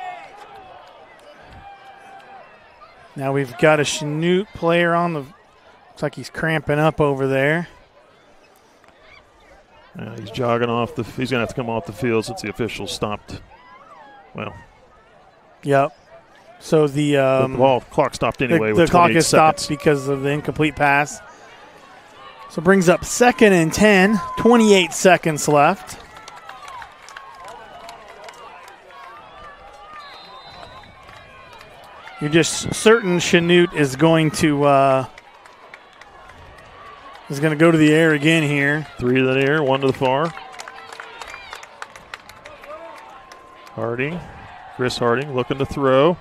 now we've got a Chanute player on the – looks like he's cramping up over there. He's jogging off the – he's going to have to come off the field since the official stopped. Well. Yep. So the ball clock stopped anyway. The clock is seconds. Stopped because of the incomplete pass. So it brings up 2nd and 10, 28 seconds left. You're just certain Chanute is going to go to the air again here. 3 to the near, 1 to the far. Harding, Chris Harding looking to throw.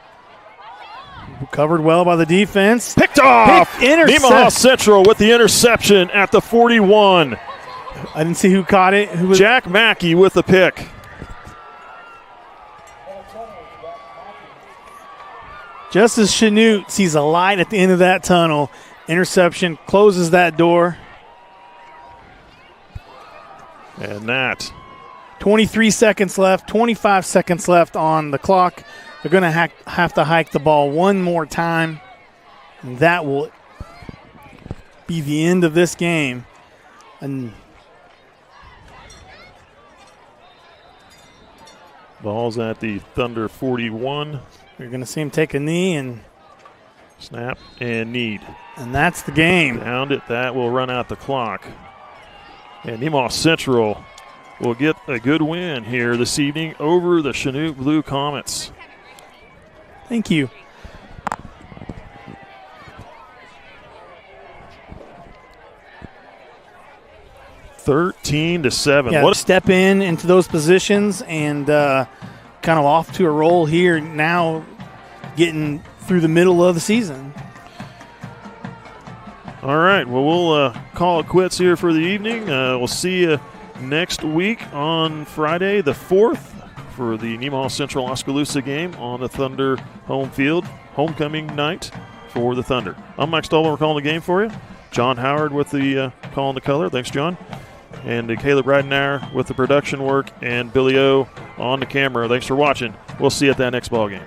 Covered well by the defense. Picked off! Nemaha Central with the interception at the 41. I didn't see who caught it. Who was Jack Mackey with the pick. Just as Chanute sees a light at the end of that tunnel, interception closes that door. And that. 23 seconds left, 25 seconds left on the clock. They're going to have to hike the ball one more time, and that will be the end of this game. And ball's at the Thunder 41. You're going to see him take a knee and snap and need. And that's the game. Downed it. That will run out the clock. And Nemaha Central will get a good win here this evening over the Chanute Blue Comets. Thank you. (13-7). Yeah, what step into those positions and kind of off to a roll here now, getting through the middle of the season. All right, well, we'll call it quits here for the evening. We'll see you next week on Friday the 4th for the Nemaha Central Oskaloosa game on the Thunder home field, homecoming night for the Thunder. I'm Mike Stolman. We're calling the game for you. John Howard with the calling the color. Thanks, John. And Caleb Ridenauer with the production work, and Billy O on the camera. Thanks for watching. We'll see you at that next ball game.